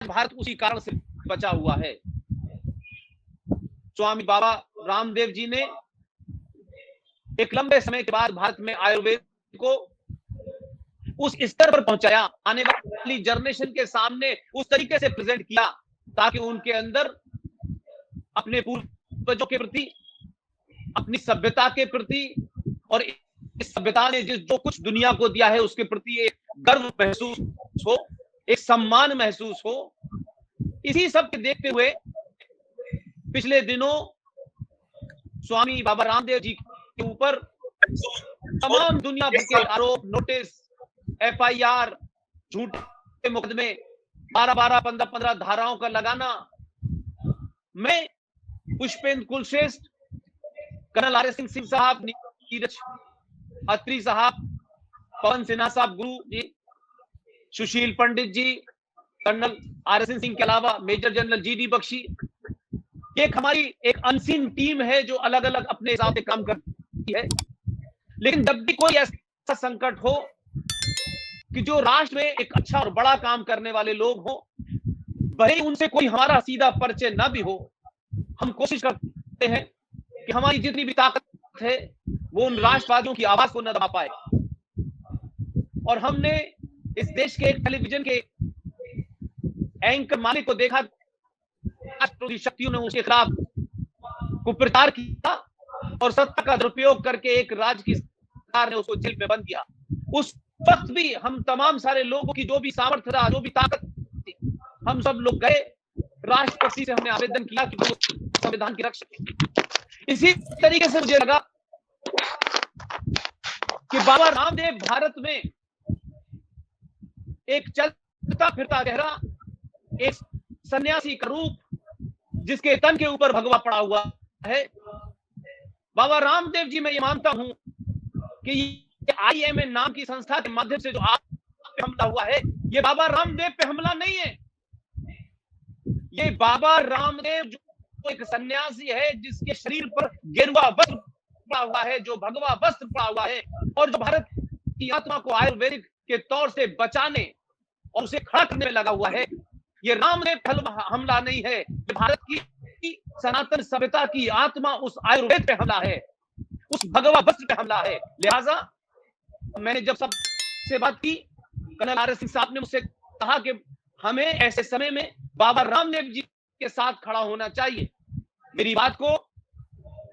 भारत उसी कारण से बचा हुआ है। स्वामी बाबा रामदेव जी ने एक लंबे समय के बाद भारत में आयुर्वेद को उस स्तर पर पहुंचाया, आने वाली जनरेशन के सामने उस तरीके से प्रेजेंट किया ताकि उनके अंदर अपने पूर्वजों के प्रति, अपनी सभ्यता के प्रति और इस सभ्यता ने जो कुछ दुनिया को दिया है उसके प्रति एक गर्व महसूस हो, एक सम्मान महसूस हो। इसी सब के देखते हुए पिछले दिनों स्वामी बाबा रामदेव जी के ऊपर तमाम दुनिया भर के आरोप, नोटिस, एफआईआर, झूठे मुकदमे, 12-12, 15-15 धाराओं का लगाना। मैं Pushpendra Kulshreshtha, colonel R S Singh साहब, नीरज अत्री साहब, पवन सिन्हा साहब Guru ji, Sushil Pandit ji, colonel R S Singh के अलावा major general G D Bakshi, एक हमारी एक अनसीन टीम है जो अलग अलग अपने हिसाब से काम करती है। लेकिन जब भी कोई ऐसा संकट हो कि जो राष्ट्र में एक अच्छा और बड़ा काम करने वाले लोग हो, भले उनसे कोई हमारा सीधा परिचय ना भी हो, हम कोशिश करते हैं कि हमारी जितनी भी ताकत है वो उन राष्ट्रवादियों की आवाज को न दबा पाए। और हमने इस देश के एक टेलीविजन के एंकर मालिक को देखा, राष्ट्रविरोधी शक्तियों ने उसके खिलाफ कुप्रचार किया और सत्ता का दुरुपयोग करके एक राज्य की सरकार ने उसको जेल में बंद किया। उस वक्त भी हम तमाम सारे लोगों की जो भी सामर्थ्य था, जो भी ताकत थी, हम सब लोग गए, राष्ट्रपति से हमने आवेदन किया कि वो संविधान की रक्षा। इसी तरीके से मुझे लगा कि बाबा रामदेव भारत में एक चलता फिरता गहरा एक सन्यासी का रूप, जिसके तन के ऊपर भगवा पड़ा हुआ है। बाबा रामदेव जी, मैं ये मानता हूं कि IMA नाम की संस्था के माध्यम से जो आप पे हमला हुआ है, ये बाबा रामदेव पे हमला नहीं है। ये बाबा रामदेव जो एक सन्यासी है, जिसके शरीर पर गेरुआ वस्त्र पड़ा हुआ है, जो भगवा वस्त्र पड़ा हुआ है, और जो भारत की आत्मा को आयुर्वेदिक के तौर से बचाने और उसे खड़ा करने में लगा हुआ है, ये रामदेव हमला नहीं है। भारत की सनातन सभ्यता की आत्मा उस आयुर्वेद पे हमला है, उस भगवा वस्त्र पे हमला है। लिहाजा मैंने जब सबसे बात की, कर्नल आर एस सिंह साहब ने मुझसे कहा कि हमें ऐसे समय में बाबा रामदेव जी के साथ खड़ा होना चाहिए। मेरी बात को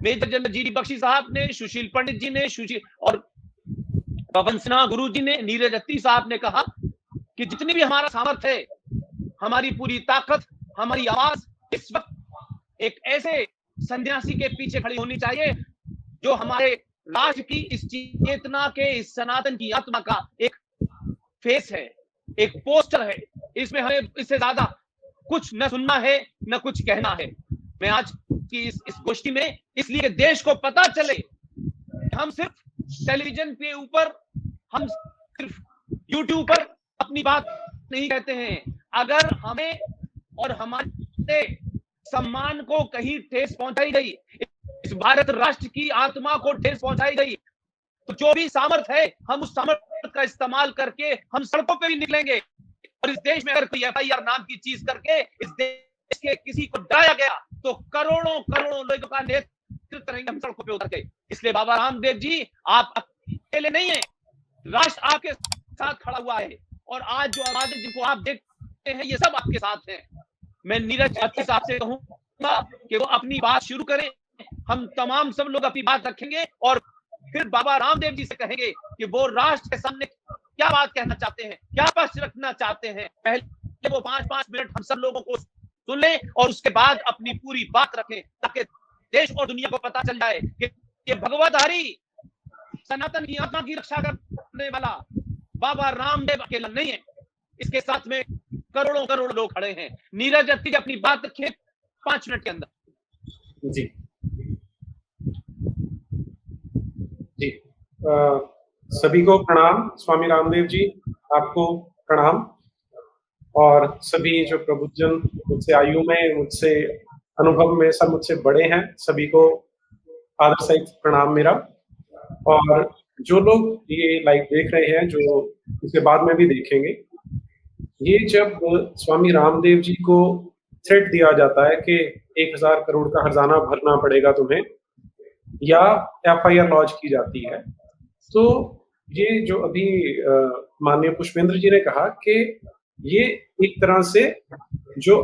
major general G D Bakshi साहब ने, सुशील पंडित जी ने, और पवन सिन्हा गुरु जी ने, नीरज अत्री साहब ने कहा कि जितनी भी हमारा सामर्थ्य है, हमारी पूरी ताकत, हमारी आवाज इस वक्त एक ऐसे सन्यासी के पीछे खड़ी होनी चाहिए जो हमारे राष्ट्र की इस चेतना के, इस सनातन की आत्मा का एक फेस है, एक पोस्टर है। इसमें हमें इससे ज्यादा कुछ न सुनना है न कुछ कहना है। मैं आज की इस गोष्ठी में इसलिए देश को पता चले, हम सिर्फ टेलीविजन के ऊपर, हम सिर्फ यूट्यूब पर अपनी बात नहीं कहते हैं। अगर हमें और हमारे सम्मान को कहीं ठेस पहुंचाई गई, इस भारत राष्ट्र की आत्मा को ठेस पहुंचाई गई, तो जो भी सामर्थ्य है, हम उस सामर्थ्य का इस्तेमाल करके हम सड़कों पे भी निकलेंगे। और इस देश में अगर कोई FIR नाम की चीज करके इस देश के किसी को डराया गया, तो करोड़ों करोड़ों लोगों का नेतृत्व करेंगे हम सड़कों पे उतर के। इसलिए बाबा रामदेव जी, आप अकेले नहीं है, राष्ट्र आपके साथ खड़ा हुआ है। और आज जो आवाजें जिनको आप देखते हैं, ये सब आपके साथ हैं। मैं नीरज अत्री साहब से कहूंगा कि वो अपनी बात शुरू करें, हम तमाम सब लोग अपनी बात रखेंगे और फिर बाबा रामदेव जी से कहेंगे कि वो राष्ट्र के सामने क्या बात कहना चाहते हैं, क्या पक्ष रखना चाहते हैं। पहले वो 5-5 मिनट हम सब लोगों को सुन लें और उसके बाद अपनी पूरी बात रखें, ताकि देश और दुनिया को पता चल जाए कि ये भगवतधारी सनातन की आत्मा की रक्षा करने वाला बाबा रामदेव अकेला नहीं है, इसके साथ में करोड़ों करोड़ लोग खड़े हैं। नीरज अत्री अपनी बात रखें 5 मिनट के अंदर। जी जी, सभी को प्रणाम। स्वामी रामदेव जी, आपको प्रणाम। और सभी जो प्रबुद्धजन मुझसे आयु में, मुझसे अनुभव में, सब मुझसे बड़े हैं, सभी को आदर सहित प्रणाम मेरा। और जो लोग ये लाइव देख रहे हैं, जो इसे बाद में भी देखेंगे, ये जब स्वामी रामदेव जी को थ्रेट दिया जाता है कि 1000 करोड़ का खजाना भरना पड़ेगा तुम्हें, या एफआईआर लॉन्च की जाती है, तो ये जो अभी माननीय पुष्पेंद्र जी ने कहा कि ये एक तरह से जो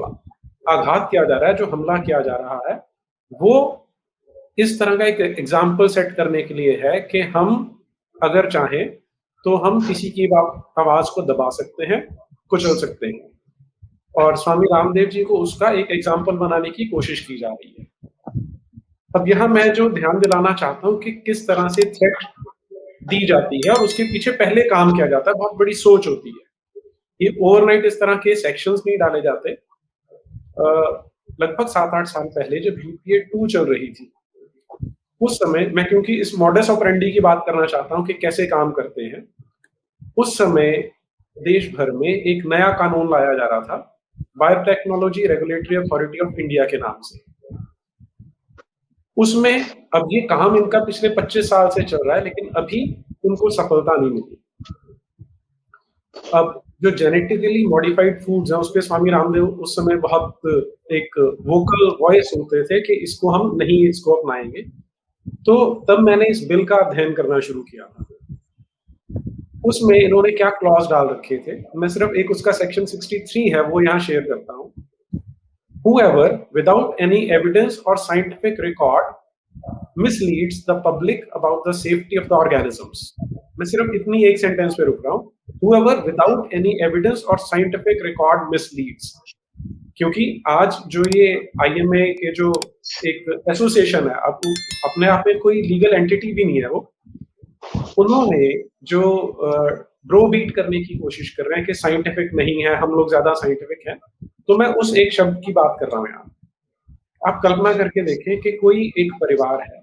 आघात किया जा रहा है, जो हमला किया जा रहा है, वो इस तरह का एक एग्जाम्पल सेट करने के लिए है कि हम अगर चाहें तो हम किसी की आवाज को दबा सकते हैं, कुचल सकते हैं, और स्वामी रामदेव जी को उसका एक एग्जाम्पल बनाने की कोशिश की जा रही है। अब यहाँ मैं जो ध्यान दिलाना चाहता हूँ कि किस तरह से थ्रेट दी जाती है और उसके पीछे पहले काम किया जाता है, बहुत बड़ी सोच होती है। ये ओवरनाइट इस तरह के सेक्शंस नहीं डाले जाते। लगभग 7-8 साल पहले जब यूपीए 2 चल रही थी, उस समय मैं क्योंकि इस मॉडस ऑपरेंडी की बात करना चाहता हूँ कि कैसे काम करते हैं, उस समय देश भर में एक नया कानून लाया जा रहा था, biotechnology regulatory authority of India के नाम से। उसमें अब ये काम इनका पिछले 25 साल से चल रहा है, लेकिन अभी उनको सफलता नहीं मिली। अब जो जेनेटिकली मॉडिफाइड फूड्स हैं, उस पे स्वामी रामदेव उस समय बहुत एक वोकल वॉइस होते थे कि इसको हम नहीं इसको अपनाएंगे। तो तब मैंने इस बिल का अध्ययन करना शुरू किया था। उसमें इन्होंने क्या क्लॉज डाल रखे थे, मैं सिर्फ एक उसका सेक्शन 63 है वो यहाँ शेयर करता हूँ। Whoever without any evidence or scientific record misleads the public about the safety of the organisms. मैं सिर्फ इतनी एक सेंटेंस पे रुक रहा हूँ, whoever without any evidence or scientific record misleads, क्योंकि आज जो ये IMA के जो एक एसोसिएशन है, अब अपने आप में कोई लीगल एंटिटी भी नहीं है, वो उन्होंने जो ब्रो बीट करने की कोशिश कर रहे हैं कि साइंटिफिक नहीं है, हम लोग ज्यादा साइंटिफिक हैं, तो मैं उस एक शब्द की बात कर रहा हूँ यहाँ। आप कल्पना करके देखें कि कोई एक परिवार है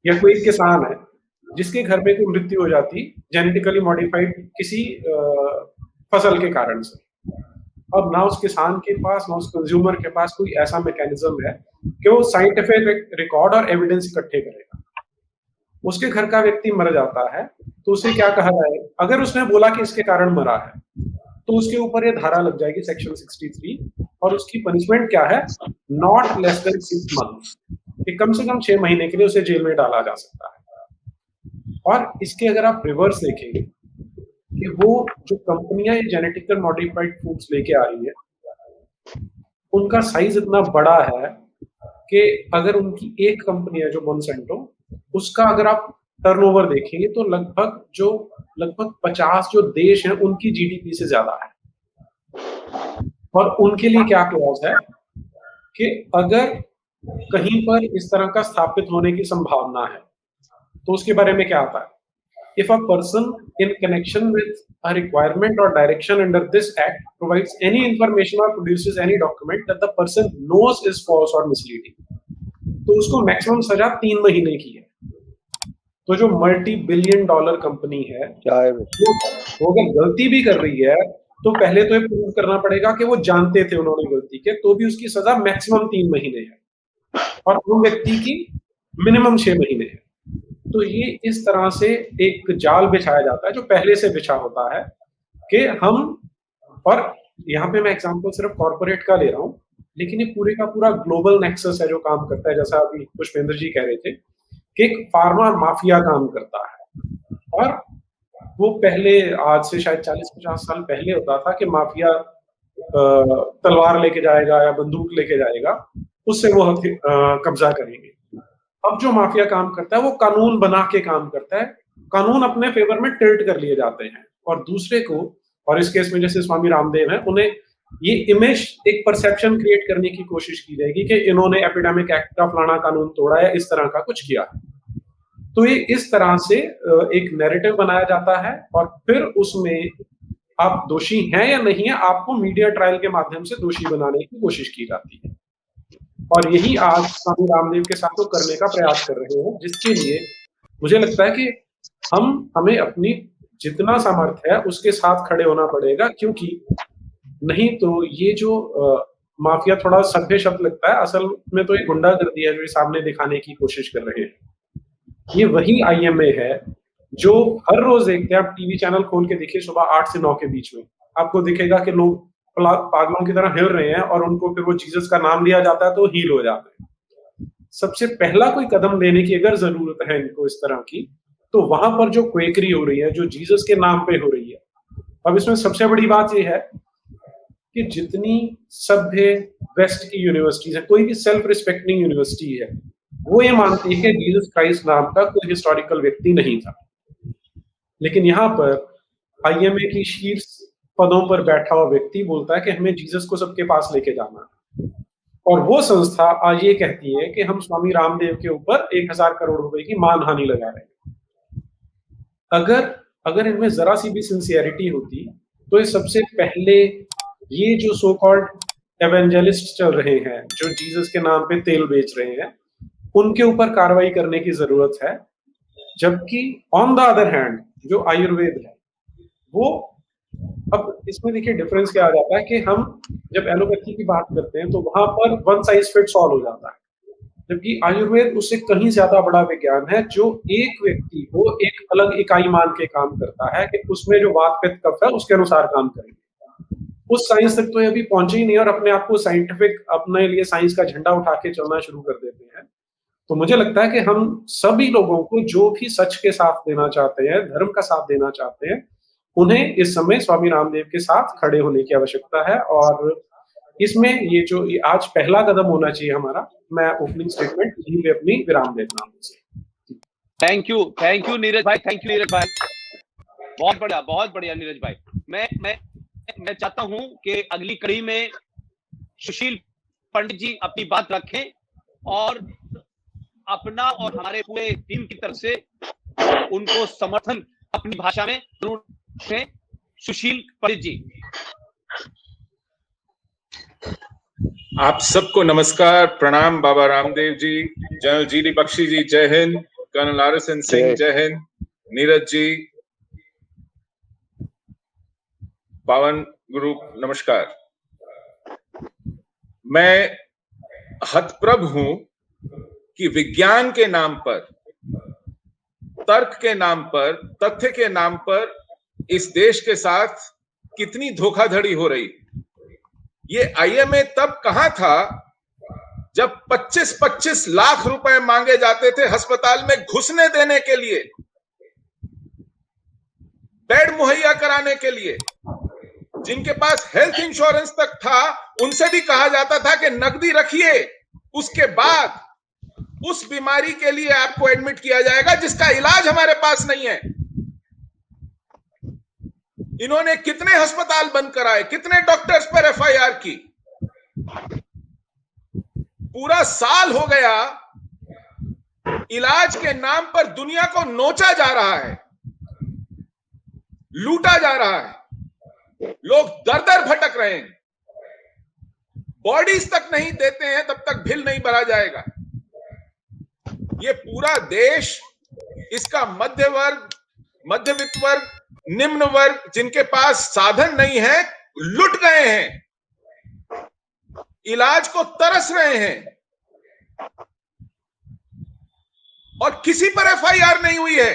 या कोई एक किसान है जिसके घर में कोई मृत्यु हो जाती जेनेटिकली मॉडिफाइड किसी फसल के कारण से। अब ना उस किसान के पास ना उस कंज्यूमर के पास कोई ऐसा मैकेनिज्म है कि वो साइंटिफिक रिकॉर्ड और एविडेंस इकट्ठे करेगा। उसके घर का व्यक्ति मर जाता है तो उसे क्या कहा जाए, अगर उसने बोला कि इसके कारण मरा है तो उसके ऊपर ये धारा लग जाएगी सेक्शन 63, और उसकी पनिशमेंट क्या है, नॉट लेस देन 6 मंथ्स, कि कम से कम 6 महीने के लिए उसे जेल में डाला जा सकता है। और इसके अगर आप रिवर्स देखेंगे कि वो जो कंपनियां ये जेनेटिकल मॉडिफाइड फूड्स लेके आ रही है, उनका साइज इतना बड़ा है कि अगर उनकी एक कंपनी है जो मोनसेंटो, उसका अगर आप टर्नओवर देखेंगे तो लगभग 50 जो देश हैं उनकी जीडीपी से ज्यादा है। और उनके लिए क्या क्लॉज है कि अगर कहीं पर इस तरह का स्थापित होने की संभावना है तो उसके बारे में क्या आता है, if a person in connection with a requirement or direction under this act provides any information or produces any document that the person knows is false or misleading, तो उसको मैक्सिमम सजा 3 महीने की है। तो जो $multi-billion कंपनी है वो अगर गलती भी कर रही है तो पहले तो ये प्रूव करना पड़ेगा कि वो जानते थे उन्होंने गलती के, तो भी उसकी सजा मैक्सिमम 3 महीने है और उन व्यक्ति की मिनिमम 6 महीने है। तो ये इस तरह से एक जाल बिछाया जाता है जो पहले से बिछा होता है कि हम, और यहाँ पे मैं एग्जांपल सिर्फ कॉर्पोरेट का ले रहा हूँ, लेकिन ये पूरे का पूरा ग्लोबल नेक्सस है जो काम करता है। जैसा अभी पुष्पेंद्र जी कह रहे थे कि एक फार्मा माफिया काम करता है, और वो पहले आज से शायद 40-50 साल पहले होता था कि माफिया तलवार लेके जाएगा या बंदूक लेके जाएगा, उससे वो कब्जा करेंगे। अब जो माफिया काम करता है वो कानून बना के काम करता है, कानून अपने फेवर में टिल्ट कर लिए जाते हैं और दूसरे को, और इस केस में जैसे स्वामी रामदेव है, उन्हें ये इमेज एक परसेप्शन क्रिएट करने की कोशिश की जाएगी कि इन्होंने एपिडेमिक एक्ट का फलाना कानून तोड़ा या इस तरह का कुछ किया। तो ये इस तरह से एक नैरेटिव बनाया जाता है और फिर उसमें आप दोषी हैं या नहीं है, आपको मीडिया ट्रायल के माध्यम से दोषी बनाने की कोशिश की जाती है। और यही आज स्वामी रामदेव के साथ वो करने का प्रयास कर रहे हैं, जिसके लिए मुझे लगता है कि हमें अपनी जितना सामर्थ्य है उसके साथ खड़े होना पड़ेगा, क्योंकि नहीं तो ये जो माफिया थोड़ा सभ्य शब्द लगता है, असल में तो ये गुंडागर्दी है जो सामने दिखाने की कोशिश कर रहे हैं। ये वही IMA है जो हर रोज देखते हैं, आप टीवी चैनल खोल के देखिए, सुबह 8 से 9 के बीच में आपको दिखेगा कि लोग पागलों की तरह हिल रहे हैं और उनको फिर वो जीसस का नाम लिया जाता है तो हील हो जाते हैं। सबसे पहला कोई कदम लेने की अगर जरूरत है इनको इस तरह की, तो वहां पर जो क्वेकरी हो रही है, जो जीसस के नाम पे हो रही है। अब इसमें सबसे बड़ी बात यह है कि जितनी सभ्य वेस्ट की यूनिवर्सिटीज है, कोई भी सेल्फ रिस्पेक्टिंग यूनिवर्सिटी है, वो ये मानती है कि जीसस क्राइस्ट नाम का कोई हिस्टोरिकल व्यक्ति नहीं था। लेकिन यहाँ पर आईएमए की शीर्ष पदों पर बैठा हुआ व्यक्ति बोलता है कि हमें जीसस को सबके पास लेके जाना है, और वो संस्था आज ये कहती है कि हम स्वामी रामदेव के ऊपर 1000 करोड़ रुपए की मानहानि लगा रहे हैं। अगर इनमें जरा सी भी सिंसियरिटी होती तो ये सबसे पहले ये जो सो कॉल्ड एवेंजलिस्ट चल रहे हैं, जो जीसस के नाम पे तेल बेच रहे हैं, उनके ऊपर कार्रवाई करने की जरूरत है। जबकि ऑन द अदर हैंड जो आयुर्वेद है वो, अब इसमें देखिए डिफरेंस क्या आ जाता है कि हम जब एलोपैथी की बात करते हैं तो वहां पर वन साइज फिट्स ऑल हो जाता है, जबकि आयुर्वेद उससे कहीं ज्यादा बड़ा विज्ञान है जो एक व्यक्ति को एक अलग इकाई मान के काम करता है कि उसमें जो वात पित्त कफ है उसके अनुसार काम करेंगे। उस साइंस तक तो ये अभी पहुंचे ही नहीं और अपने आप को साइंटिफिक, अपने लिए साइंस का झंडा उठा के चलना शुरू कर देते हैं। तो मुझे लगता है कि हम सभी लोगों को जो भी सच के साथ देना चाहते हैं, धर्म का साथ देना चाहते हैं, उन्हें इस समय स्वामी रामदेव के साथ खड़े होने की आवश्यकता है। और इसमें ये जो आज पहला कदम होना चाहिए हमारा, मैं ओपनिंग स्टेटमेंट यहीं पे अपनी विराम देता हूं। थैंक यू नीरज भाई, थैंक यू नीरज भाई, बहुत बढ़िया नीरज भाई। मैं चाहता हूं कि अगली कड़ी में सुशील पंडित जी अपनी बात रखें और अपना और हमारे पूरे टीम की तरफ से उनको समर्थन अपनी भाषा में जरूर दें। सुशील पंडित जी। आप सबको नमस्कार, प्रणाम। बाबा रामदेव जी, जनरल जीडी बख्शी जी जय हिंद, कर्नल आरएसएन सिंह जय हिंद, नीरज जी, पावन गुरु नमस्कार। मैं हतप्रभ हूं कि विज्ञान के नाम पर, तर्क के नाम पर, तथ्य के नाम पर इस देश के साथ कितनी धोखाधड़ी हो रही। ये आईएमए तब कहां था जब 25-25 लाख रुपए मांगे जाते थे अस्पताल में घुसने देने के लिए, बेड मुहैया कराने के लिए। जिनके पास हेल्थ इंश्योरेंस तक था उनसे भी कहा जाता था कि नकदी रखिए, उसके बाद उस बीमारी के लिए आपको एडमिट किया जाएगा जिसका इलाज हमारे पास नहीं है। इन्होंने कितने अस्पताल बंद कराए, कितने डॉक्टर्स पर एफआईआर की। पूरा साल हो गया, इलाज के नाम पर दुनिया को नोचा जा रहा है, लूटा जा रहा है, लोग दर दर भटक रहे हैं। बॉडीज तक नहीं देते हैं तब तक बिल नहीं भरा जाएगा। ये पूरा देश, इसका मध्य वर्ग, मध्यवित्त वर्ग, निम्न वर्ग, जिनके पास साधन नहीं है, लुट गए हैं, इलाज को तरस रहे हैं और किसी पर एफआईआर नहीं हुई है,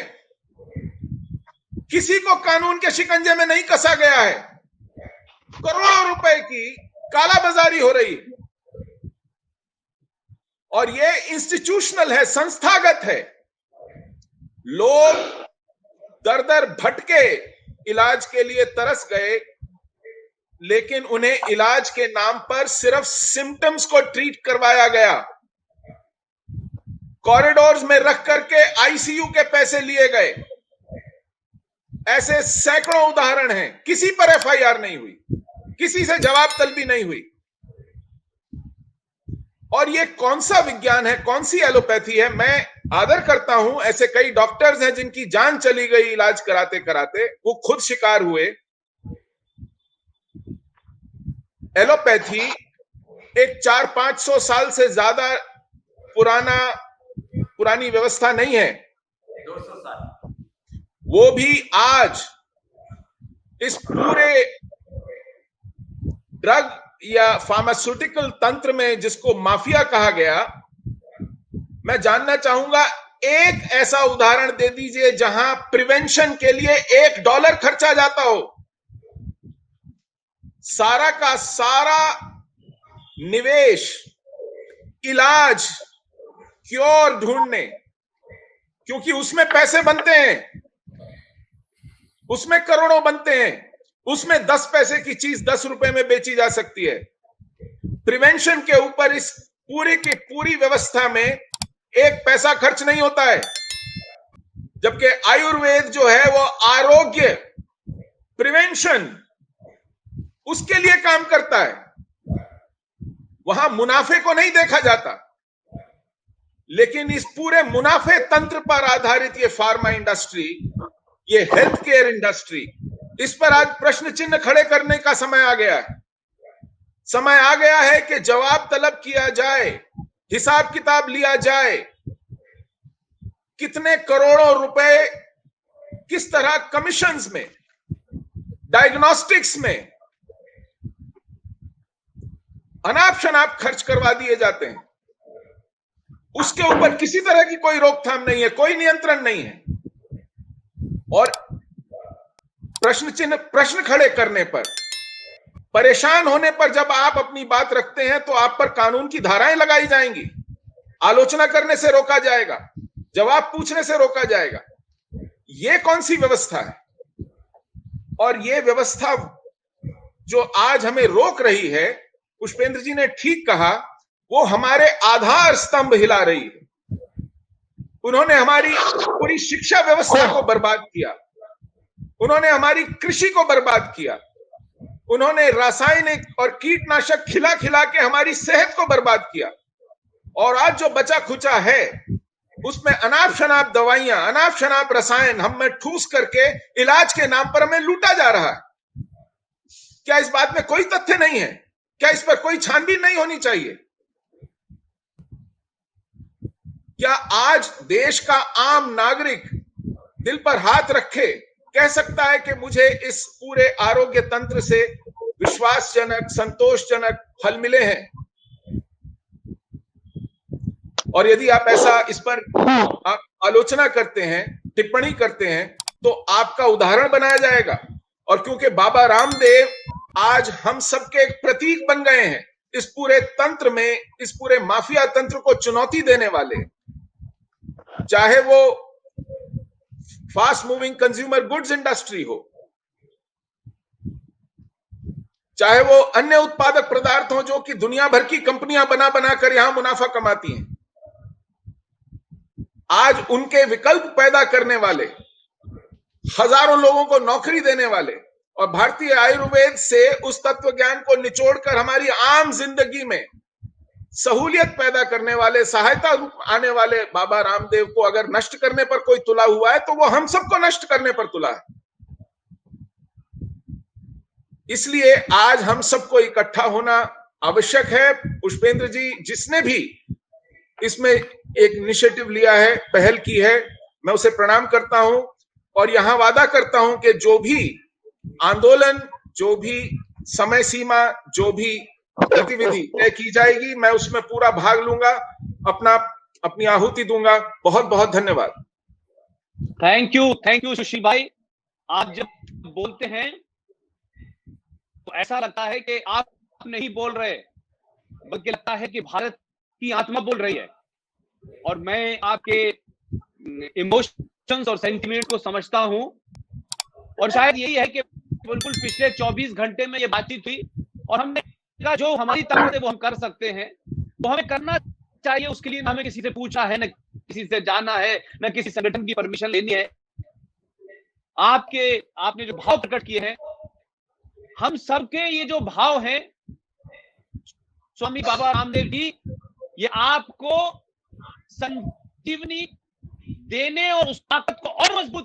किसी को कानून के शिकंजे में नहीं कसा गया है। करोड़ों रुपए की कालाबाजारी हो रही है और ये इंस्टीट्यूशनल है, संस्थागत है। लोग दर दर भटके, इलाज के लिए तरस गए, लेकिन उन्हें इलाज के नाम पर सिर्फ सिम्टम्स को ट्रीट करवाया गया। कॉरिडोर्स में रख करके आईसीयू के पैसे लिए गए। ऐसे सैकड़ों उदाहरण हैं। किसी पर एफआईआर नहीं हुई, किसी से जवाब तलबी नहीं हुई। और ये कौन सा विज्ञान है, कौन सी एलोपैथी है? मैं आदर करता हूं, ऐसे कई डॉक्टर्स हैं जिनकी जान चली गई इलाज कराते कराते, वो खुद शिकार हुए। एलोपैथी एक 400-500 साल से ज्यादा पुरानी व्यवस्था नहीं है। 200 साल। वो भी आज इस पूरे ड्रग या फार्मास्यूटिकल तंत्र में, जिसको माफिया कहा गया, मैं जानना चाहूंगा एक ऐसा उदाहरण दे दीजिए जहां प्रिवेंशन के लिए $1 खर्चा जाता हो। सारा का सारा निवेश इलाज, क्योर ढूंढने, क्योंकि उसमें पैसे बनते हैं, उसमें करोड़ों बनते हैं, उसमें 10 पैसे की चीज 10 रुपए में बेची जा सकती है। प्रिवेंशन के ऊपर इस पूरी की पूरी व्यवस्था में 1 पैसा खर्च नहीं होता है, जबकि आयुर्वेद जो है वो आरोग्य, प्रिवेंशन, उसके लिए काम करता है। वहां मुनाफे को नहीं देखा जाता, लेकिन इस पूरे मुनाफे तंत्र पर आधारित ये फार्मा इंडस्ट्री, ये हेल्थ केयर इंडस्ट्री, इस पर आज प्रश्न चिन्ह खड़े करने का समय आ गया है। समय आ गया है कि जवाब तलब किया जाए, हिसाब किताब लिया जाए, कितने करोड़ों रुपए किस तरह कमीशंस में, डायग्नोस्टिक्स में अनाप शनाप खर्च करवा दिए जाते हैं। उसके ऊपर किसी तरह की कोई रोकथाम नहीं है, कोई नियंत्रण नहीं है। और प्रश्न खड़े करने पर, परेशान होने पर जब आप अपनी बात रखते हैं तो आप पर कानून की धाराएं लगाई जाएंगी, आलोचना करने से रोका जाएगा, जवाब पूछने से रोका जाएगा। यह कौन सी व्यवस्था है? और यह व्यवस्था जो आज हमें रोक रही है, पुष्पेंद्र जी ने ठीक कहा, वो हमारे आधार स्तंभ हिला रही है। उन्होंने हमारी पूरी शिक्षा व्यवस्था को बर्बाद किया, उन्होंने हमारी कृषि को बर्बाद किया, उन्होंने रासायनिक और कीटनाशक खिला खिला के हमारी सेहत को बर्बाद किया। और आज जो बचा खुचा है उसमें अनाप शनाप दवाइयां, अनाप शनाप रसायन हम में ठूस करके इलाज के नाम पर हमें लूटा जा रहा है। क्या इस बात में कोई तथ्य नहीं है? क्या इस पर कोई छानबीन नहीं होनी चाहिए? क्या आज देश का आम नागरिक दिल पर हाथ रखे कह सकता है कि मुझे इस पूरे आरोग्य तंत्र से विश्वासजनक, संतोषजनक फल मिले हैं? और यदि आप ऐसा इस पर आप आलोचना करते हैं, टिप्पणी करते हैं, तो आपका उदाहरण बनाया जाएगा। और क्योंकि बाबा रामदेव आज हम सबके एक प्रतीक बन गए हैं, इस पूरे तंत्र में, इस पूरे माफिया तंत्र को चुनौती देने वाले, चाहे वो fast moving consumer goods industry हो, चाहे वो अन्य उत्पादक पदार्थ हो जो कि दुनिया भर की कंपनियां बना बना कर यहां मुनाफा कमाती हैं, आज उनके विकल्प पैदा करने वाले, हजारों लोगों को नौकरी देने वाले और भारतीय आयुर्वेद से उस तत्व ज्ञान को निचोड़कर हमारी आम जिंदगी में सहूलियत पैदा करने वाले, सहायता रूप आने वाले बाबा रामदेव को अगर नष्ट करने पर कोई तुला हुआ है तो वो हम सबको नष्ट करने पर तुला है। इसलिए आज हम सबको इकट्ठा होना आवश्यक है। पुष्पेंद्र जी, जिसने भी इसमें एक इनिशिएटिव लिया है, पहल की है, मैं उसे प्रणाम करता हूं और यहां वादा करता हूं कि जो भी आंदोलन, जो भी समय सीमा, जो भी गतिविधि तय की जाएगी, मैं उसमें पूरा भाग लूंगा, अपनी आहुति दूंगा। बहुत बहुत धन्यवाद। थैंक यू सुशील भाई। आप जब बोलते हैं तो ऐसा लगता है कि आप नहीं बोल रहे, बल्कि लगता है कि भारत की आत्मा बोल रही है। और मैं आपके इमोशंस और सेंटिमेंट को समझता हूं, और शायद यही है कि बिल्कुल पिछले 24 घंटे में ये बातचीत हुई और हमने कहा जो हमारी ताकत है वो हम कर सकते हैं, वो हमें करना चाहिए। उसके लिए ना हमें किसी से पूछा है, न किसी से जाना है, न किसी संगठन की परमिशन लेनी है। आपने जो भाव प्रकट किए हैं, हम सबके ये जो भाव हैं, स्वामी बाबा रामदेव जी, ये आपको संजीवनी देने और उस ताकत को और मजबूत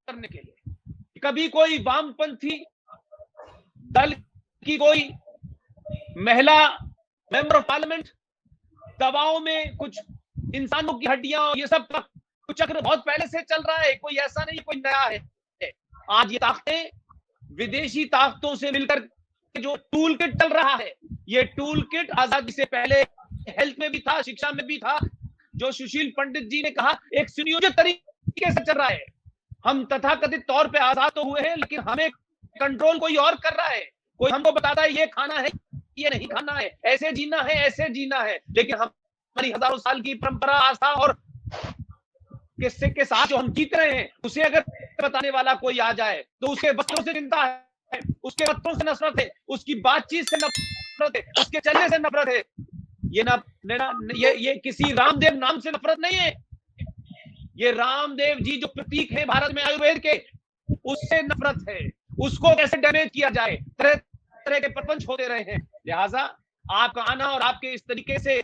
करने के लिए, कभी कोई वामपंथी दल की कोई महिला मेंबर ऑफ पार्लियामेंट दवाओं में कुछ इंसानों की हड्डियां और ये सब का चक्र बहुत पहले से चल रहा है, कोई ऐसा नहीं, कोई नया है। आज ये ताकतें विदेशी ताकतों से मिलकर जो टूल किट चल रहा है, ये टूल किट आजादी से पहले हेल्थ में भी था, शिक्षा में भी था। जो सुशील पंडित जी ने कहा, एक सुनियोजित तरीके से चल रहा है। हम तथाकथित तौर पे आजाद तो हुए हैं, लेकिन हमें कंट्रोल कोई और कर रहा है। कोई हमको बताता है ये खाना है, ये नहीं खाना है, ऐसे जीना है, ऐसे जीना है, लेकिन हमारी हजारों साल की परंपरा, आस्था और किस्से के साथ जो हम जीत रहे हैं, उसे अगर बताने वाला कोई आ जाए तो उसके वस्त्रों से चिंता है, उसके वस्त्रों से नफरत है, उसकी बातचीत से नफरत है, उसके चलने से नफरत है। ये किसी रामदेव नाम से नफरत नहीं है, ये रामदेव जी जो प्रतीक है भारत में आयुर्वेद के, उससे नफरत है। उसको कैसे डैमेज किया जाए, तरह तरह के प्रपंच होते रहे हैं। लिहाजा आपका आना और आपके इस तरीके से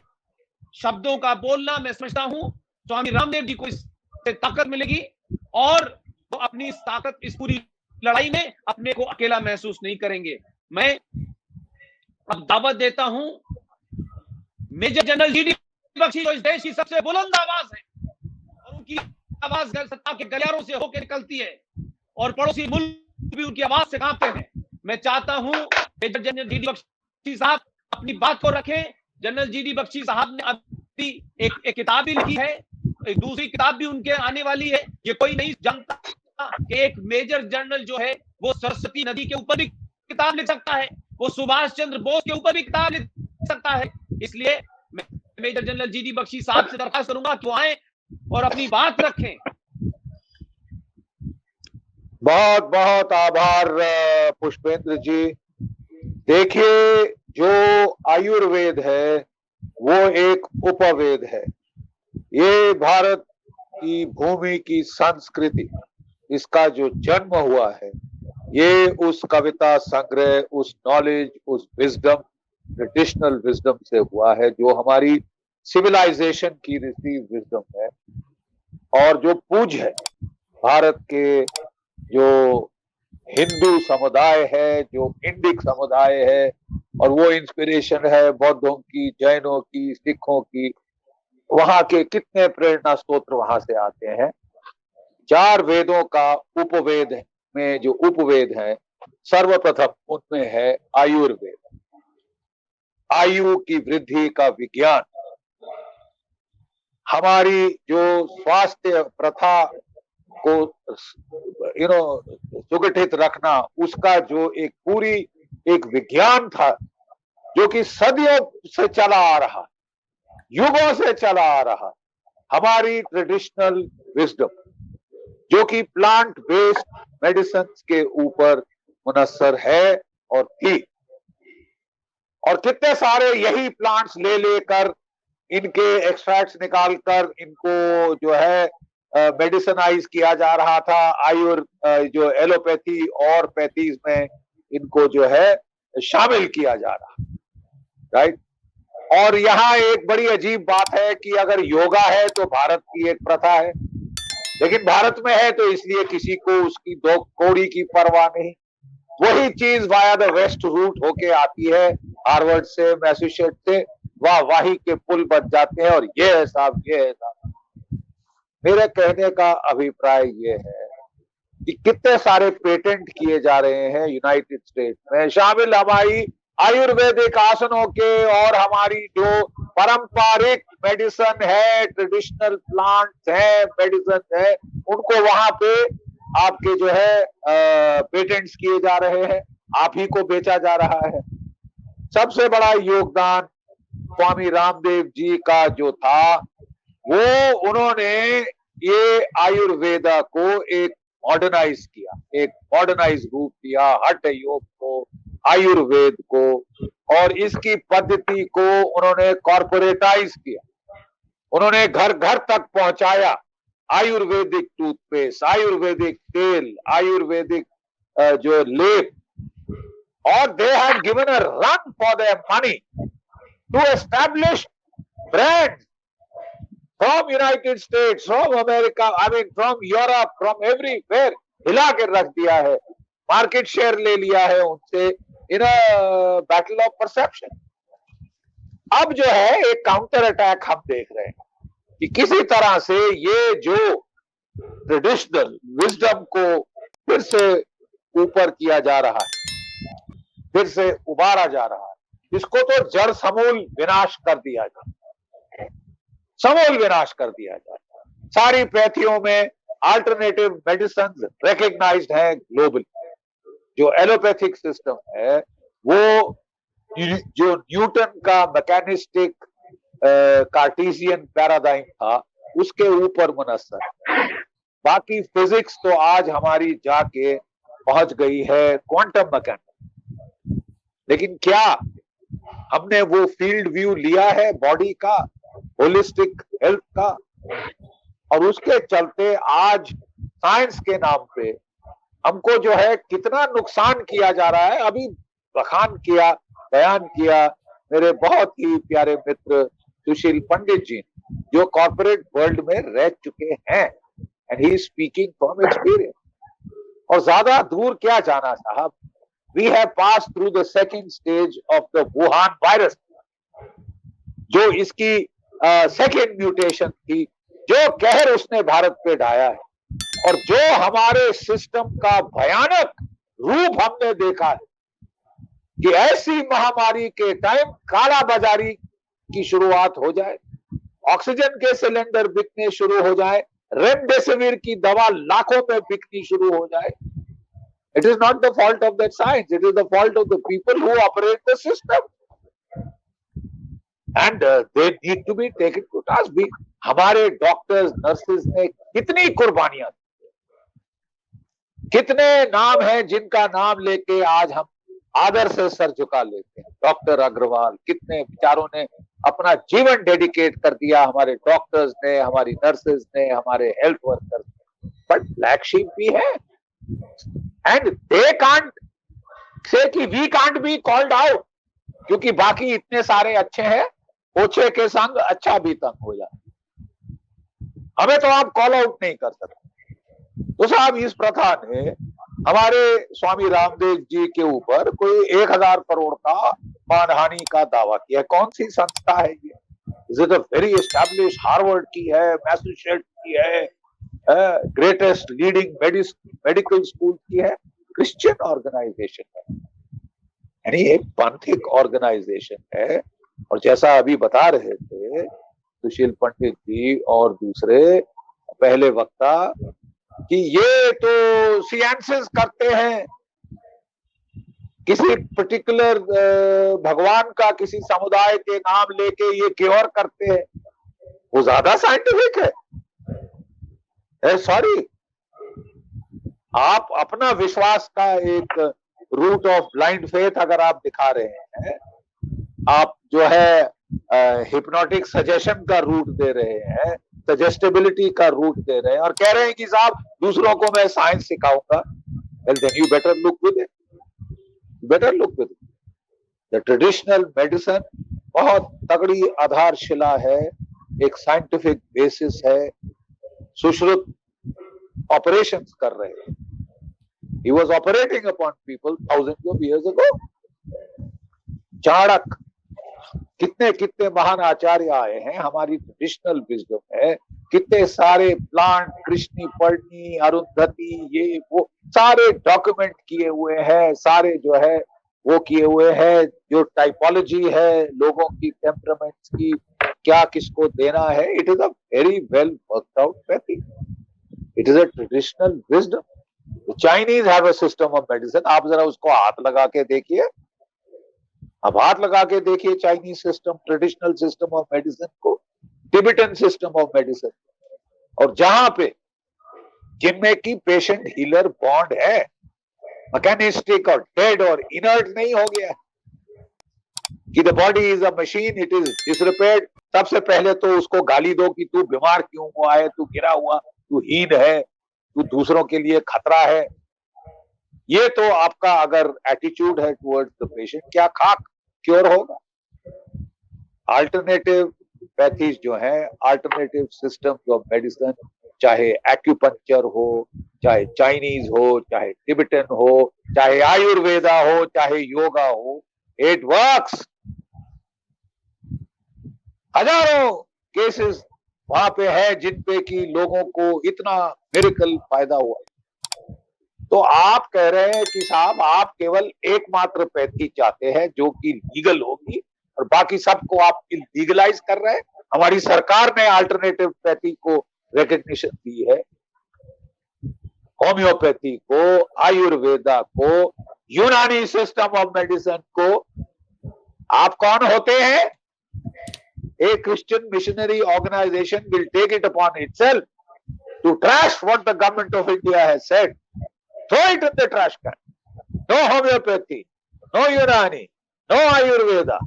शब्दों का बोलना, मैं समझता हूं स्वामी रामदेव जी को इससे ताकत मिलेगी और वो अपनी इस ताकत, इस पूरी लड़ाई में अपने को अकेला महसूस नहीं करेंगे। मैं अब दावत देता हूं मेजर जनरल जीडी बख्शी, जो इस देश की सबसे बुलंद आवाज है और उनकी आवाज सत्ता के गलियारों से होकर निकलती है और पड़ोसी मुल्क भी उनकी आवाज से कांपते हैं। मैं चाहता हूं मेजर जनरल जीडी बख्शी साहब अपनी बात को रखें। जनरल जीडी बख्शी साहब ने अभी एक किताब भी लिखी है, एक दूसरी किताब भी उनके आने वाली है। ये कोई नहीं जानता कि एक मेजर जनरल जो है वो सरस्वती नदी के ऊपर भी किताब लिख सकता है, वो सुभाष चंद्र बोस के ऊपर भी किताब लिख सकता है। इसलिए मैं मेजर जनरल जीडी बख्शी साहब से दरखास्त करूंगा कि वो आए और अपनी बात रखें। बहुत बहुत आभार पुष्पेंद्र जी। देखिए, जो आयुर्वेद है वो एक उपवेद है। ये भारत की भूमि की संस्कृति, इसका जो जन्म हुआ है, ये उस कविता संग्रह, उस नॉलेज, उस विजडम, ट्रेडिशनल विजडम से हुआ है, जो हमारी सिविलाइजेशन की रिसीव विजडम है। और जो पूज है भारत के, जो हिंदू समुदाय है, जो इंडिक समुदाय है, और वो इंस्पिरेशन है बौद्धों की, जैनों की, सिखों की। वहां के कितने प्रेरणा स्तोत्र वहां से आते हैं। 4 वेदों का उपवेद में जो उपवेद है, सर्वप्रथम उनमें है आयुर्वेद, आयु की वृद्धि का विज्ञान। हमारी जो स्वास्थ्य प्रथा को सुगठित रखना, उसका जो एक पूरी एक विज्ञान था, जो कि सदियों से चला आ रहा, युगों से चला आ रहा। हमारी ट्रेडिशनल विजडम जो कि प्लांट बेस्ड मेडिसिन के ऊपर मुनस्सर है और थी, और कितने सारे यही प्लांट्स ले लेकर, इनके एक्सट्रैक्ट्स निकालकर इनको जो है मेडिसिनाइज किया जा रहा था। जो एलोपैथी और पैथीज में इनको जो है शामिल किया जा रहा, राइट। और यहाँ एक बड़ी अजीब बात है कि अगर योगा है तो भारत की एक प्रथा है, लेकिन भारत में है तो इसलिए किसी को उसकी 2 कौड़ी की परवाह नहीं। वही चीज वाया द वेस्ट रूट होके आती है, हार्वर्ड से, मैसेच्यूसेट्स से, वाही के पुल बच जाते हैं और ये है साहब, ये है साहब। मेरे कहने का अभिप्राय ये है कि कितने सारे पेटेंट किए जा रहे हैं यूनाइटेड स्टेट्स में, शामिल हमारी आयुर्वेदिक आसनों के और हमारी जो पारंपरिक मेडिसिन है, ट्रेडिशनल प्लांट्स है, मेडिसिन है, उनको वहां पे आपके जो है पेटेंट्स किए जा रहे हैं, आप ही को बेचा जा रहा है। सबसे बड़ा योगदान स्वामी रामदेव जी का जो था, वो उन्होंने ये आयुर्वेदा को एक मॉडर्नाइज किया, एक मॉडर्नाइज रूप दिया हठ योग को, आयुर्वेद को, और इसकी पद्धति को उन्होंने कॉर्पोरेटाइज किया। उन्होंने घर घर तक पहुंचाया आयुर्वेदिक टूथपेस्ट, आयुर्वेदिक तेल, आयुर्वेदिक जो लेप, और they have given a run for their money to establish brand from United States, from America, I mean from Europe, from everywhere, हिला के रख दिया है, मार्केट शेयर ले लिया है उनसे इन बैटल ऑफ परसेप्शन। अब जो है एक काउंटर अटैक हम देख रहे हैं कि किसी तरह से ये जो ट्रेडिशनल विजडम को फिर से ऊपर किया जा रहा है, फिर से उबारा जा रहा है, इसको तो जड़ समूल विनाश कर दिया जाए, समूल विनाश कर दिया जाए। सारी पैथियों में अल्टरनेटिव मेडिसिन रिकॉग्नाइज्ड है ग्लोबली। जो एलोपैथिक सिस्टम है वो जो न्यूटन का मैकेनिस्टिक कार्टेशियन पैराडाइम था उसके ऊपर मुनस्सर। बाकी फिजिक्स तो आज हमारी जाके पहुंच गई है क्वांटम मैकेनिक्स, लेकिन क्या हमने वो फील्ड व्यू लिया है बॉडी का, होलिस्टिक हेल्थ का? और उसके चलते आज साइंस के नाम पे हमको जो है कितना नुकसान किया जा रहा है। अभी बयान किया मेरे बहुत ही प्यारे मित्र सुशील पंडित जी, जो कॉर्पोरेट वर्ल्ड में रह चुके हैं, and he is speaking from experience. और ज्यादा दूर क्या जाना साहब, we have pass through the second stage of the Wuhan virus, जो इसकी सेकंड म्यूटेशन थी, जो कहर उसने भारत पे ढाया है, और जो हमारे सिस्टम का भयानक रूप हमने देखा है कि ऐसी महामारी के टाइम काला बाजारी की शुरुआत हो जाए, ऑक्सीजन के सिलेंडर बिकने शुरू हो जाए, रेमडेसिविर की दवा लाखों में बिकनी शुरू हो जाए। It is not the fault of that science, it is the fault of the people who operate the system, and they need to be taken to task. भी हमारे डॉक्टर्स नर्सेज ने कितनी कुर्बानियां, कितने नाम हैं जिनका नाम लेके आज हम आदर से सर झुका लेते हैं। डॉक्टर अग्रवाल, कितने बेचारों ने अपना जीवन डेडिकेट कर दिया, हमारे डॉक्टर्स ने, हमारी नर्सेज ने, हमारे हेल्थ वर्कर्स ने, बट ब्लैक शीप भी है, एंड दे कांट से कि we can't be called out, क्योंकि बाकी इतने सारे अच्छे हैं, ओछे के संग अच्छा भी तंग हो जाए। हमें तो आप कॉल आउट नहीं कर सकते। तो साहब इस प्रथा ने हमारे स्वामी रामदेव जी के ऊपर कोई 1000 करोड़ का मानहानि का दावा किया। कौन सी संस्था है ये? Is it a very establish, Harvard की है, मैसेच्यूसेट्स की है, ग्रेटेस्ट लीडिंग मेडिकल स्कूल की है? क्रिश्चियन ऑर्गेनाइजेशन है, यानी एक पंथिक ऑर्गेनाइजेशन है। और जैसा अभी बता रहे थे सुशील पंडित जी और दूसरे पहले वक्ता कि ये तो सियांसेस करते हैं, किसी पर्टिकुलर भगवान का किसी समुदाय के नाम लेके ये क्योर करते हैं, वो ज्यादा साइंटिफिक है। सॉरी, आप अपना विश्वास का एक रूट ऑफ ब्लाइंड फेथ अगर आप दिखा रहे हैं, आप जो है हिप्नोटिक सजेशन का रूट दे रहे हैं, सजेस्टेबिलिटी का रूट दे रहे हैं, और कह रहे हैं कि साहब दूसरों को मैं साइंस सिखाऊंगा, well then you better look with it, better look with it. The traditional medicine बहुत तगड़ी आधारशिला है, एक साइंटिफिक बेसिस है, सुश्रुत ऑपरेशंस कर रहे हैं। He was operating upon people thousands of years ago. Chanakya, कितने कितने महान आचार्य आए हैं, हमारी ट्रेडिशनल विजडम है, कितने सारे प्लांट, कृष्णी पर्णी, अरुंधति, ये वो सारे डॉक्यूमेंट किए हुए हैं, सारे जो है वो किए हुए हैं, जो टाइपोलॉजी है लोगों की, टेम्परामेंट्स की, क्या किसको देना है, it is a very well worked out Pethick, it is a traditional wisdom. Chinese have a system of medicine, आप जरा उसको हाथ लगा के देखिए, अब हाथ लगा के देखिए Chinese system, traditional system of medicine को, टिबेटन सिस्टम ऑफ मेडिसिन, और जहां पे जिनमें की पेशेंट हीलर बॉन्ड है, मैकेनिस्टिक और डेड और इनर्ट नहीं हो गया कि the body is a machine, it is disrepaired. सबसे पहले तो उसको गाली दो कि तू बीमार क्यों हुआ है, तू गिरा हुआ, तू हीन है, तू दूसरों के लिए खतरा है। ये तो आपका अगर एटीट्यूड है टुवर्ड्स द पेशेंट, क्या खाक क्योर होगा? अल्टरनेटिव पैथीज जो है, अल्टरनेटिव सिस्टम ऑफ मेडिसिन, चाहे एक्यूपंक्चर हो, चाहे चाइनीज हो, चाहे टिबेटन हो, चाहे आयुर्वेदा हो, चाहे योगा हो, इट वर्क्स। हजारों केसेस वहां पे है जिन पे कि लोगों को इतना मिरेकल फायदा हुआ। तो आप कह रहे हैं कि साहब आप केवल एकमात्र पैथी चाहते हैं जो कि लीगल होगी, और बाकी सबको आप इलीगलाइज कर रहे हैं। हमारी सरकार ने अल्टरनेटिव पैथी को रिकग्निशन दी है, होम्योपैथी को, आयुर्वेदा को, यूनानी सिस्टम ऑफ मेडिसिन को आप कौन होते हैं? A Christian missionary organization will take it upon itself to trash what the government of India has said. Throw it in the trash can. No homeopathy, no Unani, no Ayurveda.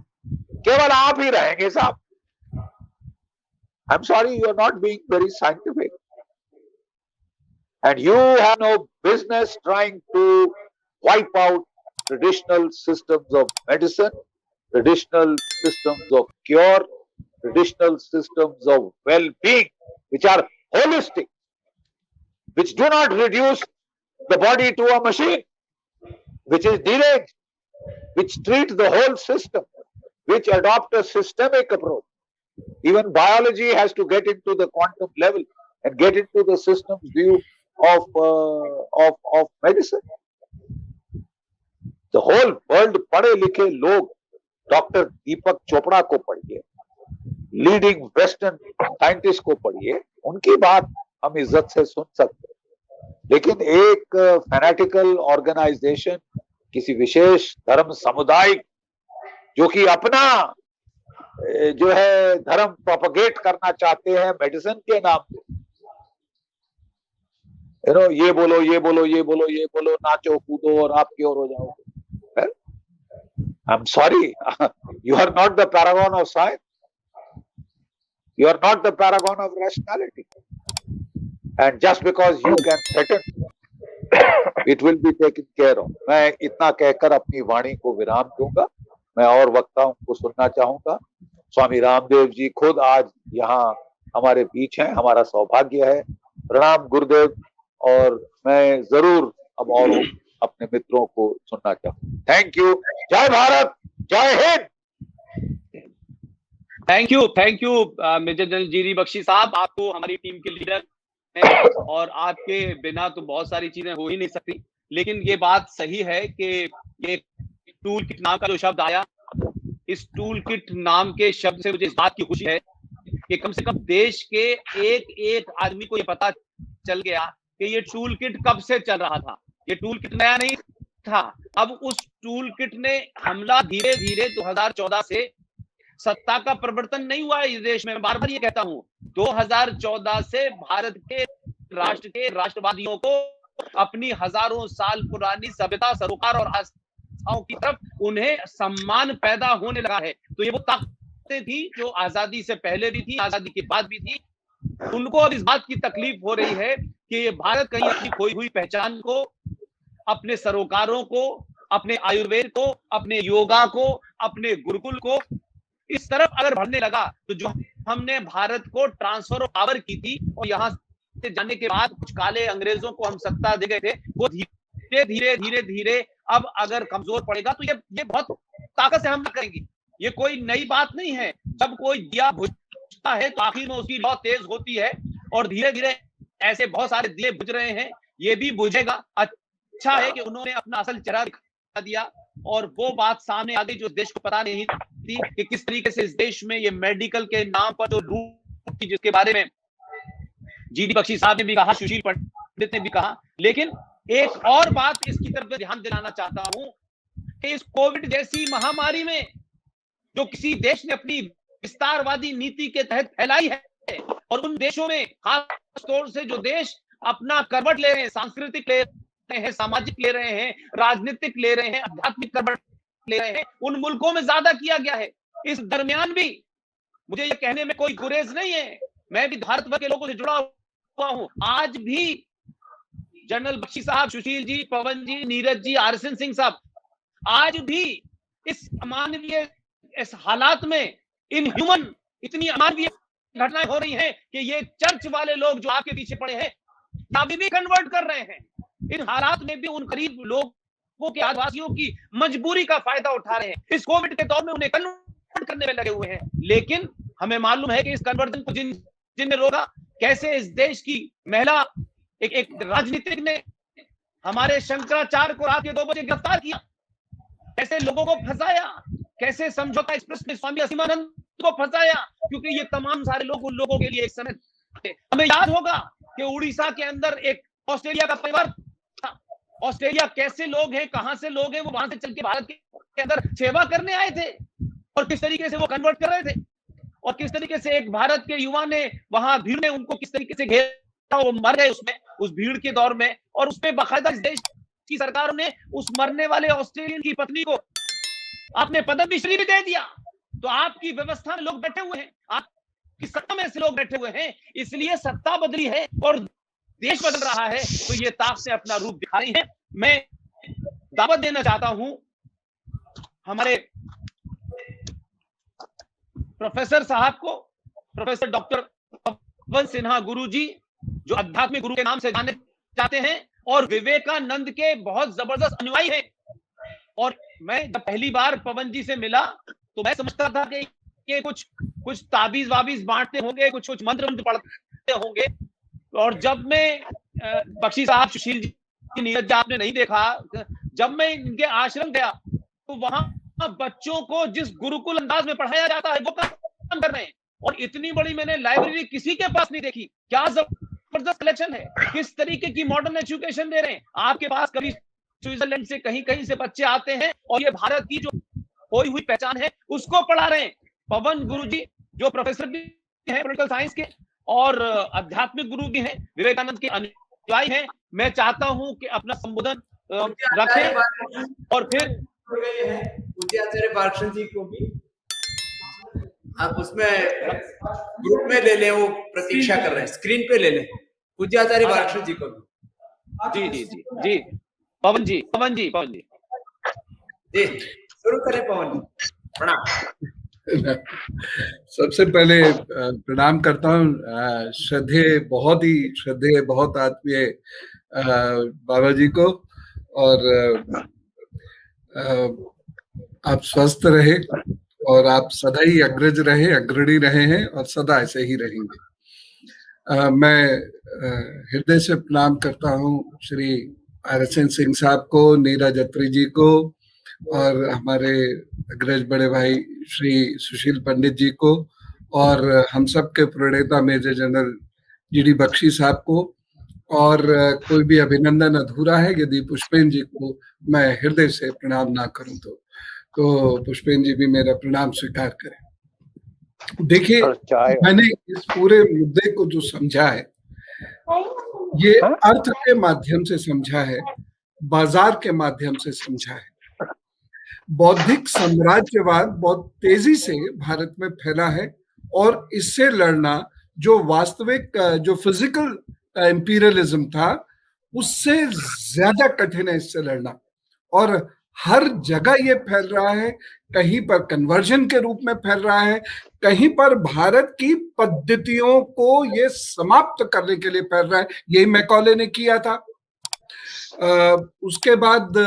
केवल आप ही रहेंगे साहब. I'm sorry, you are not being very scientific. And you have no business trying to wipe out traditional systems of medicine, traditional systems of cure, traditional systems of well-being, which are holistic, which do not reduce the body to a machine, which is deranged, which treat the whole system, which adopt a systemic approach. Even biology has to get into the quantum level and get into the system's view of medicine. The whole world पढ़े लिखे लोग doctor दीपक चोपड़ा को पढ़िए, leading western scientist को पढ़िए, उनकी बात हम इज्जत से सुन सकते हैं. लेकिन एक फैनेटिकल ऑर्गेनाइजेशन, किसी विशेष धर्म समुदाय जो कि अपना जो है धर्म प्रोपगेट करना चाहते हैं मेडिसिन के नाम पे, ये बोलो ये बोलो ये बोलो ये बोलो, नाचो कूदो और आप क्योर हो जाओगे. I'm sorry, you are not the paragon of science. You are not the paragon of rationality. And just because you can threaten, it will be taken care of. मैं इतना कहकर अपनी वाणी को विराम दूंगा. मैं और वक्ताओं को सुनना चाहूंगा. स्वामी रामदेव जी खुद आज यहाँ हमारे बीच हैं, हमारा सौभाग्य है. प्रणाम गुरुदेव. और मैं जरूर अब और अपने मित्रों को सुनना चाहूँ. Thank you. जय भारत, जय Hind. Thank you major general G D Bakshi साहब. आपको हमारी टीम के लीडर हैं और आपके बिना तो बहुत सारी चीजें हो ही नहीं सकती. लेकिन ये बात सही है कि ये टूल किट नाम का जो शब्द आया, इस टूल किट नाम के शब्द से मुझे इस बात की खुशी है कि कम से कम देश के एक एक आदमी को ये पता चल गया कि ये टूल किट कब से चल रहा था. ये टूल किट नया नहीं था. अब उस टूल किट ने हमला धीरे धीरे 2014 से सत्ता का परिवर्तन नहीं हुआ है इस देश में. बार बार ये कहता हूं, 2014 से भारत के राष्ट्रवादियों को अपनी हजारों साल पुरानी सभ्यता, सरोकार और आस्थाओं की तरफ उन्हें सम्मान पैदा होने लगा है. तो ये वो ताकतें थी जो आजादी से पहले भी थी, आजादी के बाद भी थी. उनको अब इस बात की तकलीफ हो रही है कि ये भारत कहीं अपनी खोई हुई पहचान को, अपने सरोकारों को, अपने आयुर्वेद को, अपने योगा को, अपने गुरुकुल को इस तरफ अगर बढ़ने लगा तो जो हमने भारत को ट्रांसफर ऑफ पावर की थी और यहाँ से जाने के बाद कुछ काले अंग्रेजों को हम सत्ता दे गए थे, वो धीरे धीरे धीरे धीरे अब अगर कमजोर पड़ेगा तो ये बहुत ताकत से हमला करेंगी. ये कोई नई बात नहीं है. जब कोई दिया बुझता है तो आखिर में उसकी लौ तेज होती है और धीरे धीरे ऐसे बहुत सारे दिए बुझ रहे हैं, ये भी बुझेगा. अच्छा है कि उन्होंने अपना असल चेहरा दिखा दिया और वो बात सामने आ गई जो देश को पता नहीं थी कि किस तरीके से इस देश में ये मेडिकल के नाम पर जो लूट थी, जिसके बारे में जीडी बख्शी साहब ने भी कहा, सुशील पंडित ने भी कहा. लेकिन एक और बात इसकी तरफ ध्यान दिलाना चाहता हूं कि इस कोविड जैसी महामारी में जो किसी देश ने अपनी विस्तारवादी नीति के तहत फैलाई है और उन देशों में खास तौर से जो देश अपना करवट ले रहे हैं, सांस्कृतिक ले रहे हैं, सामाजिक ले रहे हैं, राजनीतिक ले रहे हैं, आध्यात्मिक करवट ले रहे हैं, उन मुल्कों में ज्यादा किया गया है. इस दरमियान भी मुझे ये कहने में कोई गुरेज नहीं है, मैं भी भारत के लोगों से जुड़ा हुआ हूं. आज भी जनरल बख्शी साहब, सुशील जी, पवन जी, नीरज जी, आरएसएन सिंह साहब, आज भी इस अमानवीय इस हालात में इनह्यूमन इतनी अमानवीय घटनाएं हो रही हैं कि ये चर्च वाले लोग जो आपके पीछे पड़े हैं अभी भी कन्वर्ट कर रहे हैं. इन हालात में भी उन गरीब लोगों के, आदिवासियों की मजबूरी का फायदा उठा रहे हैं. इस कोविड के दौर में उन्हें कन्वर्ट करने में लगे हुए हैं. लेकिन हमें मालूम है कि इस कन्वर्जन को जिनने रोका, कैसे इस देश की महिला एक राजनीतिक ने हमारे शंकराचार्य को रात के 2 बजे गिरफ्तार किया, कैसे लोगों को फंसाया, कैसे समझौता एक्सप्रेस में स्वामी असीमानंद को फंसाया, क्योंकि ये तमाम सारे लोग उन लोगों के लिए एक समय थे. हमें याद होगा कि उड़ीसा के अंदर एक ऑस्ट्रेलिया का परिवार था ऑस्ट्रेलिया कैसे लोग हैं, कहां से लोग हैं, वो वहां से चल के भारत के अंदर सेवा करने आए थे और किस तरीके से वो कन्वर्ट कर रहे थे और किस तरीके से एक भारत के युवा ने वहां भीड़ ने उनको किस तरीके से घेरा, वो मर गए उसमें, उस भीड़ के दौर में। और उसमें बाकायदा इस देश की सरकार ने उस मरने वाले ऑस्ट्रेलियन की पत्नी को आपने पद्म श्री भी दे दिया। तो आपकी व्यवस्था में लोग बैठे हुए हैं, आपकी सत्ता में ऐसे लोग बैठे हुए हैं, इसलिए सत्ता बदली है और देश बदल रहा है, तो ये ताकतें अपना रूप दिखा रही हैं। मैं दावत देना चाहता हूं हमारे प्रोफेसर साहब को, प्रोफेसर डॉक्टर पवन सिन्हा गुरु जी, जो आध्यात्मिक गुरु के नाम से जाने जाते हैं और विवेकानंद के बहुत जबरदस्त अनुयायी हैं। और मैं जब पहली बार पवन जी से मिला तो मैं समझता था कि ये कुछ ताबीज वाबीज बांटते होंगे, कुछ मंत्र पढ़ते होंगे। और जब मैं बख्शी साहब, सुशील जी, नीरज जी आपने नहीं देखा, जब मैं इनके आश्रम गया तो वहां बच्चों को जिस गुरुकुल अंदाज में पढ़ाया जाता है वो काम कर रहे हैं। और इतनी बड़ी मैंने लाइब्रेरी किसी के पास नहीं देखी। क्या जबरदस्त कलेक्शन है, किस तरीके की मॉडर्न एजुकेशन दे रहे हैं। आपके पास कभी स्विट्जरलैंड से कहीं से बच्चे आते हैं और ये भारत की जो खोई हुई पहचान है उसको पढ़ा रहे हैं। पवन गुरु जी जो प्रोफेसर भी हैं पॉलिटिकल साइंस के और आध्यात्मिक गुरु भी हैं, विवेकानंद के अनुयायी हैं। मैं चाहता हूं कि अपना संबोधन रखें और फिर पूज्य आचार्य बालकृष्ण जी को भी आप उसमें ग्रुप में ले लें, वो प्रतीक्षा कर रहे हैं, स्क्रीन पे ले लें पूज्य आचार्य बालकृष्ण जी को भी। जी पवन जी जी शुरू करें। पवन जी प्रणाम। सबसे पहले प्रणाम करता हूँ श्रद्धेय, बहुत आत्मीय बाबा जी को। और आप स्वस्थ रहे और आप सदा ही अग्रणी रहे हैं और सदा ऐसे ही रहेंगे। मैं हृदय से प्रणाम करता हूँ श्री RSN सिंह साहब को, नीरज अत्री जी को और हमारे अग्रज बड़े भाई श्री सुशील पंडित जी को और हम सब के प्रणेता मेजर जनरल GD बख्शी साहब को। और कोई भी अभिनंदन अधूरा है यदि पुष्पेन जी को मैं हृदय से प्रणाम ना करूं तो पुष्पेन जी भी मेरा प्रणाम स्वीकार करें। देखिए, मैंने इस पूरे मुद्दे को जो समझा है ये अर्थ के माध्यम से समझा है, बाजार के माध्यम से समझा है। बौद्धिक साम्राज्यवाद बहुत तेजी से भारत में फैला है और इससे लड़ना जो वास्तविक जो फिजिकल इंपीरियलिज्म था उससे ज्यादा कठिन है इससे लड़ना। और हर जगह ये फैल रहा है, कहीं पर कन्वर्जन के रूप में फैल रहा है, कहीं पर भारत की पद्धतियों को ये समाप्त करने के लिए फैल रहा है। यही मैकॉले ने किया था। उसके बाद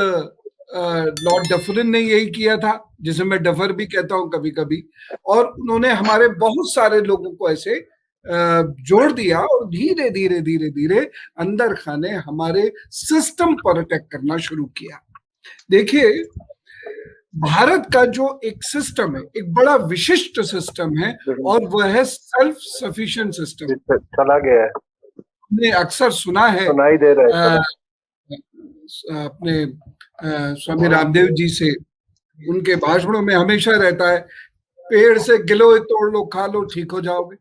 लॉर्ड डफरिन ने यही किया था, जिसे मैं डफर भी कहता हूं कभी कभी। और उन्होंने हमारे बहुत सारे लोगों को ऐसे जोड़ दिया और धीरे धीरे धीरे धीरे अंदर खाने हमारे सिस्टम पर अटैक करना शुरू किया। देखिए, भारत का जो एक सिस्टम है, एक बड़ा विशिष्ट सिस्टम है और वह है सेल्फ सफिशिएंट सिस्टम। चला गया है, हमने अक्सर सुना है, सुनाई दे रहा है अपने स्वामी रामदेव जी से, उनके भाषणों में हमेशा रहता है, पेड़ से गिलो तोड़ लो खा लो ठीक हो जाओगे।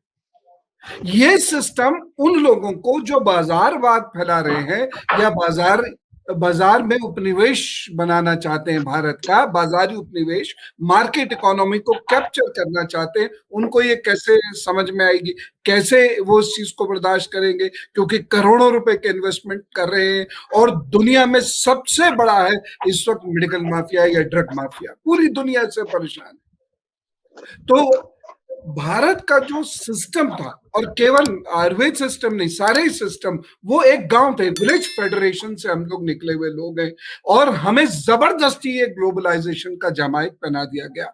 ये सिस्टम उन लोगों को जो बाजारवाद फैला रहे हैं या बाजार में उपनिवेश बनाना चाहते हैं, भारत का बाजारी उपनिवेश, मार्केट इकोनॉमी को कैप्चर करना चाहते हैं, उनको ये कैसे समझ में आएगी, कैसे वो इस चीज को बर्दाश्त करेंगे? क्योंकि करोड़ों रुपए के इन्वेस्टमेंट कर रहे हैं और दुनिया में सबसे बड़ा है इस वक्त मेडिकल माफिया या ड्रग माफिया, पूरी दुनिया से परेशान है। तो भारत का जो सिस्टम था, और केवल आयुर्वेद सिस्टम नहीं, सारे ही सिस्टम, वो एक गांव थे, विलेज फेडरेशन से हम लोग निकले हुए लोग हैं और हमें जबरदस्ती ये ग्लोबलाइजेशन का जमायत पहना दिया गया।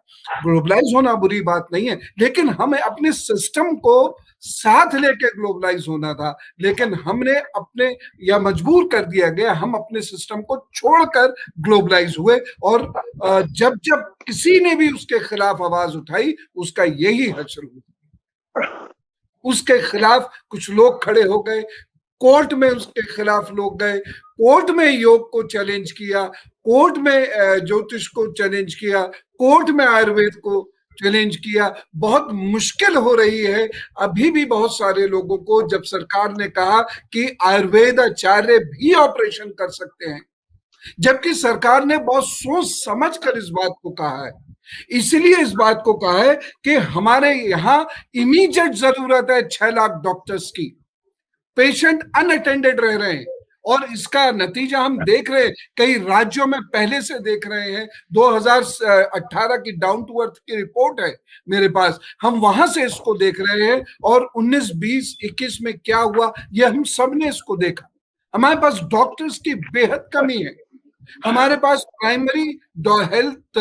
ग्लोबलाइज होना बुरी बात नहीं है, लेकिन हमें अपने सिस्टम को साथ लेके ग्लोबलाइज होना था, लेकिन हमने अपने या मजबूर कर दिया गया, हम अपने सिस्टम को छोड़कर ग्लोबलाइज हुए। और जब जब किसी ने भी उसके खिलाफ आवाज उठाई, उसका यही हश्र हुआ, उसके खिलाफ कुछ लोग खड़े हो गए, कोर्ट में उसके खिलाफ लोग गए, कोर्ट में योग को चैलेंज किया, कोर्ट में ज्योतिष को चैलेंज किया, कोर्ट में आयुर्वेद को चैलेंज किया। बहुत मुश्किल हो रही है अभी भी बहुत सारे लोगों को, जब सरकार ने कहा कि आयुर्वेद आचार्य भी ऑपरेशन कर सकते हैं, जबकि सरकार ने बहुत सोच समझ कर इस बात को कहा है। इसलिए इस बात को कहा है कि हमारे यहाँ इमीडिएट जरूरत है 6 लाख डॉक्टर्स की। पेशेंट अनअटेंडेड रह रहे हैं और इसका नतीजा हम देख रहे हैं, कई राज्यों में पहले से देख रहे हैं। 2018 की डाउन टू अर्थ की रिपोर्ट है मेरे पास, हम वहां से इसको देख रहे हैं। और 19, 20, 21 में क्या हुआ ये हम सब ने इसको देखा। हमारे पास डॉक्टर्स की बेहद कमी है, हमारे पास प्राइमरी हेल्थ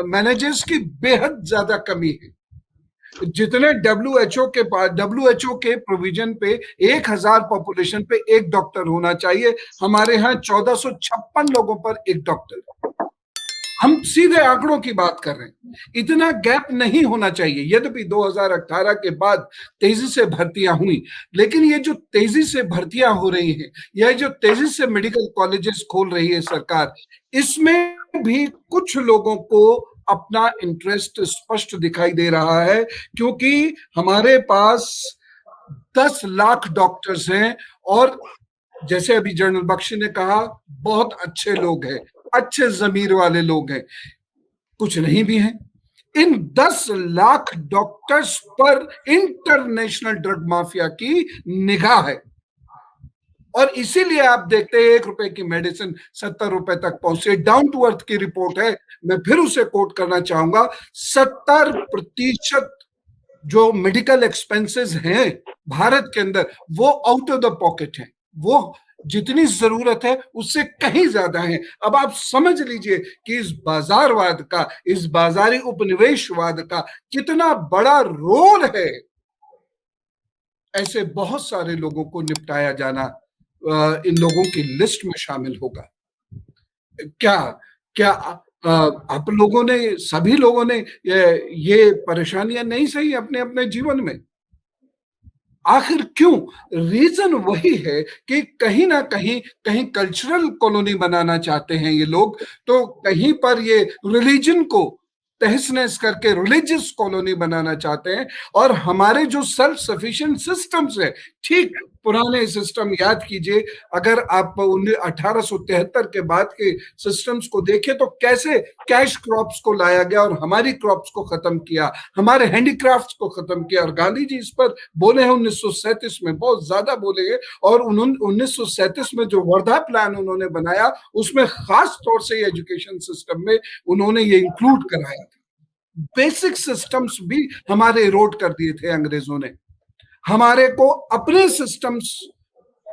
मैनेजर्स की बेहद ज्यादा कमी है। जितने WHO के प्रोविजन पे 1000 पॉपुलेशन पे एक डॉक्टर होना चाहिए, हमारे यहाँ 1456 लोगों पर एक डॉक्टर। हम सीधे आंकड़ों की बात कर रहे हैं, इतना गैप नहीं होना चाहिए। यद्यपि 2018 के बाद तेजी से भर्तियां हुई, लेकिन ये जो तेजी से भर्तियां हो रही हैं, यह जो तेजी से मेडिकल कॉलेजेस खोल रही है सरकार, इसमें भी कुछ लोगों को अपना इंटरेस्ट स्पष्ट दिखाई दे रहा है, क्योंकि हमारे पास 10 लाख डॉक्टर्स हैं और जैसे अभी जनरल बख्शी ने कहा, बहुत अच्छे लोग हैं, अच्छे जमीर वाले लोग हैं, कुछ नहीं भी हैं। इन 10 लाख डॉक्टर्स पर इंटरनेशनल ड्रग माफिया की निगाह है और इसीलिए आप देखते हैं 1 रुपए की मेडिसिन 70 रुपए तक पहुंचे। डाउन टू अर्थ की रिपोर्ट है, मैं फिर उसे कोट करना चाहूंगा। 70% जो मेडिकल एक्सपेंसेस हैं भारत के अंदर वो आउट ऑफ द पॉकेट है, वो जितनी जरूरत है उससे कहीं ज्यादा है। अब आप समझ लीजिए कि इस बाजारवाद का, इस बाजारी उपनिवेशवाद का कितना बड़ा रोल है। ऐसे बहुत सारे लोगों को निपटाया जाना इन लोगों की लिस्ट में शामिल होगा। क्या आप लोगों ने, सभी लोगों ने ये परेशानियां नहीं सही अपने अपने जीवन में? आखिर क्यों? रीजन वही है कि कहीं ना कहीं कल्चरल कॉलोनी बनाना चाहते हैं ये लोग, तो कहीं पर ये रिलीजन को तहस नहस करके रिलीजियस कॉलोनी बनाना चाहते हैं। और हमारे जो सेल्फ सफिशिएंट सिस्टम्स है, ठीक पुराने सिस्टम याद कीजिए, अगर आप 1873 के बाद के सिस्टम्स को देखें तो कैसे कैश क्रॉप्स को लाया गया और हमारी क्रॉप्स को खत्म किया, हमारे हैंडीक्राफ्ट्स को खत्म किया। और गांधी जी इस पर बोले हैं 1937 में, बहुत ज्यादा बोले हैं। और 1937 में जो वर्धा प्लान उन्होंने बनाया, उसमें खास तौर से एजुकेशन सिस्टम में उन्होंने ये इंक्लूड कराया था। बेसिक सिस्टम्स भी हमारे इरोड कर दिए थे अंग्रेजों ने। हमारे को अपने सिस्टम्स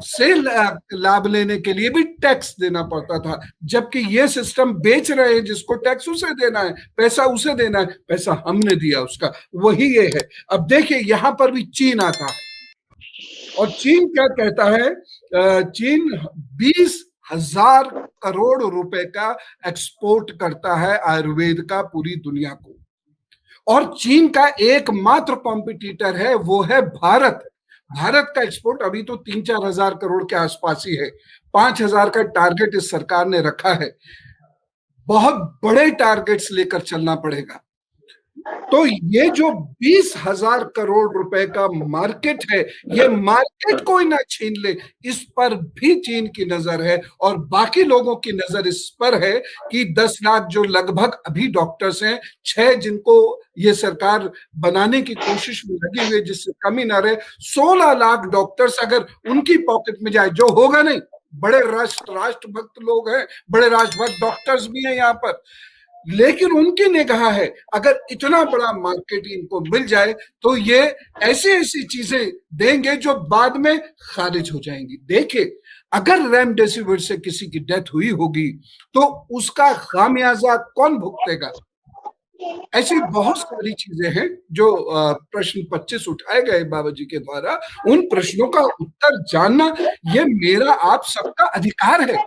से लाभ लेने के लिए भी टैक्स देना पड़ता था, जबकि ये सिस्टम बेच रहे हैं, जिसको टैक्स उसे देना है, पैसा उसे देना है, पैसा हमने दिया उसका, वही ये है। अब देखिए यहां पर भी चीन आता है और चीन क्या कहता है? चीन 20,000 करोड़ रुपए का एक्सपोर्ट करता है आयुर्वेद का पूरी दुनिया को। और चीन का एकमात्र कॉम्पिटिटर है वो है भारत। भारत का एक्सपोर्ट अभी तो 3-4 हजार करोड़ के आसपास ही है। 5,000 का टारगेट इस सरकार ने रखा है। बहुत बड़े टारगेट्स लेकर चलना पड़ेगा। तो ये जो 20,000 करोड़ रुपए का मार्केट है, ये मार्केट कोई ना छीन ले, इस पर भी चीन की नजर है। और बाकी लोगों की नजर इस पर है कि 10 लाख जो लगभग अभी डॉक्टर्स हैं, 6 जिनको ये सरकार बनाने की कोशिश में लगी हुई है जिससे कमी ना रहे, 16 लाख डॉक्टर्स अगर उनकी पॉकेट में जाए, जो होगा नहीं, बड़े राष्ट्रभक्त लोग हैं, बड़े राष्ट्रभक्त डॉक्टर्स भी हैं यहाँ पर, लेकिन उनकी निगाह है अगर इतना बड़ा मार्केट इनको मिल जाए तो ये ऐसी ऐसी चीजें देंगे जो बाद में खारिज हो जाएंगी। देखिए, अगर रेमडेसिविर से किसी की डेथ हुई होगी तो उसका खामियाजा कौन भुगतेगा? ऐसी बहुत सारी चीजें हैं जो प्रश्न 25 उठाए गए बाबा जी के द्वारा, उन प्रश्नों का उत्तर जानना ये मेरा आप सबका अधिकार है।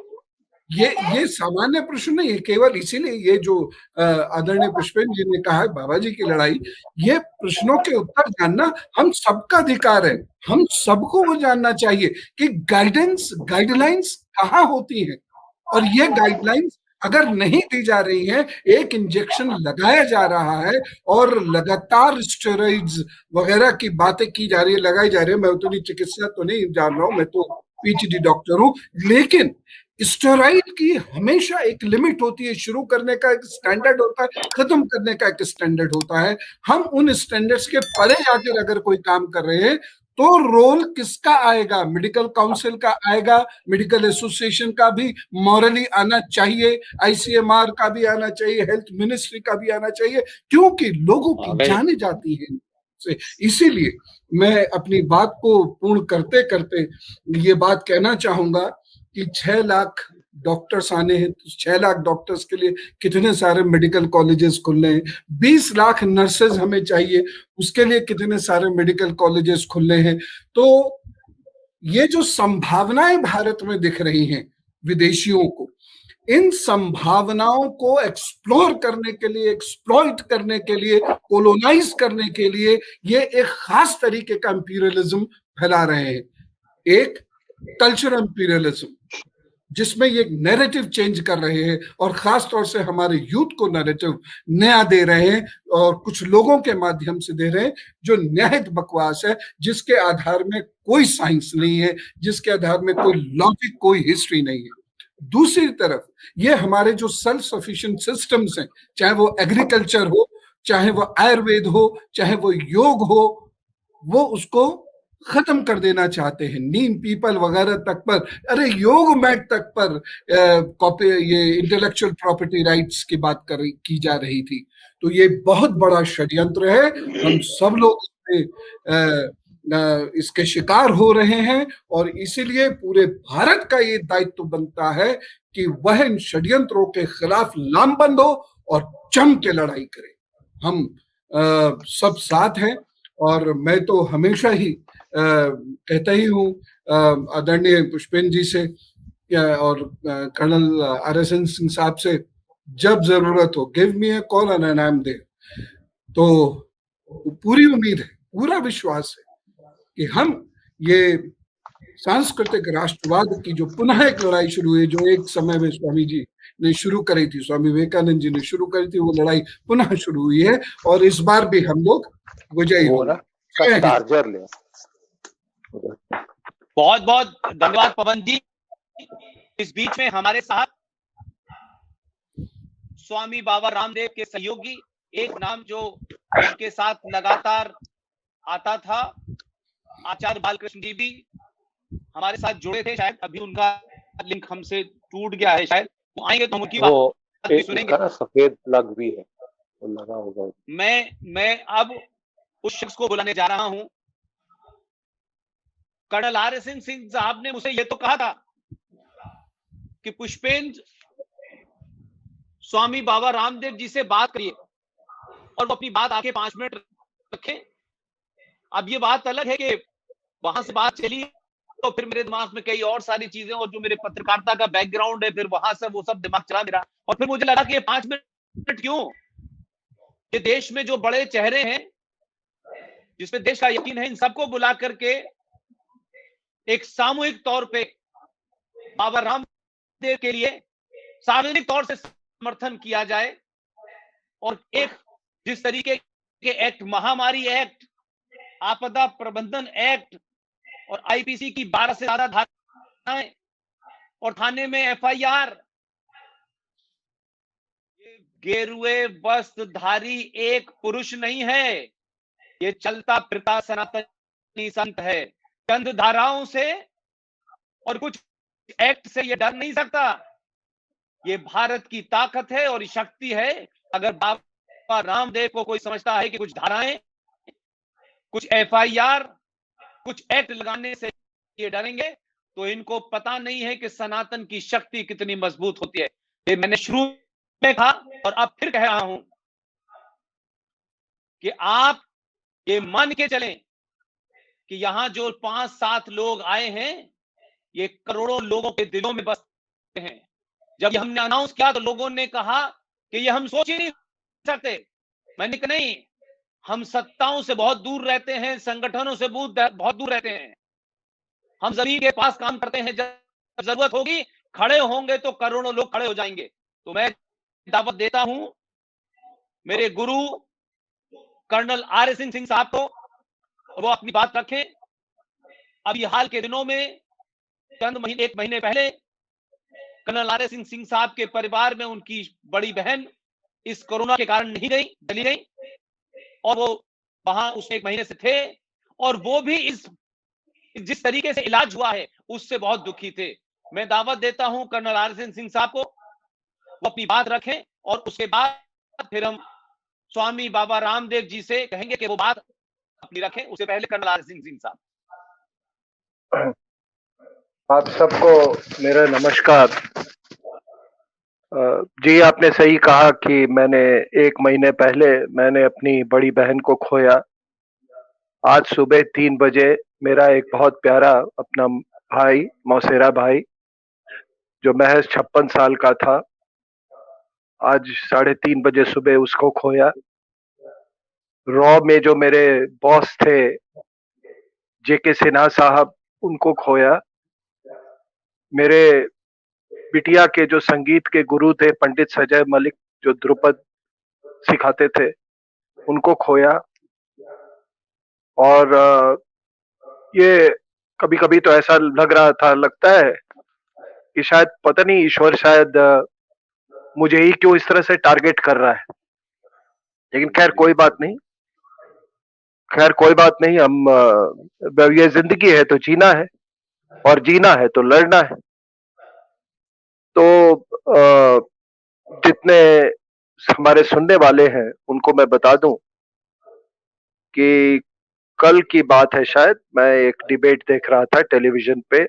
ये सामान्य प्रश्न नहीं है, केवल इसीलिए ये जो आदरणीय पुष्पेंद्र जी ने कहा है बाबा जी की लड़ाई, ये प्रश्नों के उत्तर जानना हम सबका अधिकार है। हम सबको वो जानना चाहिए कि गाइडलाइंस कहाँ होती है, और ये गाइडलाइंस अगर नहीं दी जा रही है, एक इंजेक्शन लगाया जा रहा है और लगातार स्टेरॉइड्स वगैरह की बातें की जा रही है, लगाई जा रही है। मैं उतनी चिकित्सा तो नहीं जान रहा हूं, मैं तो पीएचडी डॉक्टर हूं, लेकिन स्टेरॉइड की हमेशा एक लिमिट होती है, शुरू करने का एक स्टैंडर्ड होता है, खत्म करने का एक स्टैंडर्ड होता है। हम उन स्टैंडर्ड्स के परे जाकर अगर कोई काम कर रहे हैं तो रोल किसका आएगा? मेडिकल काउंसिल का आएगा, मेडिकल एसोसिएशन का भी मॉरली आना चाहिए, आईसीएमआर का भी आना चाहिए, हेल्थ मिनिस्ट्री का भी आना चाहिए, क्योंकि लोगों की जाने जाती है। इसीलिए मैं अपनी बात को पूर्ण करते करते ये बात कहना चाहूंगा कि 6 लाख डॉक्टर्स आने हैं, तो 6 लाख डॉक्टर्स के लिए कितने सारे मेडिकल कॉलेजेस खुलने हैं। 20 लाख नर्सेज हमें चाहिए, उसके लिए कितने सारे मेडिकल कॉलेजेस खुलने हैं। तो ये जो संभावनाएं भारत में दिख रही हैं विदेशियों को, इन संभावनाओं को एक्सप्लोर करने के लिए, एक्सप्लॉइट करने के लिए, कोलोनाइज करने के लिए ये एक खास तरीके का इंपीरियलिज्म फैला रहे हैं, एक कल्चरल इंपीरियलिज्म, जिसमें ये नैरेटिव चेंज कर रहे हैं और खास तौर से हमारे यूथ को नैरेटिव नया दे रहे हैं, और कुछ लोगों के माध्यम से दे रहे हैं जो निहित बकवास है, जिसके आधार में कोई साइंस नहीं है, जिसके आधार में कोई लॉजिक, कोई हिस्ट्री नहीं है। दूसरी तरफ ये हमारे जो सेल्फ सफिशिएंट सिस्टम्स हैं, चाहे वो एग्रीकल्चर हो, चाहे वो आयुर्वेद हो, चाहे वो योग हो, वो उसको खत्म कर देना चाहते हैं। नीम पीपल वगैरह तक पर, अरे योग मैट तक पर ये इंटेलेक्चुअल प्रॉपर्टी राइट्स की बात की जा रही थी। तो ये बहुत बड़ा षड्यंत्र है, हम सब लोग इसके शिकार हो रहे हैं, और इसीलिए पूरे भारत का ये दायित्व बनता है कि वह इन षड्यंत्रों के खिलाफ लामबंद हो और जम के लड़ाई करे। हम सब साथ हैं, और मैं तो हमेशा ही कहता ही हूँ आदरणीय पुष्पेंद्र जी से और कर्नल आरएसएन सिंह साहब से, जब जरूरत हो give me a call and I am there. तो पूरी उम्मीद है, पूरा विश्वास है कि हम ये सांस्कृतिक राष्ट्रवाद की जो पुनः एक लड़ाई शुरू हुई, जो एक समय में स्वामी जी ने शुरू करी थी, स्वामी विवेकानंद जी ने शुरू करी थी, वो लड़ाई पुनः शुरू हुई है, और इस बार भी हम लोग विजयी होंगे। बहुत बहुत धन्यवाद पवन जी। इस बीच में हमारे साथ स्वामी बाबा रामदेव के सहयोगी, एक नाम जो उनके साथ लगातार आता था, आचार्य बालकृष्ण जी भी हमारे साथ जुड़े थे। शायद अभी उनका लिंक हमसे टूट गया है, शायद वो आएंगे तो उनकी बात भी सुनेंगे। सफेद प्लग भी है, तो लगा होगा। मैं अब उस शख्स को बुलाने जा रहा हूं। कर्नल आरएसएन सिंह साहब ने मुझे यह तो कहा था कि पुष्पेंद्र स्वामी बाबा रामदेव जी से बात करिए, और वो अपनी बात आके 5 मिनट रखें। अब ये बात अलग है कि वहां से बात चली तो फिर मेरे दिमाग में कई और सारी चीजें, और जो मेरे पत्रकारिता का बैकग्राउंड है, फिर वहां से वो सब दिमाग चला मेरा, और फिर मुझे लगा कि 5 मिनट क्यों, ये देश में जो बड़े चेहरे हैं जिसमें देश का यकीन है, इन सबको बुला करके एक सामूहिक तौर पे बाबा रामदेव के लिए सार्वजनिक तौर से समर्थन किया जाए, और एक जिस तरीके के एक्ट, महामारी एक्ट, आपदा प्रबंधन एक्ट और आईपीसी की 12 से ज्यादा धाराएं और थाने में एफआईआर, ये गेरुए वस्त्रधारी एक पुरुष नहीं है, ये चलता फिरता सनातनी संत है। चंद धाराओं से और कुछ एक्ट से ये डर नहीं सकता। ये भारत की ताकत है और शक्ति है। अगर बाबा रामदेव को कोई समझता है कि कुछ धाराएं, कुछ एफआईआर, कुछ एक्ट लगाने से ये डरेंगे, तो इनको पता नहीं है कि सनातन की शक्ति कितनी मजबूत होती है। ये मैंने शुरू में कहा और अब फिर कह रहा हूं कि आप ये मान के चलें कि यहां जो 5-7 लोग आए हैं, ये करोड़ों लोगों के दिलों में बसते हैं। जब ये हमने अनाउंस किया तो लोगों ने कहा कि ये हम सोच ही नहीं सकते। मैंने कहा नहीं, हम सत्ताओं से बहुत दूर रहते हैं, संगठनों से बहुत दूर रहते हैं। हम जमीन के पास काम करते हैं, जब जरूरत होगी खड़े होंगे तो करोड़ों लोग खड़े हो जाएंगे। तो मैं दावत देता हूं मेरे गुरु कर्नल आर.एस. सिंह साहब को, वो अपनी बात रखें। अभी हाल के दिनों में एक महीने पहले कर्नल आर.एस. सिंह साहब के परिवार में उनकी बड़ी बहन इस कोरोना के कारण नहीं गई, चली गई, और वो वहां उस एक महीने से थे, और वो भी जिस तरीके से इलाज हुआ है उससे बहुत दुखी थे। मैं दावत देता हूं कर्नल आर.एस. सिंह साहब को, वो अपनी बात रखें, और उसके बाद फिर हम स्वामी बाबा रामदेव जी से कहेंगे कि वो बात अपनी रखें। उससे पहले कर्नल आर.एस. सिंह साहब। आप सबको मेरा नमस्कार। जी, आपने सही कहा कि मैंने एक महीने पहले मैंने अपनी बड़ी बहन को खोया। आज सुबह 3 बजे मेरा एक बहुत प्यारा अपना भाई, मौसेरा भाई, जो महज 56 साल का था, आज 3:30 बजे सुबह उसको खोया। रॉ में जो मेरे बॉस थे जेके सिन्हा साहब, उनको खोया। मेरे बिटिया के जो संगीत के गुरु थे पंडित सजय मलिक, जो ध्रुपद सिखाते थे, उनको खोया। और ये कभी-कभी तो ऐसा लगता है कि शायद पता नहीं, ईश्वर शायद मुझे ही क्यों इस तरह से टारगेट कर रहा है। लेकिन खैर कोई बात नहीं, हम ये जिंदगी है तो जीना है, और जीना है तो लड़ना है। तो जितने हमारे सुनने वाले हैं उनको मैं बता दूं कि कल की बात है, शायद मैं एक डिबेट देख रहा था टेलीविजन पे,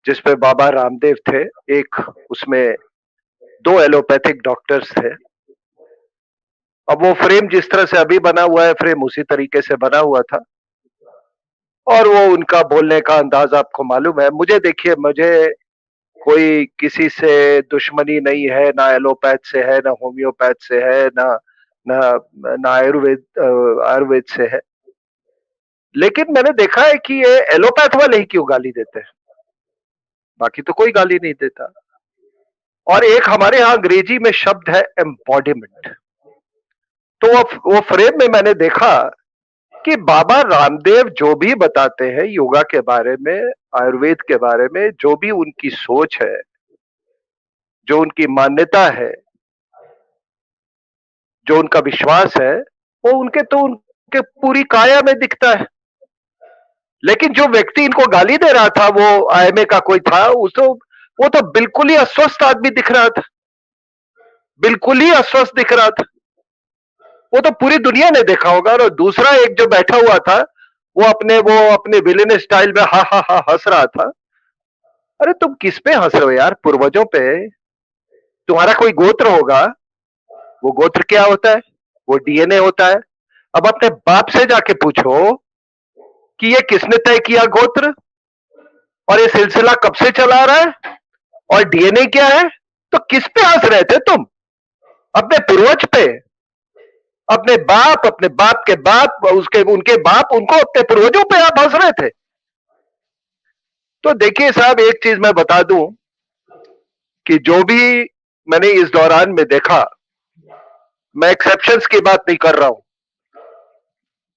जिसपे बाबा रामदेव थे। एक उसमें 2 एलोपैथिक डॉक्टर्स थे। अब वो फ्रेम जिस तरह से अभी बना हुआ है, फ्रेम उसी तरीके से बना हुआ था, और वो उनका बोलने का अंदाज आपको मालूम है। मुझे देखिए, मुझे कोई किसी से दुश्मनी नहीं है, ना एलोपैथ से है, ना होम्योपैथ से है, ना आयुर्वेद से है। लेकिन मैंने देखा है कि ये एलोपैथ वाले ही क्यों गाली देते हैं, बाकी तो कोई गाली नहीं देता। और एक हमारे यहाँ अंग्रेजी में शब्द है एम्बॉडीमेंट। तो वो फ्रेम में मैंने देखा कि बाबा रामदेव जो भी बताते हैं योगा के बारे में, आयुर्वेद के बारे में, जो भी उनकी सोच है, जो उनकी मान्यता है, जो उनका विश्वास है, वो उनके पूरी काया में दिखता है। लेकिन जो व्यक्ति इनको गाली दे रहा था, वो आईएमए का कोई था, वो तो बिल्कुल ही अस्वस्थ आदमी दिख रहा था, बिल्कुल ही अस्वस्थ दिख रहा था। वो तो पूरी दुनिया ने देखा होगा। और दूसरा एक जो बैठा हुआ था, वो अपने विलेन स्टाइल में हा हा हा हंस रहा था। अरे तुम किस पे हंस रहे हो यार? पूर्वजों पे। तुम्हारा कोई गोत्र होगा, वो गोत्र क्या होता है? वो डीएनए होता है। अब अपने बाप से जाके पूछो कि ये किसने तय किया गोत्र, और ये सिलसिला कब से चला रहा है, और डीएनए क्या है? तो किस पे हंस रहे थे तुम? अपने पूर्वज पे, अपने बाप के बाप, उनके बाप, उनको, अपने पूर्वजों पे आप हंस रहे थे। तो देखिए साहब, एक चीज मैं बता दूं कि जो भी मैंने इस दौरान में देखा, मैं एक्सेप्शंस की बात नहीं कर रहा हूं,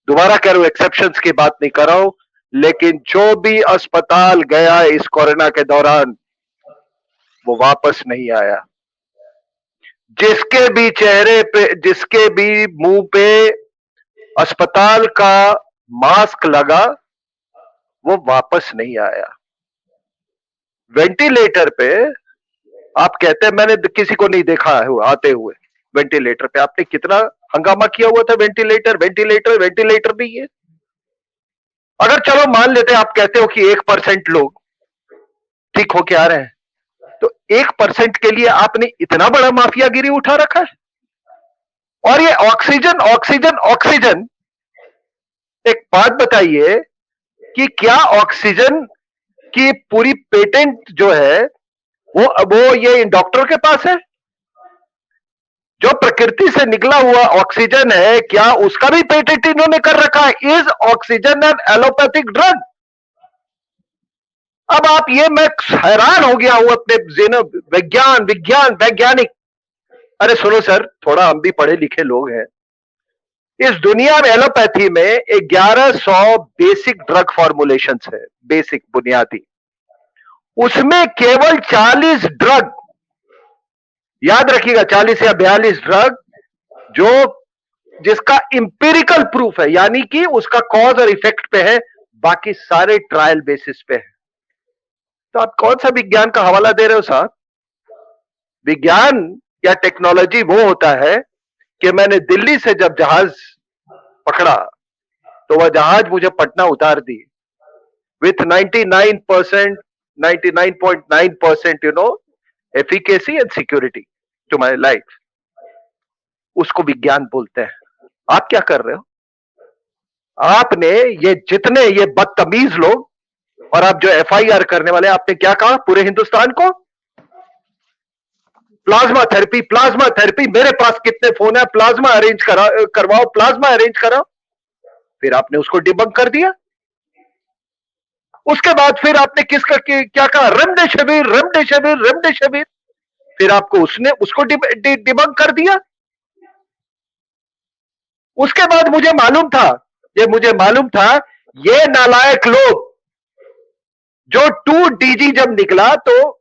दोबारा कह रहा हूं, एक्सेप्शंस की बात नहीं कर रहा हूं, लेकिन जो भी अस्पताल गया इस कोरोना के दौरान, वो वापस नहीं आया। जिसके भी चेहरे पे, जिसके भी मुंह पे अस्पताल का मास्क लगा, वो वापस नहीं आया। वेंटिलेटर पे आप कहते हैं, मैंने किसी को नहीं देखा है आते हुए वेंटिलेटर पे। आपने कितना हंगामा किया हुआ था, वेंटिलेटर वेंटिलेटर वेंटिलेटर नहीं है। अगर चलो मान लेते हैं, आप कहते हो कि 1% लोग ठीक होके आ रहे हैं, तो 1% के लिए आपने इतना बड़ा माफियागिरी उठा रखा है। और ये ऑक्सीजन ऑक्सीजन ऑक्सीजन, एक बात बताइए कि क्या ऑक्सीजन की पूरी पेटेंट जो है वो ये इन डॉक्टरों के पास है? जो प्रकृति से निकला हुआ ऑक्सीजन है, क्या उसका भी पेटेंट इन्होंने कर रखा है? Is oxygen an allopathic drug? अब आप ये, मैं हैरान हो गया हूं अपने वैज्ञानिक। अरे सुनो सर, थोड़ा हम भी पढ़े लिखे लोग हैं। इस दुनिया में एलोपैथी में 1100 बेसिक ड्रग फॉर्मुलेशंस है, बेसिक बुनियादी। उसमें केवल 40 ड्रग, याद रखिएगा 40 या 42 ड्रग, जो जिसका इंपेरिकल प्रूफ है, यानी कि उसका कॉज और इफेक्ट पे है, बाकी सारे ट्रायल बेसिस पे है। तो आप कौन सा विज्ञान का हवाला दे रहे हो साहब? विज्ञान या टेक्नोलॉजी वो होता है कि मैंने दिल्ली से जब जहाज पकड़ा तो वह जहाज मुझे पटना उतार दी with 99.9% efficacy and security to my life. उसको विज्ञान बोलते हैं। आप क्या कर रहे हो? आपने ये जितने ये बदतमीज लोग और आप जो एफआईआर करने वाले, आपने क्या कहा पूरे हिंदुस्तान को? Plasma therapy. मेरे पास कितने फोन है, प्लाज्मा अरेंज करवाओ, प्लाज्मा अरेंज कराओ। फिर आपने उसको डिबंक कर दिया। उसके बाद फिर आपने क्या कहा? रेमडेसिविर। फिर आपको उसको डिबंक कर दिया। उसके बाद मुझे मालूम था ये नालायक लोग, जो 2DG जब निकला तो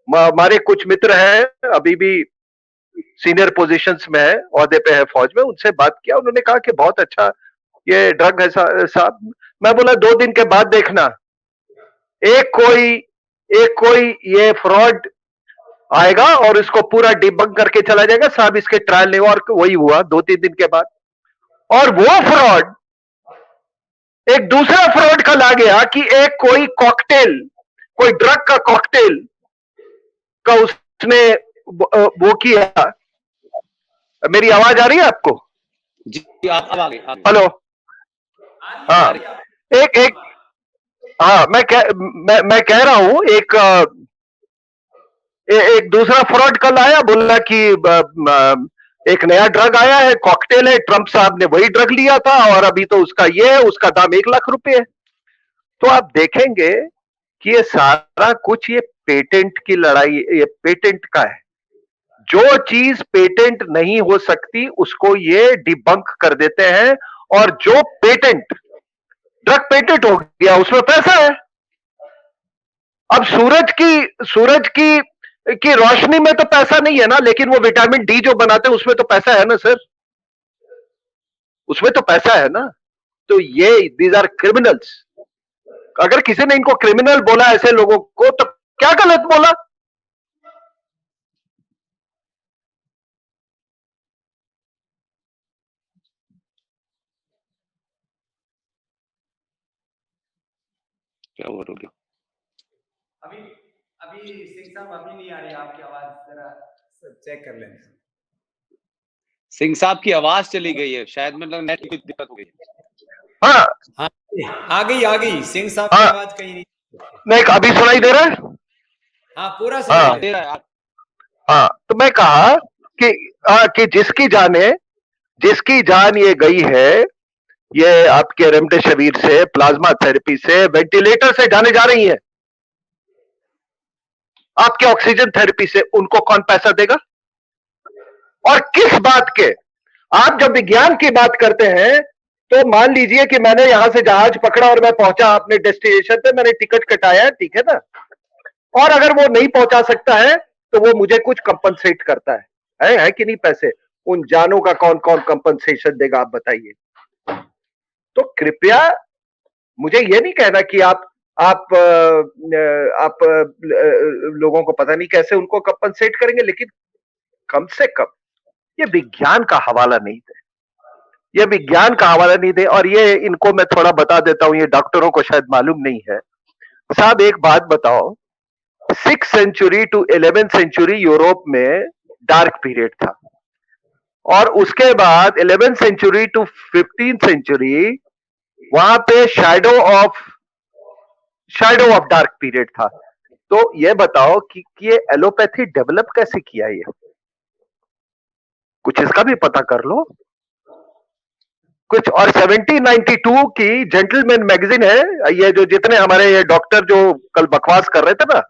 हमारे कुछ मित्र हैं, अभी भी सीनियर पोजीशंस में है, ओहदे पे है फौज में, उनसे बात किया। उन्होंने कहा कि बहुत अच्छा ये ड्रग है साहब। मैं बोला 2 दिन के बाद देखना, एक कोई ये फ्रॉड आएगा और इसको पूरा डिबंक करके चला जाएगा साहब, इसके ट्रायल नहीं हुआ। और वही हुआ 2-3 दिन के बाद। और वो फ्रॉड एक दूसरा फ्रॉड कल आ गया कि एक कोई ड्रग का कॉकटेल का उसने वो किया। मेरी आवाज आ रही है आपको? जी आप अब आ गए। हेलो, हाँ, हाँ, मैं कह रहा हूं एक दूसरा फ्रॉड कल आया, बोला कि एक नया ड्रग आया है, कॉकटेल है, ट्रंप साहब ने वही ड्रग लिया था और अभी तो उसका ये है, उसका दाम 1 लाख रुपए है। तो आप देखेंगे कि ये सारा कुछ ये पेटेंट की लड़ाई, ये पेटेंट का है। जो चीज पेटेंट नहीं हो सकती उसको ये डिबंक कर देते हैं, और जो ड्रग पेटेंट हो गया उसमें पैसा है। अब सूरज की रोशनी में तो पैसा नहीं है ना, लेकिन वो विटामिन डी जो बनाते हैं उसमें तो पैसा है ना सर, उसमें तो पैसा है ना। तो ये दीज आर क्रिमिनल्स। अगर किसी ने इनको क्रिमिनल बोला ऐसे लोगों को, तो क्या गलत बोला? क्या हो रहा? अभी सिंह साहब अभी नहीं आ रही आपकी आवाज, जरा चेक कर लें। सिंह साहब की आवाज चली गई है, शायद मतलब नेट की दिक्कत हो गई। हाँ, आ गई सिंह साहब की आवाज कहीं नहीं। अभी सुनाई दे रहा है? हाँ, पूरा सुनाई दे रहा है। हाँ, तो मैं कहा कि जिसकी जान ये गई है, ये आपके रेमडेसिविर से, प्लाज्मा थेरेपी से, वेंटिलेटर से जाने जा रही है, आपके ऑक्सीजन थेरेपी से, उनको कौन पैसा देगा? और किस बात के? आप जब विज्ञान की बात करते हैं तो मान लीजिए कि मैंने यहां से जहाज पकड़ा और मैं पहुंचा अपने डेस्टिनेशन पे, मैंने टिकट कटाया, ठीक है ना, और अगर वो नहीं पहुंचा सकता है तो वो मुझे कुछ कंपनसेट करता है कि नहीं? पैसे उन जानों का कौन कौन कंपनसेशन देगा, आप बताइए। तो कृपया मुझे ये नहीं कहना कि आप लोगों को पता नहीं कैसे उनको कंपनसेट करेंगे, लेकिन कम से कम ये विज्ञान का हवाला नहीं दे। और ये इनको मैं थोड़ा बता देता हूं, ये डॉक्टरों को शायद मालूम नहीं है। साहब एक बात बताओ, 6th century to 11th century Europe में डार्क पीरियड था, और उसके बाद 11th century to 15th century वहां पे शैडो ऑफ डार्क पीरियड था। तो ये बताओ कि ये एलोपैथी डेवलप कैसे किया, ये कुछ इसका भी पता कर लो कुछ। और 1792 की जेंटलमैन मैगजीन है, ये जो जितने हमारे ये डॉक्टर जो कल बकवास कर रहे थे ना,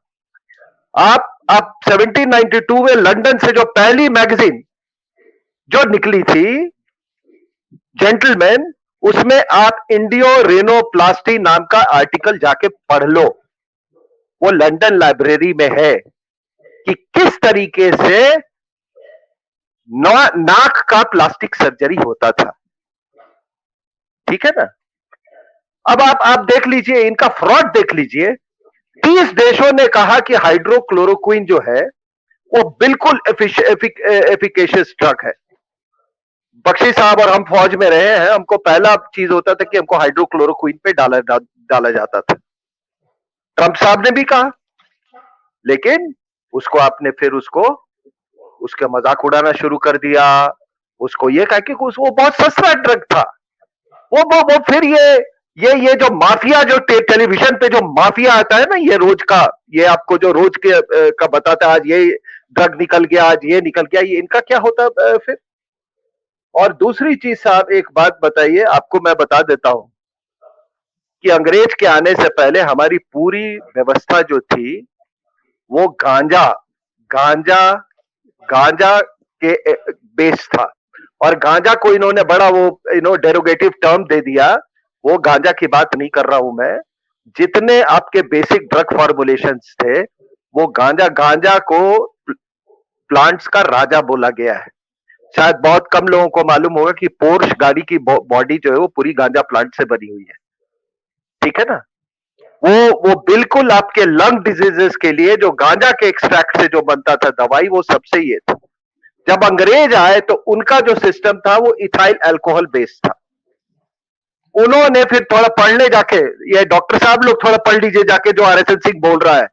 आप 1792 में लंदन से जो पहली मैगजीन जो निकली थी जेंटलमैन, उसमें आप इंडियो रेनोप्लास्टी नाम का आर्टिकल जाके पढ़ लो, वो लंदन लाइब्रेरी में है कि किस तरीके से नाक का प्लास्टिक सर्जरी होता था। ठीक है ना। अब आप देख लीजिए, इनका फ्रॉड देख लीजिए। 30 देशों ने कहा कि हाइड्रोक्लोरोक्विन जो है वो बिल्कुल एफिकेशियस ड्रग है। बख्शी साहब और हम फौज में रहे हैं, हमको पहला चीज होता था कि हमको हाइड्रोक्लोरोक्विन पे डाला जाता था। ट्रंप साहब ने भी कहा, लेकिन उसको आपने फिर उसके मजाक उड़ाना शुरू कर दिया। उसको ये कहा कि वो बहुत सस्ता ड्रग था। वो फिर ये जो माफिया, जो टेलीविजन पे जो माफिया आता है ना, ये रोज का, ये आपको जो रोज के का बताता है, आज ये ड्रग निकल गया, आज ये निकल गया, ये इनका क्या होता फिर। और दूसरी चीज साहब, एक बात बताइए, आपको मैं बता देता हूं कि अंग्रेज के आने से पहले हमारी पूरी व्यवस्था जो थी वो गांजा के बेस था। और गांजा को इन्होंने बड़ा वो डेरोगेटिव टर्म दे दिया। वो गांजा की बात नहीं कर रहा हूं मैं। जितने आपके बेसिक ड्रग फॉर्मुलेशंस थे, वो गांजा को प्लांट्स का राजा बोला गया है। शायद बहुत कम लोगों को मालूम होगा कि पोर्श गाड़ी की बॉडी जो है वो पूरी गांजा प्लांट से बनी हुई है। ठीक है ना। वो बिल्कुल आपके लंग डिजीजेस के लिए जो गांजा के एक्सट्रैक्ट से जो बनता था दवाई, वो सबसे ये था। जब अंग्रेज आए तो उनका जो सिस्टम था वो इथाइल अल्कोहल बेस्ड था। उन्होंने फिर थोड़ा पढ़ने जाके, ये डॉक्टर साहब लोग थोड़ा पढ़ लीजिए जाके जो RSN सिंह बोल रहा है,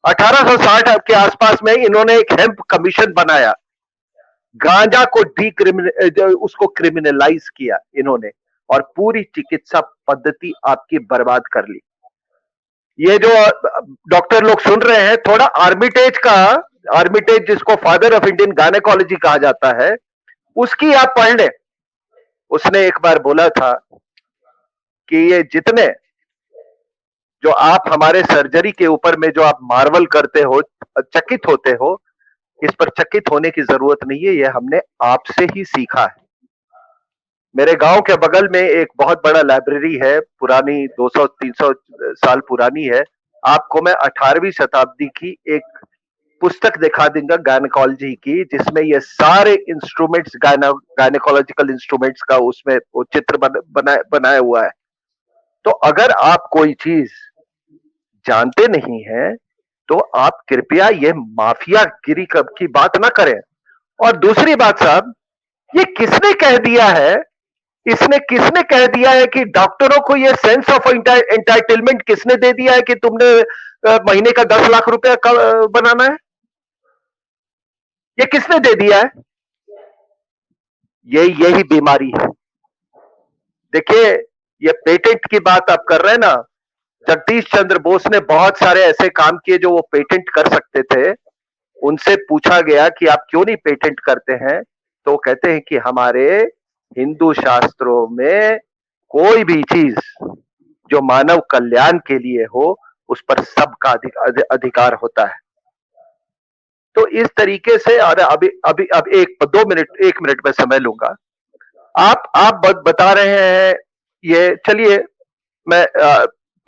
1860 के आसपास में इन्होंने एक हेम्प कमीशन बनाया। गांजा को उसको क्रिमिनलाइज किया इन्होंने, और पूरी चिकित्सा पद्धति आपकी बर्बाद कर ली। ये जो डॉक्टर लोग सुन रहे हैं, थोड़ा आर्मिटेज जिसको फादर ऑफ इंडियन गायनेकोलॉजी कहा जाता है, उसकी आप पढ़ लें। उसने एक बार बोला था कि ये जितने जो आप हमारे सर्जरी के ऊपर में जो आप मार्वल करते हो, चकित होते हो, इस पर चकित होने की जरूरत नहीं है, ये हमने आपसे ही सीखा है। मेरे गांव के बगल में एक बहुत बड़ा लाइब्रेरी है, पुरानी 200-300 साल पुरानी है। आपको मैं 18वीं शताब्दी की एक पुस्तक दिखा दूंगा गायनेकोलॉजी की, जिसमें ये सारे इंस्ट्रूमेंट्स, गायनेकोलॉजिकल इंस्ट्रूमेंट्स का उसमें वो चित्र बनाया हुआ है। तो अगर आप कोई चीज जानते नहीं हैं तो आप कृपया ये माफियागिरी की बात ना करें। और दूसरी बात साहब, ये किसने कह दिया है, किसने कह दिया है कि डॉक्टरों को ये सेंस ऑफ एंटाइटलमेंट किसने दे दिया है कि तुमने महीने का 10 लाख रुपया बनाना है? ये किसने दे दिया है? यही बीमारी है। देखिए, ये पेटेंट की बात आप कर रहे हैं ना, जगदीश चंद्र बोस ने बहुत सारे ऐसे काम किए जो वो पेटेंट कर सकते थे। उनसे पूछा गया कि आप क्यों नहीं पेटेंट करते हैं, तो वो कहते हैं कि हमारे हिंदू शास्त्रों में कोई भी चीज जो मानव कल्याण के लिए हो, उस पर सबका अधिकार होता है। तो इस तरीके से, और अब 1 मिनट में समय लूंगा। आप बता रहे हैं ये, चलिए मैं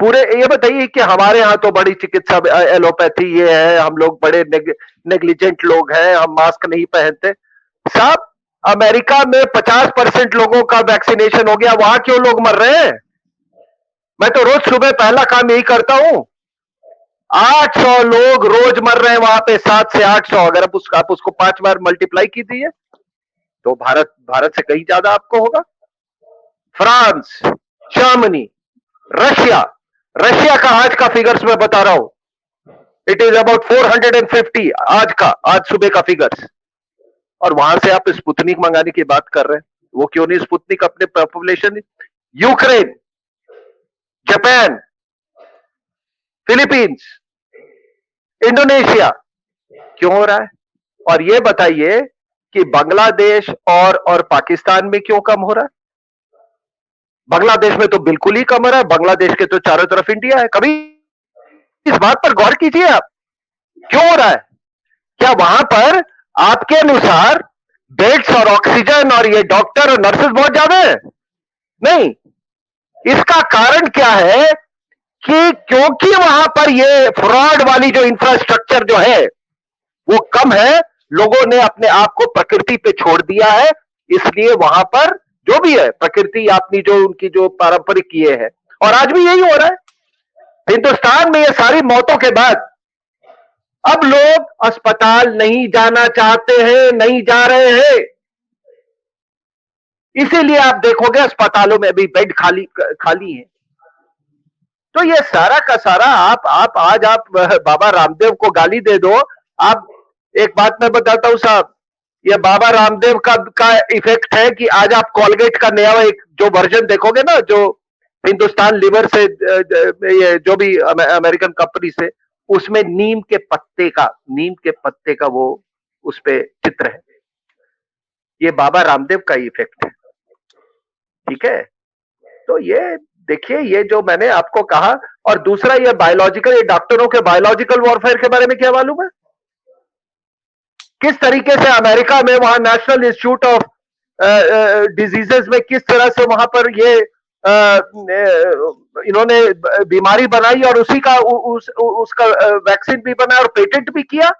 पूरे ये बताइए कि हमारे यहाँ तो बड़ी चिकित्सा एलोपैथी ये है, हम लोग बड़े नेग्लिजेंट लोग हैं, हम मास्क नहीं पहनते। साहब, अमेरिका में 50% लोगों का वैक्सीनेशन हो गया, वहां क्यों लोग मर रहे हैं? मैं तो रोज सुबह पहला काम यही करता हूं। 800 लोग रोज मर रहे हैं वहां पे, 7 से 800। अगर आप उसको 5 बार मल्टीप्लाई कीजिए तो भारत से कहीं ज्यादा आपको होगा। फ्रांस, जर्मनी, रशिया का आज का फिगर्स मैं बता रहा हूं, इट इज अबाउट 450 आज सुबह का फिगर्स। और वहां से आप स्पुतनिक मंगाने की बात कर रहे हैं, वो क्यों नहीं स्पुतनिक अपने population? Ukraine, Japan, Philippines, Indonesia क्यों हो रहा है? और ये बताइए कि बांग्लादेश और पाकिस्तान में क्यों कम हो रहा है? बांग्लादेश में तो बिल्कुल ही कम हो रहा है, बांग्लादेश के तो चारों तरफ इंडिया है। कभी इस बात पर गौर कीजिए आप, क्यों हो रहा है? क्या वहां पर आपके अनुसार बेड्स और ऑक्सीजन और ये डॉक्टर और नर्सेज बहुत ज्यादा है? नहीं। इसका कारण क्या है कि क्योंकि वहां पर ये फ्रॉड वाली जो इंफ्रास्ट्रक्चर जो है वो कम है, लोगों ने अपने आप को प्रकृति पे छोड़ दिया है, इसलिए वहां पर जो भी है प्रकृति अपनी जो उनकी जो पारंपरिक ये है, और आज भी यही हो रहा है हिंदुस्तान में। ये सारी मौतों के बाद अब लोग अस्पताल नहीं जाना चाहते हैं, नहीं जा रहे हैं। इसीलिए आप देखोगे अस्पतालों में भी बेड खाली है। तो ये सारा का सारा आज आप बाबा रामदेव को गाली दे दो। आप एक बात मैं बताता हूं साहब, ये बाबा रामदेव का इफेक्ट है कि आज आप कोलगेट का नया एक जो वर्जन देखोगे ना, जो हिंदुस्तान लीवर से ये जो भी अमेरिकन कंपनी से, उसमें नीम के पत्ते का वो उस पे चित्र है। ये बाबा रामदेव का इफेक्ट है, ठीक है? तो ये देखिए, ये जो मैंने आपको कहा, और दूसरा ये बायोलॉजिकल, ये डॉक्टरों के बायोलॉजिकल वॉरफेयर के बारे में क्या मालूम है? किस तरीके से अमेरिका में वहां नेशनल इंस्टीट्यूट ऑफ डिजीजेस में किस तरह से वहां पर ये इन्होंने बीमारी बनाई और उसी का उसका वैक्सीन भी बनाया और पेटेंट भी किया,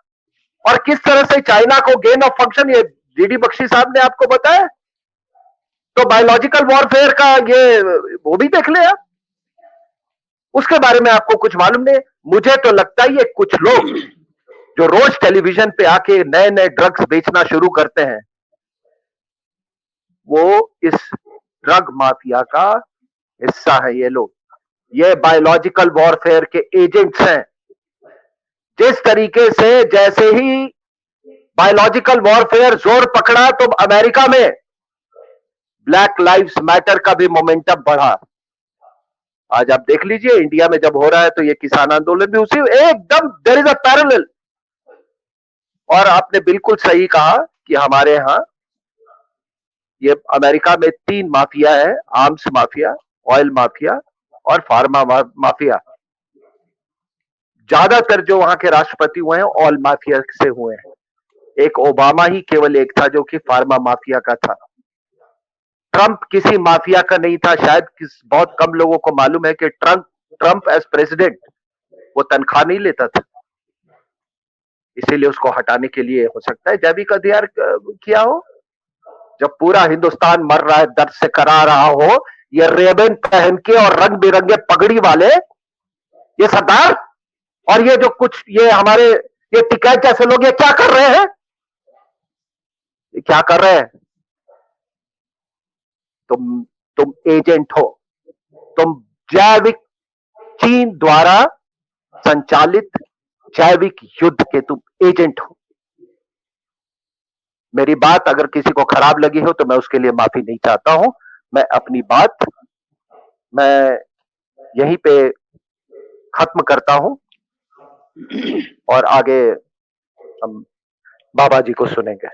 और किस तरह से चाइना को गेन ऑफ फंक्शन, ये जीडी बख्शी साहब ने आपको बताया। तो बायोलॉजिकल वॉरफेयर का ये वो भी देख ले आप, उसके बारे में आपको कुछ मालूम नहीं। मुझे तो लगता है ये कुछ लोग जो रोज टेलीविजन पे आके नए नए ड्रग्स बेचना शुरू करते हैं, वो इस ड्रग माफिया का हिस्सा है। ये लोग, ये बायोलॉजिकल वॉरफेयर के एजेंट्स हैं। जिस तरीके से जैसे ही बायोलॉजिकल वॉरफेयर जोर पकड़ा तो अमेरिका में ब्लैक लाइव्स मैटर का भी मोमेंटम बढ़ा। आज आप देख लीजिए इंडिया में जब हो रहा है तो ये किसान आंदोलन भी उसी एकदम, देयर इज अ पैरेलल। और आपने बिल्कुल सही कहा कि हमारे यहां ये अमेरिका में 3 माफिया है, आर्म्स माफिया, ऑयल माफिया और फार्मा माफिया। ज्यादातर जो वहां के राष्ट्रपति हुए हैं ऑयल माफिया से हुए हैं। एक ओबामा ही केवल एक था जो कि फार्मा माफिया का था। ट्रंप किसी माफिया का नहीं था। शायद बहुत कम लोगों को मालूम है कि ट्रंप एज प्रेसिडेंट वो तनख्वाह नहीं लेता था, इसीलिए उसको हटाने के लिए हो सकता है जैविक हथियार किया हो। जब पूरा हिंदुस्तान मर रहा है, दर्द से करा रहा हो, ये रेबन पहन के और रंग बिरंगे पगड़ी वाले ये सरदार और ये जो कुछ ये हमारे ये टिकैत जैसे लोग ये क्या कर रहे हैं? ये क्या कर रहे हैं? तुम एजेंट हो, तुम जैविक चीन द्वारा संचालित जैविक युद्ध के तुम एजेंट हो। मेरी बात अगर किसी को खराब लगी हो तो मैं उसके लिए माफी नहीं चाहता हूं। मैं अपनी बात मैं यहीं पे खत्म करता हूं और आगे हम बाबा जी को सुनेंगे।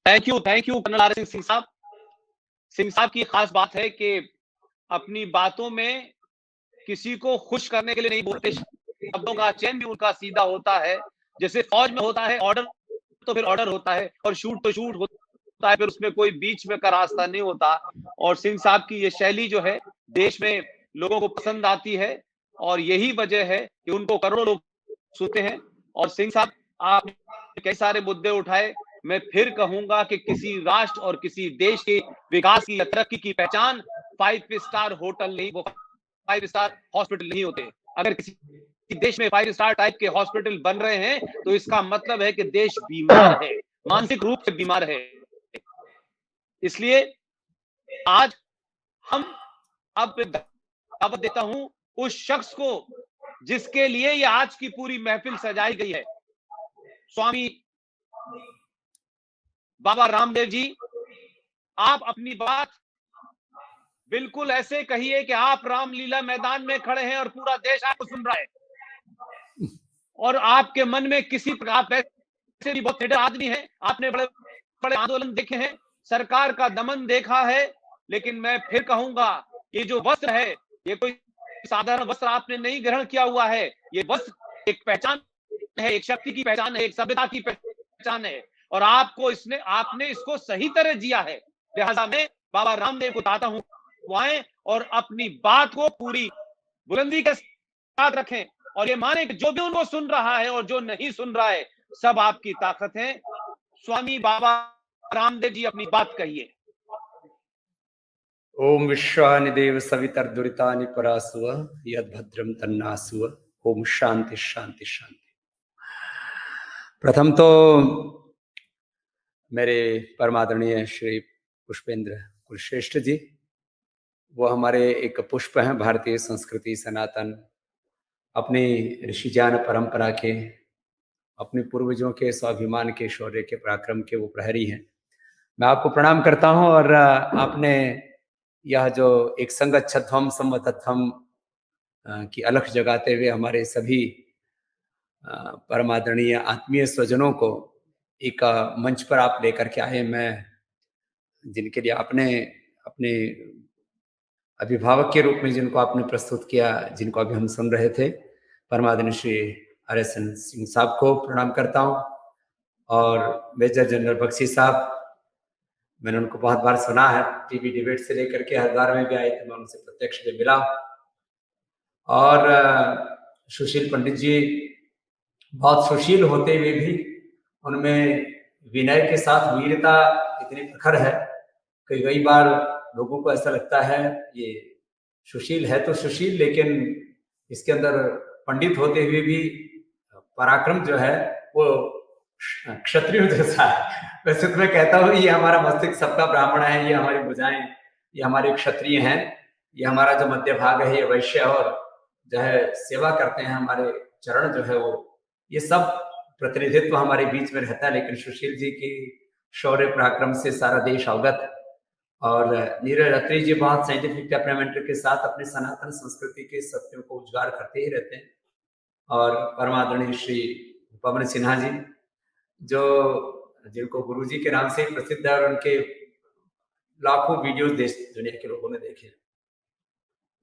Thank you colonel R Singh साहब। सिंह साहब की खास बात है कि अपनी बातों में किसी को खुश करने के लिए नहीं बोलते, शब्दों का चयन भी उनका सीधा होता है। जैसे फौज में होता है ऑर्डर तो फिर ऑर्डर होता है, और शूट तो शूट होता है, फिर उसमें कोई बीच में का रास्ता नहीं होता। और सिंह साहब की ये शैली जो है देश में लोगों को पसंद आती है, और यही वजह है कि उनको करोड़ों लोग सुनते हैं। और सिंह साहब, आप कई सारे मुद्दे उठाए। मैं फिर कहूंगा कि किसी राष्ट्र और किसी देश के विकास की या तरक्की की पहचान 5 स्टार होटल नहीं, वो 5 स्टार हॉस्पिटल नहीं होते। अगर किसी देश में 5 स्टार टाइप के हॉस्पिटल बन रहे हैं तो इसका मतलब है कि देश बीमार है, मानसिक रूप से बीमार है। इसलिए आज हम अब दावत देता हूं उस शख्स को जिसके लिए ये आज की पूरी महफिल सजाई गई है, स्वामी बाबा रामदेव जी। आप अपनी बात बिल्कुल ऐसे कहिए कि आप रामलीला मैदान में खड़े हैं और पूरा देश आपको सुन रहा है। और आपके मन में किसी प्रकार, आप वैसे भी बहुत लीडर आदमी हैं, आपने बड़े बड़े आंदोलन देखे हैं, सरकार का दमन देखा है, लेकिन मैं फिर कहूंगा ये जो वस्त्र है ये कोई साधारण वस्त्र आपने नहीं ग्रहण किया हुआ है। ये वस्त्र एक पहचान है, एक शक्ति की पहचान है, एक सभ्यता की पहचान है, और आपने इसको सही तरह जिया है। लिहाजा मैं बाबा रामदेव को चाहता हूं वो आए और अपनी बात को पूरी बुलंदी के साथ रखें और ये माने कि जो भी उनको सुन रहा है और जो नहीं सुन रहा है, सब आपकी ताकत है। स्वामी बाबा रामदेव जी अपनी बात कहिए। ओम विश्वानि देव सवितर्दुरितानि परासुव यद्भद्रम तन्नासुव। ओम शांति शांति शांति। प्रथम तो मेरे परमादरणीय श्री पुष्पेंद्र कुलश्रेष्ठ जी, वो हमारे एक पुष्प हैं भारतीय संस्कृति सनातन, अपनी ऋषिजान परंपरा के, अपने पूर्वजों के स्वाभिमान के, शौर्य के, पराक्रम के वो प्रहरी हैं। मैं आपको प्रणाम करता हूं। और आपने यह जो एक संगच्छध्वम संवतध्वम की अलख जगाते हुए हमारे सभी परमादरणीय आत्मीय स्वजनों को एक मंच पर आप लेकर के आए, मैं जिनके लिए आपने अपने अभिभावक के रूप में जिनको आपने प्रस्तुत किया, जिनको अभी हम सुन रहे थे, परमादरणीय श्री RSN सिंह साहब को प्रणाम करता हूं। और मेजर जनरल बख्शी साहब, मैंने उनको बहुत बार सुना है, टीवी डिबेट से लेकर के हरिद्वार में भी आए थे, मैं उनसे प्रत्यक्ष में मिला। और सुशील पंडित जी बहुत सुशील होते हुए भी उनमें विनय के साथ वीरता इतनी प्रखर है कि कई बार लोगों को ऐसा लगता है ये सुशील है तो सुशील, लेकिन इसके अंदर पंडित होते हुए भी पराक्रम जो है वो क्षत्रिय जैसा है। वैसे तो मैं कहता हूँ ये हमारा मस्तिष्क सबका ब्राह्मण है, ये हमारी भुजाएं ये हमारे क्षत्रिय हैं, ये हमारा जो मध्य भाग है ये वैश्य, और जो है सेवा करते हैं हमारे चरण जो है वो, ये सब प्रतिनिधित्व हमारे बीच में रहता है। लेकिन सुशील जी की शौर्य पराक्रम से सारा देश अवगत है। और नीरज अत्री जी बहुत साइंटिफिक टेम्परामेंट के साथ अपने सनातन संस्कृति के सत्यों को उजागर करते ही रहते हैं। और परमादरणीय श्री पवन सिन्हा जी, जो जिनको गुरुजी के नाम से ही प्रसिद्ध है, और उनके लाखों वीडियोस देश दुनिया के लोगों ने देखे।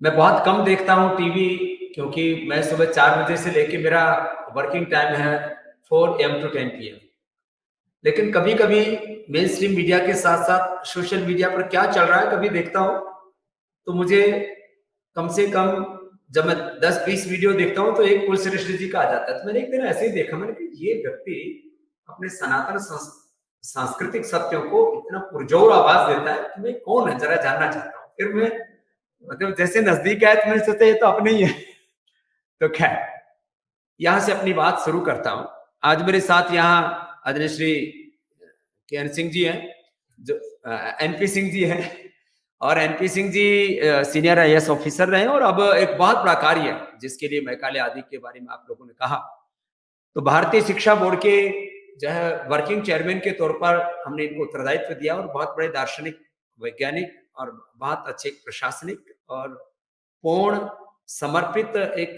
मैं बहुत कम देखता हूँ टीवी, क्योंकि मैं सुबह 4 बजे से लेके मेरा वर्किंग टाइम है 4 AM to 10 PM। लेकिन कभी कभी मेन स्ट्रीम मीडिया के साथ साथ सोशल मीडिया पर क्या चल रहा है कभी देखता हूँ, तो मुझे कम से कम जब मैं 10-20 वीडियो देखता हूँ तो एक कुलश्रेष्ठ जी का आ जाता है। तो मैंने एक दिन ऐसे ही देखा, मैंने कि ये व्यक्ति अपने सनातन सांस्कृतिक सत्यों को इतना पुरजोर आवाज देता है कि मैं कौन है जरा जानना चाहता हूँ। फिर मैं मतलब जैसे नजदीक आया तो मैंने सोचा ये तो अपने ही है। तो खैर यहां से अपनी बात शुरू करता हूँ। आज मेरे साथ यहाँ आदरणीय श्री KN सिंह जी हैं, जो NP सिंह जी हैं, और NP Singh ji senior IAS officer रहे और अब एक बहुत बड़ा कार्य है जिसके लिए मैकाले आदि के बारे में आप लोगों ने कहा। तो भारतीय शिक्षा बोर्ड के जो है वर्किंग चेयरमैन के तौर पर हमने इनको उत्तरदायित्व दिया, और बहुत बड़े दार्शनिक, वैज्ञानिक और बहुत अच्छे प्रशासनिक और पूर्ण समर्पित एक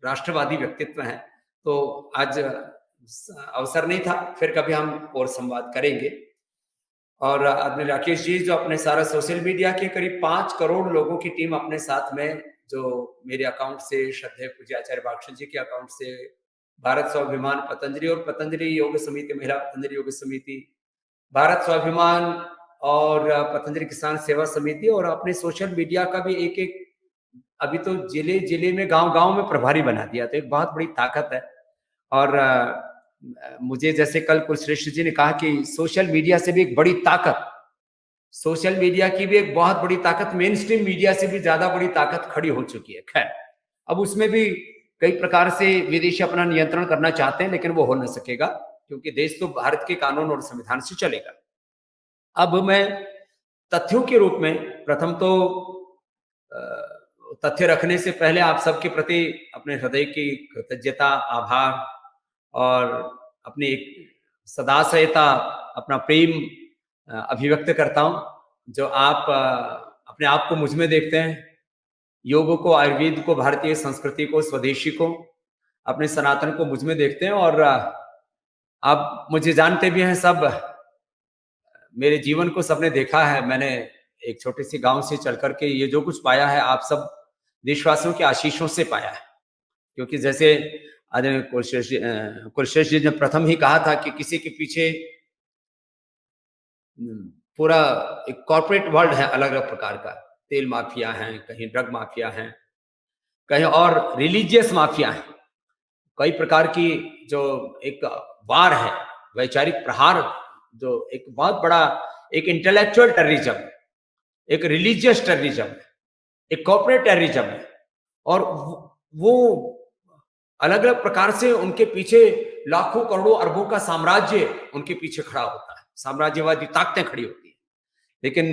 राष्ट्रवादी व्यक्तित्व हैं। तो आज अवसर नहीं था, फिर कभी हम और संवाद करेंगे। और आदरणीय राकेश जी, जो अपने सारा सोशल मीडिया के करीब 5 करोड़ लोगों की टीम अपने साथ में, जो मेरे अकाउंट से, श्रद्धेय पूज्य आचार्य बालकृष्ण जी के अकाउंट से, भारत स्वाभिमान पतंजलि और पतंजलि योग समिति, महिला पतंजलि योग समिति, भारत स्वाभिमान और पतंजलि किसान सेवा समिति, और अपने सोशल मीडिया का भी एक एक अभी तो जिले जिले में, गांव गांव में प्रभारी बना दिया। तो एक बहुत बड़ी ताकत है। और मुझे जैसे कल कुलश्रेष्ठ जी ने कहा कि सोशल मीडिया से भी एक बड़ी ताकत, सोशल मीडिया की भी एक बहुत बड़ी ताकत मेन स्ट्रीम मीडिया से भी ज्यादा बड़ी ताकत खड़ी हो चुकी है। खैर अब उसमें भी कई प्रकार से विदेशी अपना नियंत्रण करना चाहते हैं, लेकिन वो हो न सकेगा, क्योंकि देश तो भारत के कानून और संविधान से चलेगा। अब मैं तथ्यों के रूप में प्रथम तो तथ्य रखने से पहले आप सबके प्रति अपने हृदय की कृतज्ञता, आभार और अपनी एक सदाशयता, अपना प्रेम अभिव्यक्त करता हूं, जो आप अपने आप को मुझ में देखते हैं। योग को, आयुर्वेद को, भारतीय संस्कृति को, स्वदेशी को अपने सनातन को मुझ में देखते हैं। और आप मुझे जानते भी हैं, सब मेरे जीवन को सबने देखा है। मैंने एक छोटे से गांव से चल करके ये जो कुछ पाया है, आप सब देशवासियों के आशीषों से पाया है। क्योंकि जैसे आदरणीय कुलश्रेष्ठ जी ने प्रथम ही कहा था कि किसी के पीछे पूरा एक कॉर्पोरेट वर्ल्ड है अलग अलग प्रकार का। तेल माफिया हैं, कहीं ड्रग माफिया हैं, कहीं और रिलीजियस माफिया हैं। कई प्रकार की जो एक वार है, वैचारिक प्रहार, जो एक बहुत बड़ा एक इंटेलेक्चुअल टेररिज्म, एक रिलीजियस टेररिज्म, एक कॉर्पोरेट टेररिज्म है। और वो अलग अलग प्रकार से उनके पीछे लाखों करोड़ों अरबों का साम्राज्य उनके पीछे खड़ा होता है, साम्राज्यवादी ताकतें खड़ी होती है। लेकिन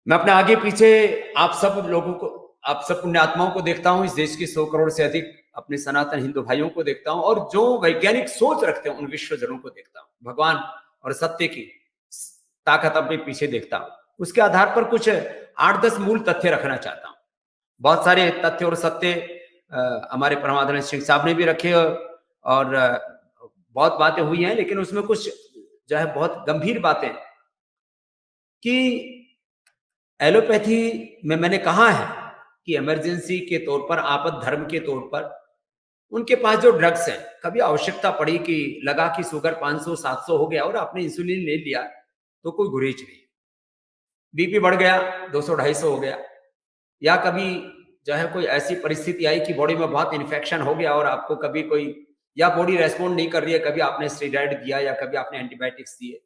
मैं अपने आगे पीछे आप सब लोगों को, आप सब पुण्यात्माओं को देखता हूं, इस देश के 100 करोड़ से अधिक अपने सनातन हिंदू भाइयों को देखता हूं, और जो वैज्ञानिक सोच रखते हैं उन विश्वजनों को देखता हूं। भगवान और सत्य की ताकत अपने पीछे देखता हूं। उसके आधार पर कुछ 8-10 मूल तथ्य रखना चाहता हूं। बहुत सारे तथ्य और सत्य हमारे परमात्मा सिंह साहब ने भी रखे, और बहुत बातें हुई हैं, लेकिन उसमें कुछ जो है बहुत गंभीर बातें कि एलोपैथी में मैंने कहा है कि इमरजेंसी के तौर पर, आपद धर्म के तौर पर उनके पास जो ड्रग्स हैं, कभी आवश्यकता पड़ी कि लगा कि शुगर 500-700 हो गया और आपने इंसुलिन ले लिया तो कोई गुरेज नहीं, बीपी बढ़ गया 200-250 हो गया, या कभी जो है कोई ऐसी परिस्थिति आई कि बॉडी में बहुत इन्फेक्शन हो गया और आपको कभी कोई, या बॉडी रेस्पॉन्ड नहीं कर रही है, कभी आपने स्टेरॉइड दिया या कभी आपने एंटीबायोटिक्स दिए,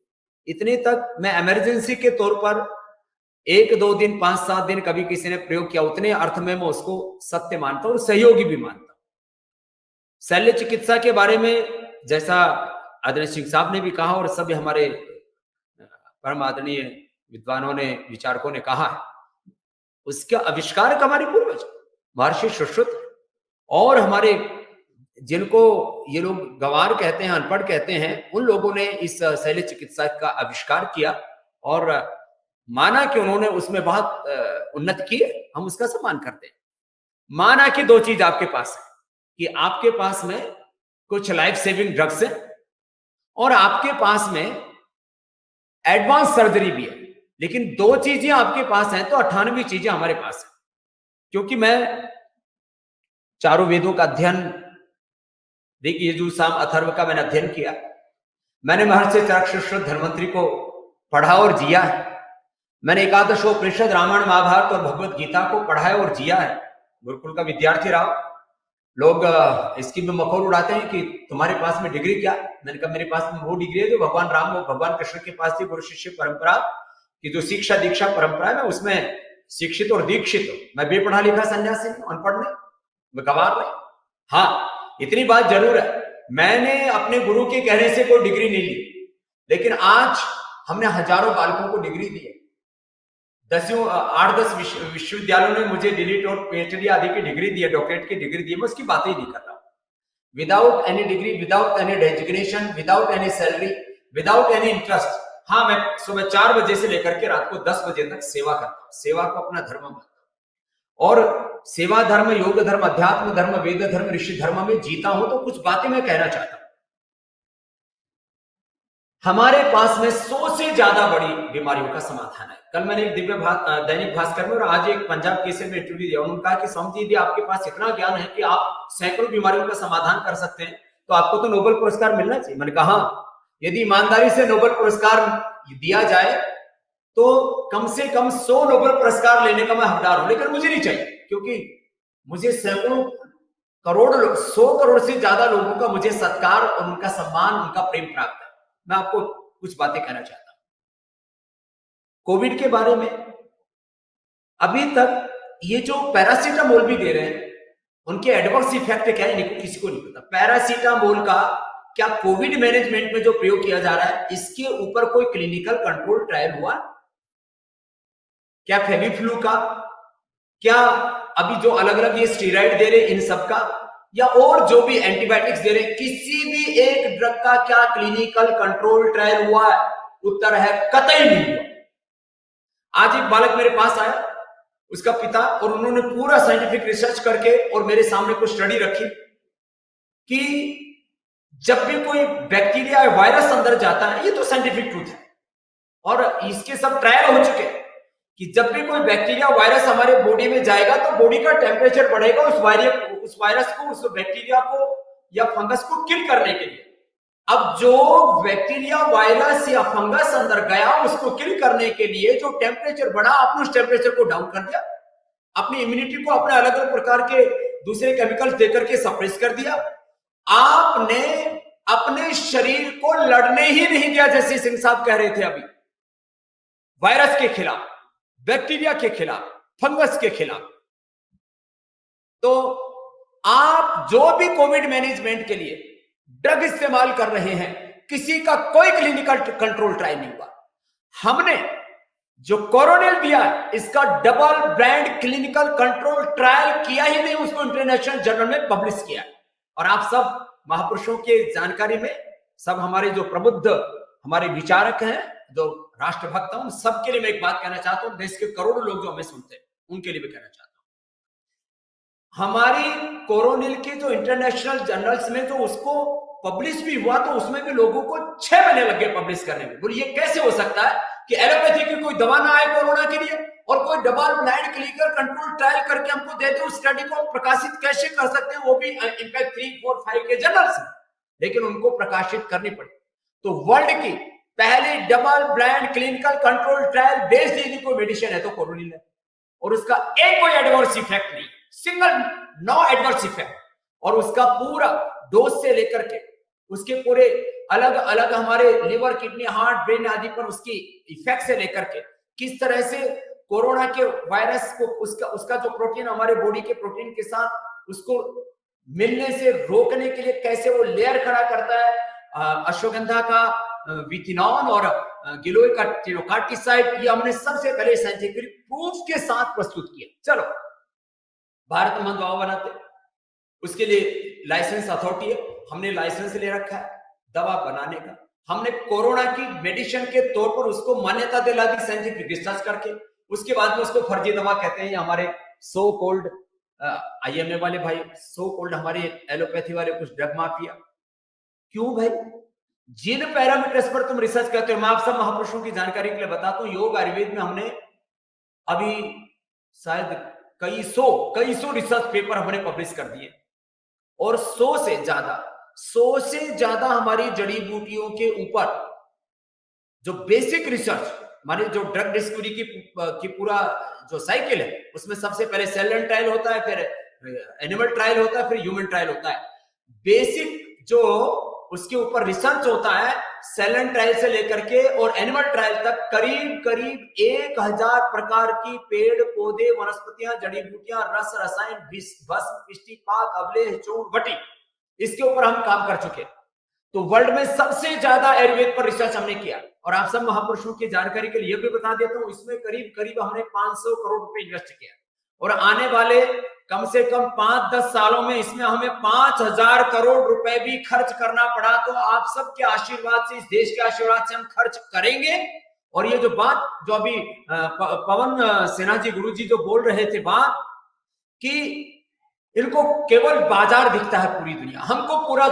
इतने तक मैं इमरजेंसी के तौर पर 1-2 दिन 5-7 दिन कभी किसी ने प्रयोग किया, उतने अर्थ में मैं उसको सत्य मानता हूं और सहयोगी भी मानता हूं। शल्य चिकित्सा के बारे में जैसा आदरणीय सिंह साहब ने भी कहा और सभी हमारे परम आदरणीय विद्वानों ने, विचारकों ने कहा है, उसका आविष्कारक हमारे पूर्वज महर्षि सुश्रुत, और हमारे जिनको ये लोग गंवार कहते हैं, अनपढ़ कहते हैं, उन लोगों ने इस शल्य चिकित्सा का आविष्कार किया और माना कि उन्होंने उसमें बहुत उन्नत किए, हम उसका सम्मान करते हैं। माना कि 2 चीज आपके पास है, कि आपके पास में कुछ लाइफ सेविंग ड्रग्स है और आपके पास में एडवांस सर्जरी भी है, लेकिन 2 चीजें आपके पास हैं तो 98 चीजें हमारे पास है। क्योंकि मैं चारों वेदों का अध्ययन, ऋग यजुर साम अथर्व का मैंने अध्ययन किया, मैंने महर्षि चरक धन्वंतरी को पढ़ा और जिया है, मैंने एकादशोपनिषद, रामायण, महाभारत और भगवत गीता को पढ़ा है और जिया है। गुरुकुल का विद्यार्थी रहा। लोग इसकी भी मखौल उड़ाते हैं कि तुम्हारे पास में डिग्री क्या? मैंने कहा मेरे पास में वो डिग्री है जो भगवान राम और भगवान कृष्ण के पास थी, गुरु शिष्य परंपरा की जो शिक्षा दीक्षा परंपरा है, मैं उसमें शिक्षित और दीक्षित हूं। मैं बेपढ़ा लिखा सन्यासी हूं, अनपढ़ नहीं, मैं गंवार नहीं। हाँ, इतनी बात जरूर है, मैंने अपने गुरु के कहने से कोई डिग्री नहीं ली, लेकिन आज हमने हजारों बालकों को डिग्री दी है। 8-10 विश्वविद्यालयों ने मुझे डीलिट और पीएचडी आदि की डिग्री दी है, डॉक्टरेट की डिग्री दी है। मैं उसकी बात ही नहीं कर रहा हूं। Without any degree, without any designation, without any salary, without any interest, हाँ, मैं सुबह 4 बजे से लेकर के रात को 10 बजे तक सेवा करता हूं। सेवा को अपना धर्म मानता हूं और सेवा धर्म, योग धर्म, अध्यात्म धर्म, वेद धर्म, ऋषि धर्म में जीता हूं। तो कुछ बातें मैं कहना चाहता हूं। हमारे पास में 100 से ज्यादा बड़ी बीमारियों का समाधान है। कल मैंने एक दैनिक भास्कर में और आज एक पंजाब केसरी में इंटरव्यू दिया, उन्होंने कहा कि स्वामी जी, यदि आपके पास इतना ज्ञान है कि आप सैकड़ों बीमारियों का समाधान कर सकते हैं तो आपको तो नोबेल पुरस्कार मिलना चाहिए। मैंने कहा यदि ईमानदारी से नोबेल पुरस्कार दिया जाए तो कम से कम 100 नोबेल पुरस्कार लेने का मैं हकदार हूं, लेकिन मुझे नहीं चाहिए, क्योंकि मुझे सैकड़ों करोड़, 100 करोड़ से ज्यादा लोगों का मुझे सत्कार और उनका सम्मान, उनका प्रेम प्राप्त है। मैं आपको कुछ बातें कहना चाहता हूं कोविड के बारे में। अभी तक ये जो पैरासीटामोल भी दे रहे हैं, उनके एडवर्स इफेक्ट क्या है किसी को नहीं पता। पैरासीटामोल का क्या कोविड मैनेजमेंट में जो प्रयोग किया जा रहा है, इसके ऊपर कोई क्लिनिकल कंट्रोल ट्रायल हुआ? क्या फेविफ्लू का, क्या अभी जो अलग अलग ये स्टेरॉइड दे रहे इन सब का, या और जो भी एंटीबायोटिक्स दे रहे, किसी भी एक ड्रग का क्या क्लिनिकल कंट्रोल ट्रायल हुआ है? उत्तर है कतई नहीं हुआ। आज एक बालक मेरे पास आया, उसका पिता, और उन्होंने पूरा साइंटिफिक रिसर्च करके और मेरे सामने कुछ स्टडी रखी कि जब भी कोई बैक्टीरिया या वायरस अंदर जाता है, ये तो साइंटिफिक ट्रूथ है और इसके सब ट्रायल हो चुके हैं कि जब भी कोई बैक्टीरिया वायरस हमारे बॉडी में जाएगा तो बॉडी का टेम्परेचर बढ़ेगा उस वायरस को, उस बैक्टीरिया को या फंगस को किल करने के लिए। अब जो बैक्टीरिया वायरस या फंगस अंदर गया उसको किल करने के लिए जो टेम्परेचर बढ़ा, आपने उस टेम्परेचर को डाउन कर दिया, अपनी इम्यूनिटी को अपने अलग अलग प्रकार के दूसरे केमिकल्स देकर के सप्रेस कर दिया। आपने अपने शरीर को लड़ने ही नहीं दिया, जैसे सिंह साहब कह रहे थे अभी, वायरस के खिलाफ, बैक्टीरिया के खिलाफ, फंगस के खिलाफ। तो आप जो भी कोविड मैनेजमेंट के लिए ड्रग इस्तेमाल कर रहे हैं, किसी का कोई क्लिनिकल कंट्रोल ट्रायल नहीं हुआ। हमने जो कोरोनिल दिया है इसका double blind clinical control trial किया ही नहीं, उसको इंटरनेशनल जर्नल में पब्लिश किया। और आप सब महापुरुषों के जानकारी में, सब हमारे जो प्रबुद्ध हमारे विचारक हैं, जो राष्ट्रभक्त हैं, उन सबके लिए मैं एक बात कहना चाहता हूं, देश के करोड़ों लोग जो हमें सुनते हैं उनके लिए भी कहना चाहता हूं। हमारी कोरोनिल के जो इंटरनेशनल जर्नल्स में जो उसको पब्लिश भी हुआ तो उसमें भी लोगों को 6 महीने लग गए पब्लिश करने में। बोलिए ये कैसे हो सकता है कि एलोपैथी की कोई दवा ना आए कोरोना के लिए और कोई double blind clinical control trial करके हमको दे दे, उस स्टडी को प्रकाशित कैसे कर सकते हैं, वो भी इम्पैक्ट 3, 4, 5 के जर्नल्स में, लेकिन उनको प्रकाशित करनी पड़ी। तो वर्ल्ड की पहली double blind clinical control trial based यदि कोई मेडिसिन है तो कोरोनिल है, और उसका एक कोई एडवर्स इफेक्ट नहीं, सिंगल नो एडवर्स इफेक्ट। और उसका पूरा डोज से लेकर के उसके पूरे अलग अलग हमारे लिवर, किडनी, हार्ट, ब्रेन आदि पर उसकी इफेक्ट से लेकर के किस तरह से कोरोना के वायरस को उसका जो प्रोटीन हमारे बॉडी के प्रोटीन के साथ उसको मिलने से रोकने के लिए कैसे वो लेयर खड़ा करता है, अश्वगंधा का विथिनॉन और गिलोय का टिनोकार्टिसाइड, ये हमने सबसे पहले साइंटिफिक प्रूफ के साथ प्रस्तुत किया। चलो, भारत में दवा बनाते, उसके लिए लाइसेंस अथॉरिटी है, हमने लाइसेंस ले रखा है दवा बनाने का। हमने कोरोना की मेडिसिन के तौर पर उसको मान्यता दिला दी साइंटिफिक रिसर्च करके। उसके बाद में उसको फर्जी दवा कहते हैं, हमारे सो कोल्ड आईएमए वाले भाई, सो कोल्ड हमारे एलोपैथी वाले कुछ ड्रग माफिया। क्यों भाई? जिन पैरामीटर्स पर तुम रिसर्च करते हो, मैं आप सब महापुरुषों की जानकारी के लिए बताता हूं, योग आयुर्वेद में हमने अभी शायद कई सौ रिसर्च पेपर हमने पब्लिश कर दिए, और 100 से ज्यादा हमारी जड़ी बूटियों के ऊपर जो बेसिक रिसर्च, हमारे जो ड्रग डिस्कवरी की पूरा जो साइकिल है, उसमें सबसे पहले सेल लाइन ट्रायल होता है, फिर एनिमल ट्रायल होता है, फिर ह्यूमन ट्रायल होता है। बेसिक जो उसके ऊपर रिसर्च होता है सेल लाइन ट्रायल से लेकर के और एनिमल ट्रायल तक, करीब 1000 प्रकार की पेड़ पौधे, वनस्पतियां, जड़ी बूटियां, रस, रसायन, भस्म, पिष्टी, पाक, अवलेह, चूर्ण, वटी, इसके ऊपर हम काम कर चुके। तो वर्ल्ड में सबसे ज्यादा आयुर्वेद पर रिसर्च हमने किया। और आप सब महापुरुषों की जानकारी के लिए भी बता देता हूं, इसमें करीब हमने 500 करोड़ रुपए इन्वेस्ट किया, और आने वाले कम से कम 5-10 सालों में इसमें हमें 5000 करोड़ रुपए भी खर्च करना पड़ा। तो आप सबके आशीर्वाद से, इस देश के आशीर्वाद से हम खर्च करेंगे। और ये जो बात जो अभी पवन सिन्हा जी, गुरु जी जो बोल रहे थे बात कि इनको केवल बाजार दिखता है पूरी दुनिया, हमको पूरा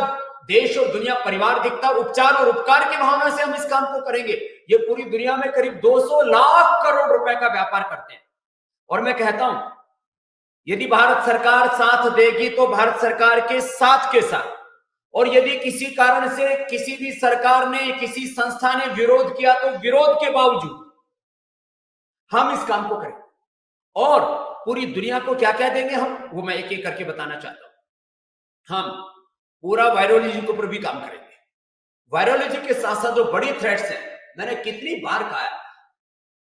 देश और दुनिया परिवार दिखता है, उपचार और उपकार की भावना से हम इस काम को करेंगे। ये पूरी दुनिया में करीब 200 लाख करोड़ रुपए का व्यापार करते हैं। और मैं कहता हूं, यदि भारत सरकार साथ देगी तो भारत सरकार के साथ, और यदि किसी कारण से किसी भी सरकार ने, किसी संस्था ने विरोध किया तो विरोध के बावजूद हम इस काम को करें। और पूरी दुनिया को क्या कह देंगे हम, वो मैं एक एक करके बताना चाहता हूं। हम पूरा वायरोलॉजी के ऊपर भी काम करेंगे। वायरोलॉजी के साथ साथ जो बड़ी थ्रेट्स हैं, मैंने कितनी बार कहा है,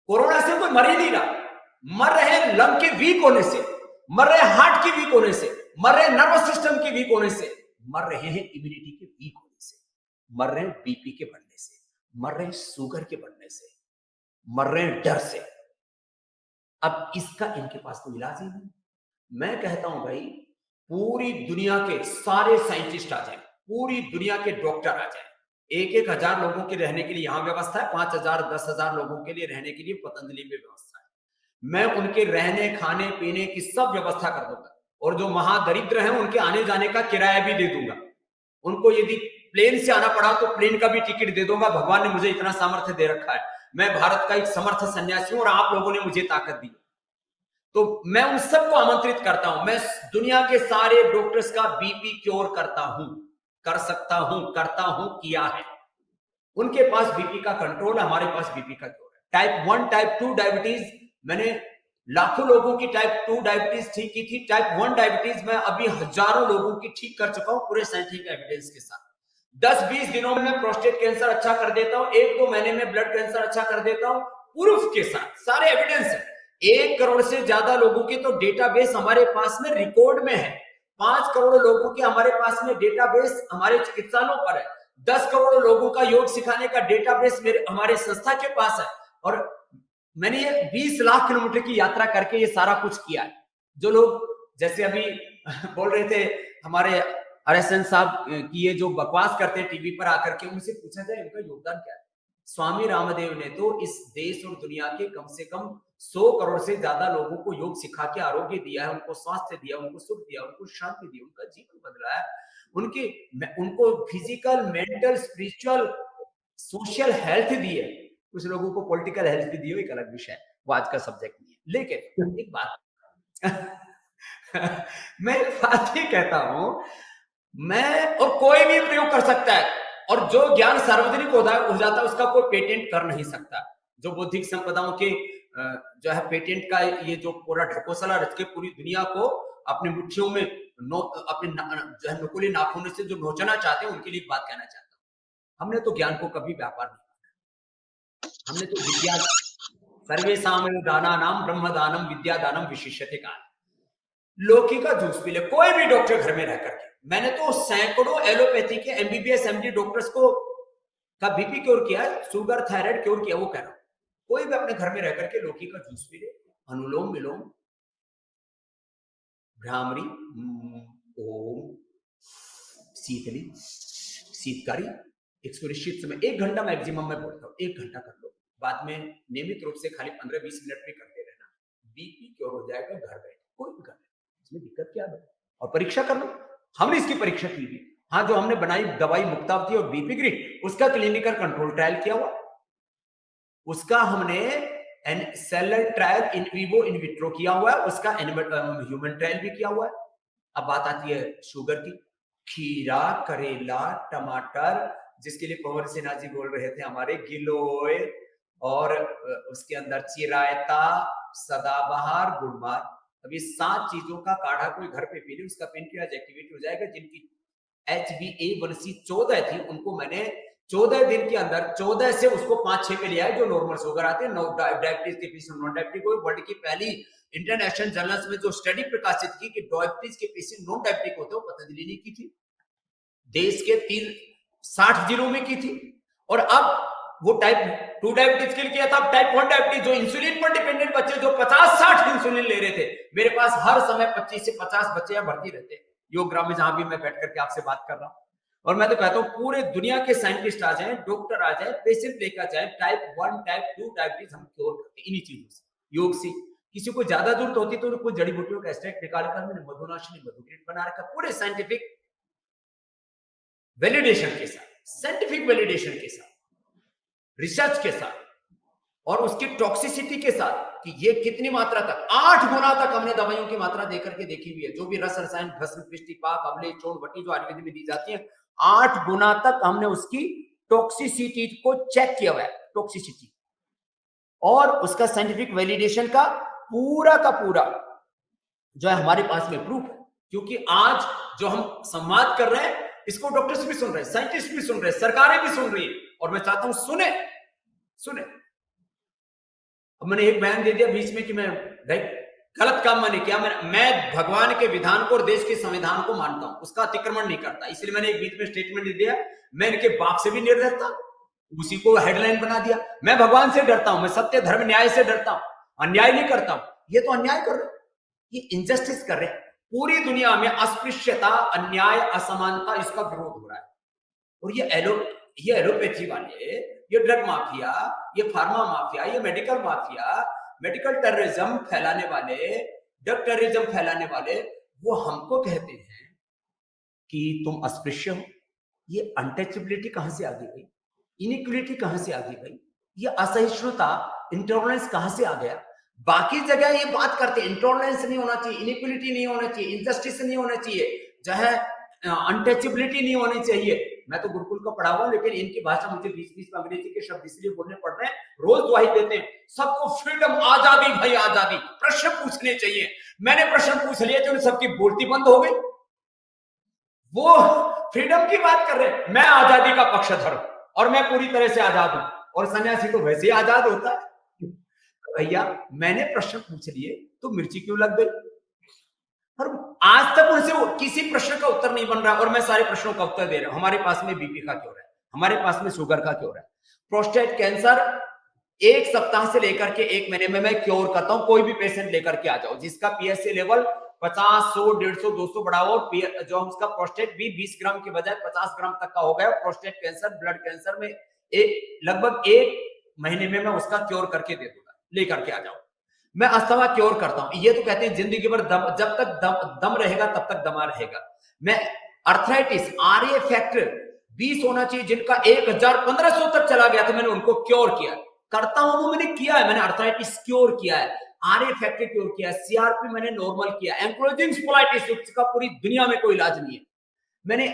कोरोना से कोई मर ही नहीं रहा, मर रहे लंग के वीक होने से, मर रहे हार्ट के वीक होने से, मर रहे नर्वस सिस्टम के वीक होने से, मर रहे हैं इम्यूनिटी के वीक होने से, मर रहे हैं बीपी के बढ़ने से, मर रहे हैं शुगर के बढ़ने से, मर रहे हैं डर से। अब इसका इनके पास कोई इलाज ही नहीं। मैं कहता हूं भाई, पूरी दुनिया के सारे साइंटिस्ट आ जाए, पूरी दुनिया के डॉक्टर आ जाए, 1-1000 लोगों के रहने के लिए यहां व्यवस्था है, 5000, 10,000 लोगों के लिए रहने के लिए पतंजलि में व्यवस्था है। मैं उनके रहने, खाने, पीने की सब व्यवस्था कर दूंगा, और जो महादरिद्र हैं उनके आने जाने का किराया भी दे दूंगा। उनको यदि प्लेन से आना पड़ा तो प्लेन का भी टिकट दे दूंगा। भगवान ने मुझे इतना सामर्थ्य दे रखा है, मैं भारत का एक समर्थ सन्यासी हूं और आप लोगों ने मुझे ताकत दी। तो मैं उन सबको आमंत्रित करता हूं, मैं दुनिया के सारे डॉक्टर्स का बीपी क्योर करता हूं, कर सकता हूं, करता हूं, किया है। उनके पास बीपी का कंट्रोल है, हमारे पास बीपी का क्योर है। टाइप 1 टाइप 2 डायबिटीज मैंने लाखों लोगों की टाइप 2 डायबिटीज ठीक की थी। टाइप 1 डायबिटीज मैं अभी हजारों लोगों की ठीक कर चुका हूं पूरे साइंटिफिक एविडेंस के साथ। 10-20 दिनों में मैं प्रोस्टेट कैंसर अच्छा कर देता हूं, 1-2 महीने में ब्लड कैंसर अच्छा कर देता हूं, प्रूफ के साथ, सारे एविडेंस है। 1 करोड़ से ज्यादा लोगों के तो डेटाबेस हमारे पास में रिकॉर्ड में है। 5 करोड़ लोगों के हमारे पास में डेटाबेस हमारे चिकित्सालयों पर है। 10 करोड़ लोगों का योग सिखाने का डेटाबेस हमारे संस्था के पास है। और मैंने ये 20 लाख किलोमीटर की यात्रा करके ये सारा कुछ किया है। जो लोग जैसे अभी बोल रहे थे हमारे RSN साहब की ये जो बकवास करते हैं टीवी पर आकर के, उनसे पूछा जाए उनका योगदान क्या है। स्वामी रामदेव ने तो इस देश और दुनिया के कम से कम 100 करोड़ से ज्यादा लोगों को योग सिखा के आरोग्य दिया है, उनको स्वास्थ्य दिया, उनको सुख दिया, उनको शांति दी, उनका जीवन बदला है, उनको physical, mental, spiritual, social health दी है। कुछ लोगों को पॉलिटिकल हेल्थ भी दी हो, एक अलग विषय है, वो आज का सब्जेक्ट नहीं है। लेकिन एक बात मैं एक बात ही कहता हूं, मैं और कोई भी प्रयोग कर सकता है, और जो ज्ञान सार्वजनिक हो जाता है उसका कोई पेटेंट कर नहीं सकता। जो बौद्धिक संपदाओं के जो है पेटेंट का ये जो पूरा ढकोसला रच के पूरी दुनिया को अपनी मुट्ठियों में अपने जो है नुकीले नाखूनों से जो नोचना चाहते हैं, उनके लिए बात कहना चाहता हूं। हमने तो ज्ञान को कभी व्यापार नहीं माना, हमने तो विद्या सर्वेषां दानानां ब्रह्मदानम विद्यादानम विशिष्यते कहा। लौकी का जूस पी ले कोई भी डॉक्टर घर में रह करके। मैंने तो सैकड़ों एलोपैथी के MBBS MD डॉक्टर्स को का बीपी क्योर किया, शुगर थायराइड क्योर किया, वो कह रहा हूं। कोई भी अपने घर में रह करके लौकी का जूस पी ले, अनुलोम विलोम, भ्रामरी, ओम, शीतली, शीतकारी, एक सुनिश्चित समय 1 घंटा मैक्सिमम मैं बोलता हूं, 1 घंटा कर लो। बाद में नियमित रूप से खाली 15-20 मिनट भी करते रहना, बीपी क्योर हो जाएगा घर बैठे। कोई भी कर ले, इसमें दिक्कत क्या है? और परीक्षा कर लो, हमने इसकी परीक्षा की थी। हाँ, जो हमने बनाई दवाई मुक्तावती और बीपी ग्रिड, उसका क्लिनिकल कंट्रोल ट्रायल किया हुआ, उसका हमने seller trial in vivo in vitro किया हुआ है, उसका ह्यूमन ट्रायल भी किया हुआ है। अब बात आती है शुगर की। खीरा, करेला, टमाटर, जिसके लिए पवन सिन्हा जी बोल रहे थे हमारे, गिलोय, और उसके अंदर चिरायता, सदाबहार, गुड़मार। अब ये 7 चीजों का काढ़ा कोई घर पे पी ले, उसका पेनक्रियाज एक्टिवेट हो जाएगा। जिनकी HbA1c 14 थी, उनको मैंने 14 दिन के अंदर 14 से उसको 5-6 पे लिया है, जो नॉर्मल शुगर आते हैं। डायबिटीज के पेशेंट, नॉन डायबिटिक को वर्ल्ड की पहली इंटरनेशनल जर्नल्स में जो स्टडी प्रकाशित की कि डायबिटीज के पेशेंट नॉन डायबिटिक होते हो, पतंजलि ने की थी, देश के 60 जिलों में की थी। और अब वो टाइप 2 डायबिटीज के लिए किया था। टाइप 1 डायबिटीज जो इंसुलिन पर डिपेंडेंट बच्चे जो 50-60 इंसुलिन ले रहे थे, मेरे पास हर समय 25 से 50 बच्चे यहाँ भर्ती रहते हैं योग ग्राम में, जहां भी मैं बैठ करके आपसे बात कर रहा हूं। और मैं तो कहता हूं पूरे दुनिया के साइंटिस्ट आ जाएं, डॉक्टर आ जाए, पेशेंट लेकर जाए, टाइप 1 टाइप 2 डायबिटीज हम क्योर करते हैं इन्हीं चीजों से, योग से। किसी को ज्यादा जरूरत होती तो कुछ जड़ी बूटियों का एक्सट्रैक्ट निकाल कर मैंने मधुनाशिनी मधुकिट बना रखा, पूरे साइंटिफिक वैलिडेशन के साथ, साइंटिफिक वैलिडेशन के साथ, रिसर्च के साथ, और उसकी टॉक्सिसिटी के साथ कि ये कितनी मात्रा तक, 8 गुना तक हमने दवाइयों की मात्रा देकर के देखी हुई है। जो भी रस रसायन, भस्म, पिष्टि, पाक, अम्ले, चोट, वटी जो आयुर्वेद में दी जाती है, 8 गुना तक हमने उसकी टॉक्सिसिटी को चेक किया हुआ है, टॉक्सिसिटी, और उसका साइंटिफिक वैलिडेशन का पूरा जो है हमारे पास में प्रूफ है। क्योंकि आज जो हम संवाद कर रहे हैं, इसको डॉक्टर्स भी सुन रहे हैं, साइंटिस्ट भी सुन रहे हैं, सरकारें भी सुन रही है, और मैं चाहता हूं सुने। अब मैंने एक बयान दे दिया बीच में कि मैं गलत काम मैंने किया, मैं भगवान के विधान को और देश के संविधान को मानता हूं, उसका अतिक्रमण नहीं करता, इसलिए मैंने एक बीच में स्टेटमेंट दे दिया। मैं इनके बाप से भी नहीं डरता, उसी को हेडलाइन बना दिया। मैं भगवान से डरता हूं, मैं सत्य, धर्म, न्याय से डरता हूं, अन्याय नहीं करता हूं। ये तो अन्याय कर रहे, ये इनजस्टिस कर रहे हैं। पूरी दुनिया में अस्पृश्यता, अन्याय, असमानता, इसका विरोध हो रहा है। और ये एलोपैथी वाले, ये ड्रग माफिया, ये फार्मा माफिया, ये मेडिकल माफिया, मेडिकल टेररिज्म फैलाने वाले, ड्रग टेररिज्म फैलाने वाले, वो हमको कहते हैं कि तुम अस्पृश्य हो, ये अनटचेबिलिटी कहां से आ गई, इनइक्वलिटी कहां से आ गई, ये असहिष्णुता, इंटॉलरेंस कहां से आ गया। बाकी जगह ये बात करते हैं इंटॉलरेंस नहीं होना चाहिए, इनइक्वलिटी नहीं होना चाहिए, इनजस्टिस नहीं होना चाहिए, चाहे अनटचेबिलिटी नहीं होनी चाहिए। मैं तो गुरुकुल का पढ़ा हुआ, लेकिन इनकी भाषा मुझे बीच बीच में अंग्रेजी के शब्द इसलिए बोलने पड़ रहे हैं, रोज दुआई देते हैं सबको फ्रीडम, आजादी भाई आजादी, प्रश्न पूछने चाहिए। मैंने प्रश्न पूछ लिए तो सबकी बोलती बंद हो गई। वो फ्रीडम की बात कर रहे हैं, मैं आजादी का पक्षधर हूं और मैं पूरी तरह से आजाद हूं, और सन्यासी तो वैसे ही आजाद होता है। भैया मैंने प्रश्न पूछ लिए तो मिर्ची क्यों लग गई? और आज तक उनसे किसी प्रश्न का उत्तर नहीं बन रहा, और मैं सारे प्रश्नों का उत्तर दे रहा हूं। हमारे पास में बीपी का क्यों रहा है, हमारे पास में शुगर का क्यों रहा है, प्रोस्टेट कैंसर 1 सप्ताह से लेकर के 1 महीने में मैं क्योर करता हूं। कोई भी पेशेंट लेकर के आ जाओ जिसका पीएसए लेवल 50, 100, 150, 200 बढ़ा हो, जो उसका प्रोस्टेट भी 20 ग्राम के बजाय 50 ग्राम तक का हो गया, प्रोस्टेट कैंसर, ब्लड कैंसर में लगभग 1 महीने में मैं उसका क्योर करके दे दूंगा, लेकर के आ जाओ। मैं अस्थमा क्योर करता हूं। ये तो कहते हैं जिंदगी भर जब तक दम रहेगा तब तक दमा रहेगा। मैं अर्थराइटिस, आरए फैक्टर 20 होना चाहिए, जिनका 1000-1500 तक चला गया था, मैंने उनको क्योर किया। करता हूं वो मैंने किया है, मैंने अर्थराइटिस क्योर किया है, आरए फैक्टर क्योर किया है, सीआरपी मैंने नॉर्मल किया, एंक्लोजिंग स्पोलाइटिस का पूरी दुनिया में कोई इलाज नहीं है। मैंने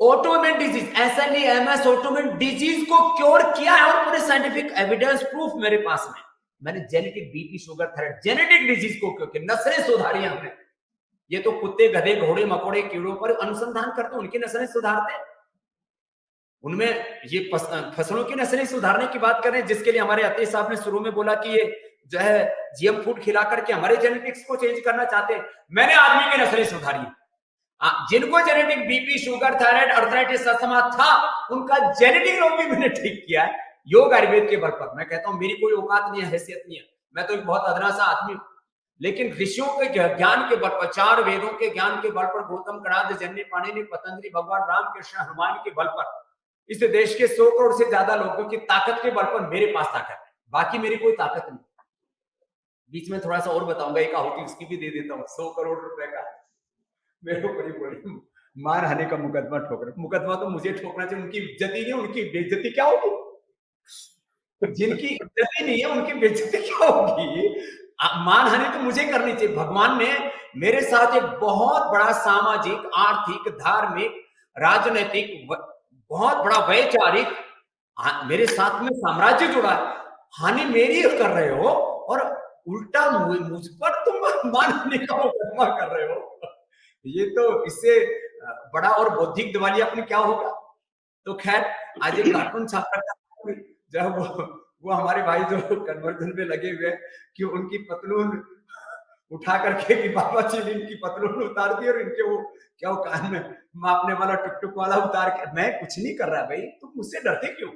autoimmune disease, SLE, MS, autoimmune disease को क्योर किया है, और पूरे साइंटिफिक एविडेंस प्रूफ मेरे पास में। मैंने genetic BP, sugar, thyroid, genetic disease को क्यों किया, नस्लें सुधारी हमने। ये तो कुत्ते, गधे, घोड़े, मकोड़े, कीड़ों पर अनुसंधान करते, उनकी नस्लें सुधारते, उनमें ये फसलों की नस्लें सुधारने की बात कर रहे हैं, जिसके लिए हमारे अतीश साहब ने शुरू में बोला कि ये जो है जीएम फूड खिला करके हमारे जेनेटिक्स को चेंज करना चाहते हैं। मैंने आदमी की नस्लें सुधारी, जिनको genetic BP, sugar, thyroid, arthritis, asthma था, उनका जेनेटिक रोग भी मैंने ठीक किया है, योग आयुर्वेद के बल पर। मैं कहता हूं मेरी कोई औकात नहीं है, हैसियत नहीं है, मैं तो एक बहुत अदना सा आदमी हूं, लेकिन ऋषियों के ज्ञान के बल पर, 4 वेदों के ज्ञान के बल पर, गौतम, कणाद, जन्य, पाणिनि, पतंजलि, भगवान राम, कृष्ण, हनुमान के बल पर, इस देश के 100 करोड़ से ज्यादा लोगों की ताकत के बल पर मेरे पास ताकत है, बाकी मेरी कोई ताकत नहीं। बीच में थोड़ा सा और बताऊंगा, एक आहुति उसकी भी दे देता हूँ। 100 करोड़ रुपए का मेरे ऊपर बोली मार हानि का मुकदमा ठोक रहे, मुकदमा तो मुझे ठोकना चाहिए, उनकी इज्जत ही नहीं, उनकी बेइज्जती क्या होगी? जिनकी इज्जत ही नहीं है उनकी बेइज्जती क्या होगी? मानहानि तो मुझे करनी चाहिए। भगवान ने मेरे साथ एक बहुत बड़ा सामाजिक, आर्थिक, धार्मिक, राजनीतिक, बहुत बड़ा वैचारिक मेरे साथ में साम्राज्य जुड़ा है। हानि मेरी कर रहे हो और उल्टा मुझ पर तुम मानहानि का मुकदमा कर रहे हो। ये तो इससे बड़ा और बौद्धिक दिवालियापन क्या होगा? तो खैर आज एक कार्टून छापा था, जब वो हमारे भाई जो कन्वर्जन पे लगे हुए कि उनकी पतलून उठा करके कि बाबा जी ने इनकी पतलून उतार दी और इनके वो क्या वो कान में मापने वाला टुक वाला उतार के। मैं कुछ नहीं कर रहा भाई, तुम मुझसे डरते क्यों?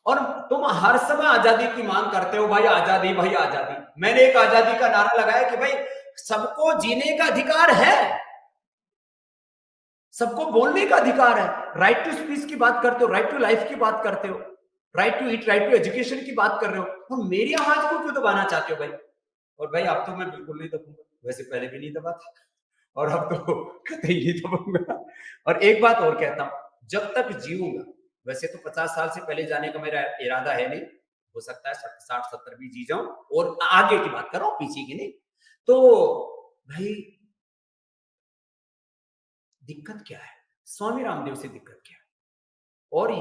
और तुम हर समय आजादी की मांग करते हो, भाई आजादी, भाई आजादी। मैंने एक आजादी का नारा लगाया कि भाई सबको जीने का अधिकार है, सबको बोलने का अधिकार है। राइट टू स्पीच की बात करते हो, राइट टू लाइफ की बात करते हो, right to eat, right to education की बात कर रहे हो, तो मेरी आवाज को क्यों दबाना चाहते हो भाई? और भाई अब तो मैं बिल्कुल नहीं दबाऊंगा, वैसे पहले भी नहीं दबा था और अब तो कतई नहीं दबाऊंगा। और एक बात और कहता हूं, जब तक जीऊंगा, वैसे तो 50 साल से पहले जाने का मेरा इरादा है नहीं, हो सकता है 60-70 भी जी जाऊं, और आगे की बात कर रहा हूं, पीछे की नहीं। तो भाई दिक्कत क्या है? स्वामी रामदेव से दिक्कत क्या है? और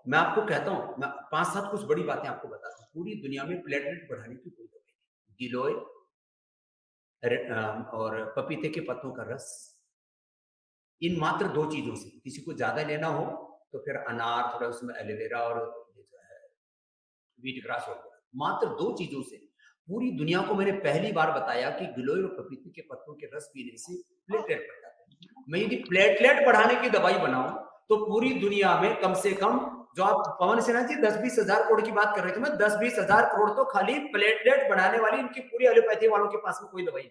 मैं आपको कहता हूं, मैं 5-7 कुछ बड़ी बातें आपको बताता हूं। पूरी दुनिया में प्लेटलेट बढ़ाने की कोई दवाई नहीं। गिलोय और पपीते के पत्तों का रस, इन मात्र 2 चीजों से, किसी को ज्यादा लेना हो तो फिर अनार, थोड़ा उसमें एलोवेरा और ये जो है व्हीट ग्रास हो गया, मात्र 2 चीजों से पूरी दुनिया को मैंने पहली बार बताया कि गिलोय और पपीते के पत्तों के रस पीने से प्लेटलेट बढ़ जाते हैं। मैं यदि प्लेटलेट बढ़ाने की दवाई बनाऊं तो पूरी दुनिया में कम से कम, जो आप पवन सिन्हा जी 10-20 हजार करोड़ की बात कर रहे थे, मैं 10-20 हजार करोड़ तो खाली प्लेटलेट बढ़ाने वाली इनकी पूरी एलोपैथी वालों के पास में कोई दवाई नहीं,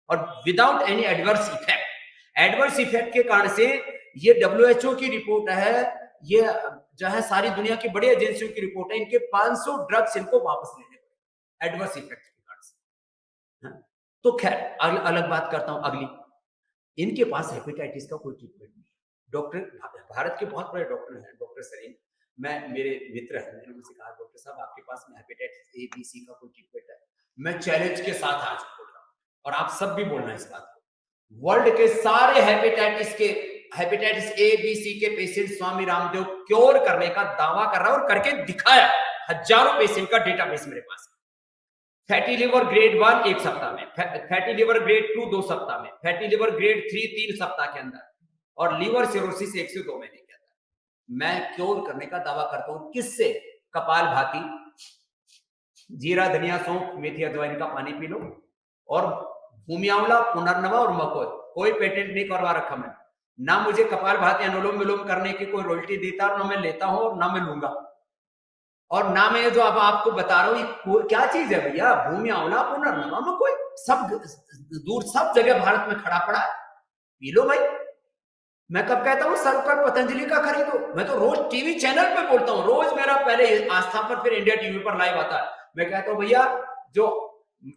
और without any adverse effect. Adverse effect के कारण से ये WHO की रिपोर्ट है, ये जो है सारी दुनिया की बड़ी एजेंसियों की रिपोर्ट है, इनके 500 ड्रग्स इनको वापस लेने पड़े एडवर्स इफेक्ट के कारण से। तो खैर अलग बात करता हूं अगली। इनके पास हेपेटाइटिस का कोई ट्रीटमेंट नहीं, डॉक्टर भारत के बहुत बड़े डॉक्टर हैं, डॉक्टर सलीम, मेरे मित्र हैं, मैंने उनसे कहा डॉक्टर साहब आपके पास में हेपेटाइटिस ए बी सी का कोई ट्रीटमेंट है? मैं चैलेंज के साथ आज बोल रहा हूँ और आप सब भी बोलना इस बात को, वर्ल्ड के सारे हेपेटाइटिस ए बी सी के पेशेंट स्वामी रामदेव क्योर करने का दावा कर रहा है और करके दिखाया। हजारों पेशेंट का डेटाबेस मेरे पास। फैटी लिवर ग्रेड 1 1 सप्ताह में, फैटी लिवर ग्रेड 2 2 सप्ताह में, फैटी लिवर ग्रेड 3 3 सप्ताह के अंदर, और लीवर सिरोसिस 1 से 2 महीने के अंदर मैं क्योर करने का दावा करता हूं। किससे? कपाल भाती, जीरा धनिया सौंफ मेथी अजवाइन का पानी पी लो, और भूमि आंवला, पुनर्नवा और मकोई। कोई पेटेंट नहीं करवा रखा मैंने, ना मुझे कपाल भाती अनुलोम विलोम करने की कोई रॉयल्टी देता, ना मैं लेता हूं और ना मैं लूंगा, और ना मैं जो अब आपको बता रहा हूं क्या चीज है भैया। भूमि आंवला, पुनर्नवा, मकोई, सब दूर सब जगह भारत में खड़ा पड़ा है, पी लो भाई। मैं कब कहता हूं सर्वकर पतंजलि का खरीदो? मैं तो रोज टीवी चैनल पे बोलता हूं, रोज मेरा पहले आस्था पर फिर इंडिया टीवी पर लाइव आता है। मैं कहता हूं भैया, जो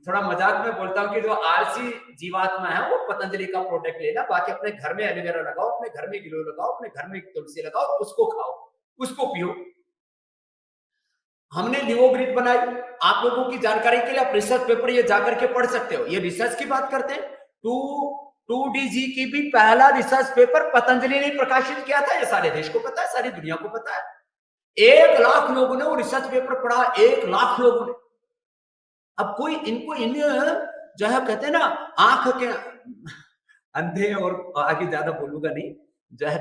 थोड़ा मजाक में बोलता हूं कि जो आलसी जीवात्मा है वो पतंजलि का प्रोडक्ट लेना, बाकी अपने घर में एलोवेरा लगाओ, अपने घर में गिलोय लगाओ, अपने घर में तुलसी लगाओ, उसको खाओ, उसको पियो। हमने लिवोग्रिड बनाई, आप लोगों की जानकारी के लिए आप रिसर्च पेपर ये जाकर के पढ़ सकते हो। ये रिसर्च की बात करते हैं, 2DG की भी पहला रिसर्च पेपर पतंजलि ने प्रकाशित किया था। ये सारे देश को पता है, सारी दुनिया को पता है। 1 लाख लोगों ने वो रिसर्च पेपर पढ़ा, 1 लाख लोगों ने। अब कोई इनको इन जो है कहते हैं ना आंख के अंधे, और आगे ज्यादा बोलूंगा नहीं, जो है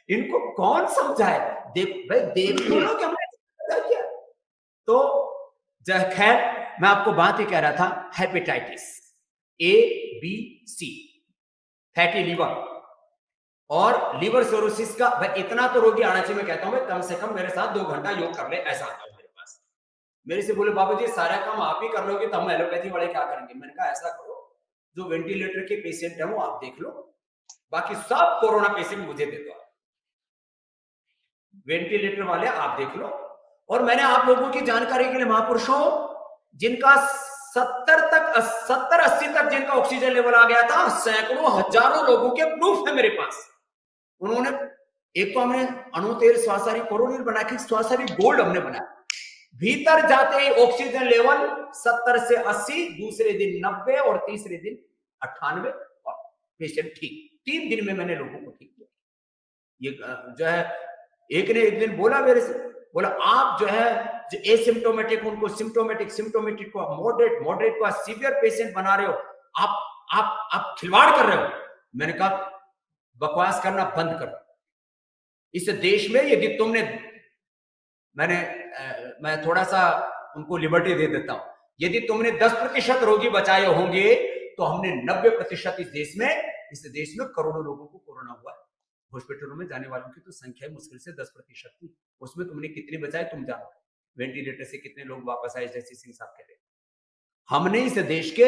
इनको कौन समझाए? देख तो लो कि हमने क्या। तो खैर मैं आपको बात ही कह रहा था, hepatitis A B C, fatty liver और लिवर सिरोसिस का भाई इतना तो रोगी आना चाहिए। मैं कहता हूं कम से कम मेरे साथ 2 घंटा योग कर ले, ऐसा आता है मेरे पास। मेरे से बोले बाबू जी सारा काम आप ही कर लोगे तो हम एलोपैथी वाले क्या करेंगे? मैंने कहा ऐसा करो, जो वेंटिलेटर के पेशेंट है वो आप देख लो, बाकी सब कोरोना पेशेंट मुझे दे दो, वेंटिलेटर वाले आप देख लो। और मैंने आप लोगों की जानकारी के लिए, महापुरुषों जिनका 70-80 तक जिनका ऑक्सीजन लेवल आ गया था, सैकड़ों हजारों लोगों के प्रूफ है मेरे पास। उन्होंने एक तो हमने अणु तेल स्वासारी कोरोनिल बना के स्वासारी गोल्ड हमने बनाया, भीतर जाते ही ऑक्सीजन लेवल 70 से 80, दूसरे दिन 90 और तीसरे दिन 98 और पेशेंट ठीक। 3 दिन में मैंने लोगों को ठीक किया। ये जो है एक ने एक दिन बोला मेरे से, बोला आप जो है जो एसिम्प्टोमेटिक उनको सिम्प्टोमेटिक को मॉडरेट को सीवियर पेशेंट बना रहे हो, आप खिलवाड़ कर रहे हो। मैंने कहा बकवास करना बंद करो। इस देश में यदि तुमने, मैं थोड़ा सा उनको लिबर्टी दे देता हूं, यदि तुमने 10% रोगी बचाए होंगे तो हमने 90% इस देश में करोड़ों लोगों को कोरोना हुआ। हॉस्पिटलों में जाने वालों की तो संख्या मुश्किल से 10% थी, उसमें तुमने कितने बचाए तुम जानो। वेंटिलेटर से कितने लोग वापस आए, जैसे सिंह साहब कह रहे। हमने इस देश के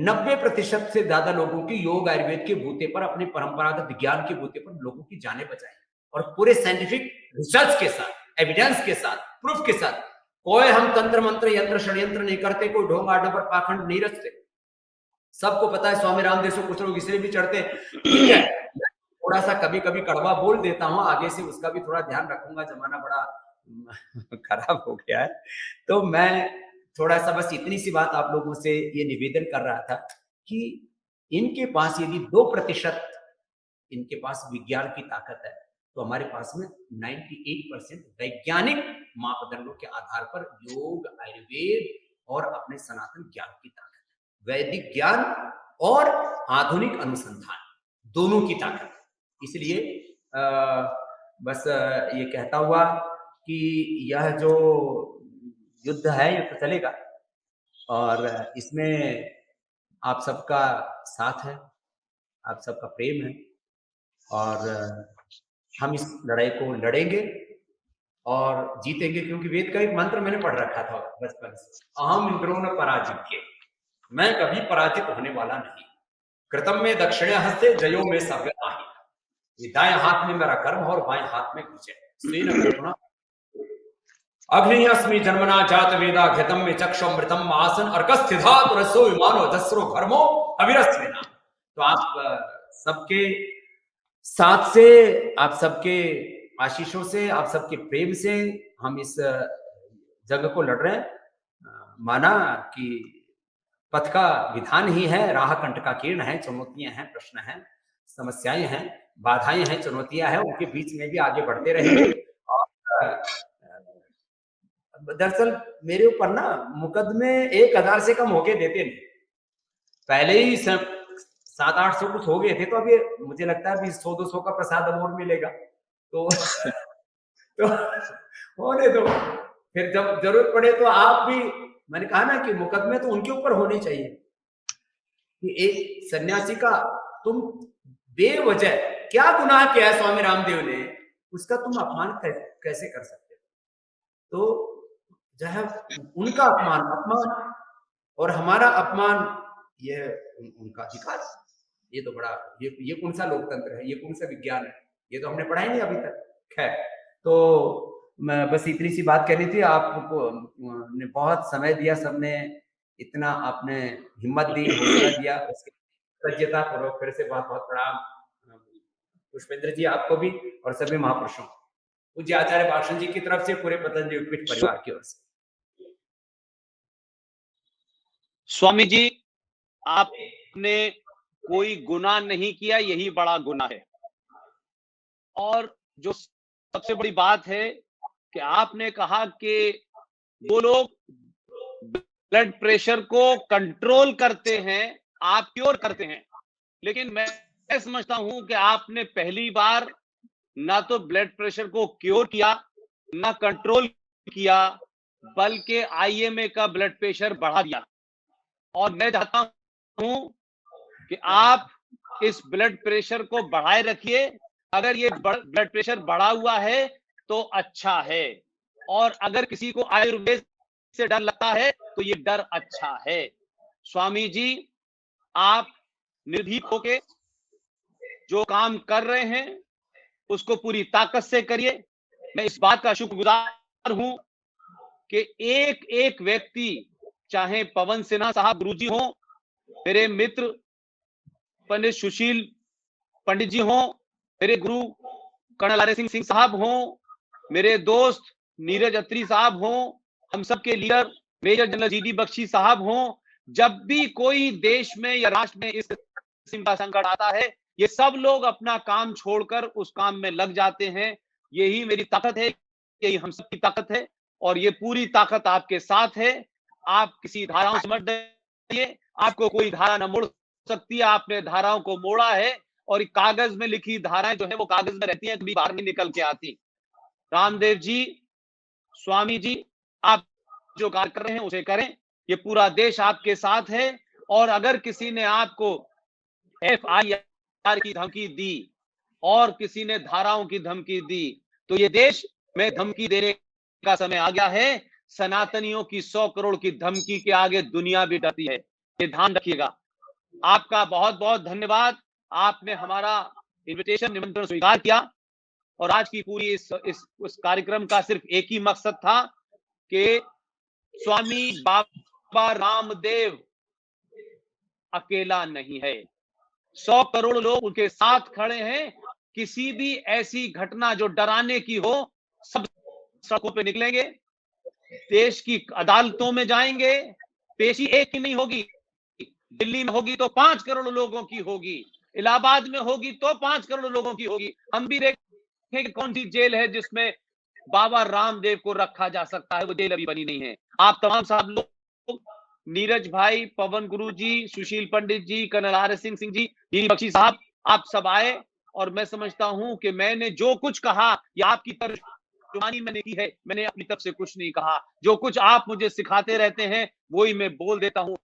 90% से ज्यादा लोगों की योग आयुर्वेद के बूते पर, अपने परंपरागत विज्ञान के बूते पर लोगों की जानें बचाई, और पूरे साइंटिफिक रिसर्च के साथ, एविडेंस के साथ, प्रूफ के साथ। कोई हम तंत्र मंत्र यंत्र षड्यंत्र नहीं करते, कोई ढोंग आडंबर पाखंड नहीं रचते। सबको पता है स्वामी रामदेव से कुछ लोग इसलिए भी चढ़ते, ठीक है थोड़ा सा कभी कभी कड़वा बोल देता हूं, आगे से उसका भी थोड़ा ध्यान रखूंगा, जमाना बड़ा खराब हो गया है। तो मैं थोड़ा सा बस इतनी सी बात आप लोगों से ये निवेदन कर रहा था कि इनके पास यदि 2% इनके पास विज्ञान की ताकत है, तो हमारे पास में 98% वैज्ञानिक मापदंडों के आधार पर योग, आयुर्वेद और अपने सनातन ज्ञान की ताकत है। वैदिक ज्ञान और आधुनिक अनुसंधान दोनों की ताकत। इसलिए बस ये कहता हुआ कि यह जो युद्ध है ये तो चलेगा, और इसमें आप सबका साथ है, आप सबका प्रेम है, और हम इस लड़ाई को लड़ेंगे और जीतेंगे। क्योंकि वेद का एक मंत्र मैंने पढ़ रखा था बचपन से, अहम इंद्रो न पराजित्य, मैं कभी पराजित होने वाला नहीं। कृतम में दक्षिण हस्ते जयो में सव्य आहि, ये दाएं हाथ में मेरा कर्म और बाएं हाथ में विजय। अग्नि अस्मि जन्मना जात वेदा घृतम में चक्षुमृतम आसन अर्कस्थिधात रसो विमानो दसरो घर्मो अविरस्मिना। तो आप सबके साथ से, आप सबके आशीषों से, आप सबके प्रेम से हम इस जंग को लड़ रहे हैं। माना कि पथ का विधान ही है, राह कंटका कीर्ण है, चुनौतियां हैं, प्रश्न हैं, समस्याएं हैं, बाधाएं हैं, चुनौतियां हैं, उनके बीच में भी आगे बढ़ते रहेंगे। और दरअसल मेरे ऊपर ना मुकदमे 1000 से कम होके देते नहीं, पहले ही 700-800 कुछ हो गए थे, तो अभी मुझे लगता है 100-200 का प्रसाद अब और मिलेगा, तो तो होने दो, फिर जब जरूरत पड़े तो आप भी, मैंने कहा ना कि मुकदमे तो उनके ऊपर होने चाहिए कि एक सन्यासी का तुम बेवजह क्या गुनाह किया है स्वामी रामदेव ने, उसका तुम अपमान कैसे कर सकते हो? तो जो है उनका अपमान और हमारा अपमान, ये उनका अधिकार, ये तो बड़ा, ये कौन सा लोकतंत्र है, ये कौन सा विज्ञान है, ये तो हमने पढ़ा ही नहीं अभी तक। खैर, तो मैं बस इतनी सी बात करनी थी। आपको ने बहुत समय दिया, सबने इतना आपने हिम्मत दी, हौसला दिया, उसके कृतज्ञता पूर्वक फिर से बहुत बहुत प्रणाम पुष्पेंद्र जी, आपको भी और सभी महापुरुषों, पूज्य आचार्य भाषण जी की तरफ से, पूरे पतंजलि पीठ परिवार की ओर से। स्वामी जी, आपने कोई गुनाह नहीं किया, यही बड़ा गुनाह है। और जो सबसे बड़ी बात है कि आपने कहा कि वो लोग ब्लड प्रेशर को कंट्रोल करते हैं, आप क्योर करते हैं, लेकिन मैं समझता हूं कि आपने पहली बार ना तो ब्लड प्रेशर को क्योर किया, ना कंट्रोल किया, बल्कि आईएमए का ब्लड प्रेशर बढ़ा दिया। और मैं चाहता हूं कि आप इस ब्लड प्रेशर को बढ़ाए रखिए। अगर ये ब्लड प्रेशर बढ़ा हुआ है तो अच्छा है, और अगर किसी को आयुर्वेद से डर लगता है तो ये डर अच्छा है। स्वामी जी, आप निर्भीक होके जो काम कर रहे हैं उसको पूरी ताकत से करिए। मैं इस बात का शुक्रगुजार हूं कि एक एक व्यक्ति, चाहे पवन सिन्हा साहब गुरुजी हो, मेरे मित्र पंडित सुशील पंडित जी हो, मेरे गुरु कर्नल आर सिंह साहब हो, मेरे दोस्त नीरज अत्री साहब हो, हम सबके leader major general G D Bakshi साहब हो, जब भी कोई देश में या राष्ट्र में इस किस्म का संकट आता है, ये सब लोग अपना काम छोड़कर उस काम में लग जाते हैं। यही मेरी ताकत है, यही हम सबकी ताकत है, और ये पूरी ताकत आपके साथ है। आप किसी धाराओं से मत डरिए, आपको कोई धारा न मोड़ सकती है। आपने धाराओं को मोड़ा है, और कागज में लिखी धाराएं जो है वो कागज में रहती हैं, कभी बाहर नहीं निकल के आती। रामदेव जी, स्वामी जी, आप जो कार्य कर रहे हैं उसे करें, ये पूरा देश आपके साथ है। और अगर किसी ने आपको FIR की धमकी दी और किसी ने धाराओं की धमकी दी, तो ये देश में धमकी देने का समय आ गया है। सनातनियों की 100 करोड़ की धमकी के आगे दुनिया भी डरती है, ये ध्यान रखिएगा। आपका बहुत बहुत धन्यवाद। आपने हमारा इनविटेशन, निमंत्रण स्वीकार किया, और आज की पूरी इस कार्यक्रम का सिर्फ एक ही मकसद था कि स्वामी बाबा रामदेव अकेला नहीं है, 100 करोड़ लोग उनके साथ खड़े हैं। किसी भी ऐसी घटना जो डराने की हो, सब सड़कों पे निकलेंगे, देश की अदालतों में जाएंगे। पेशी एक की नहीं होगी, दिल्ली में होगी तो 5 करोड़ लोगों की होगी, इलाहाबाद में होगी तो 5 करोड़ लोगों की होगी। हम भी देखें कि कौन सी जेल है जिसमें बाबा रामदेव को रखा जा सकता है, वो जेल अभी बनी नहीं है। आप तमाम साहब लोग, नीरज भाई, पवन गुरु ji, Sushil Pandit ji, colonel R Singh ji, DD Bakshi साहब, आप सब आए, और मैं समझता हूं कि मैंने जो कुछ कहा ये आपकी तर्जुमानी मैंने की है, मैंने अपनी तरफ से कुछ नहीं कहा। जो कुछ आप मुझे सिखाते रहते हैं वही मैं बोल देता हूं।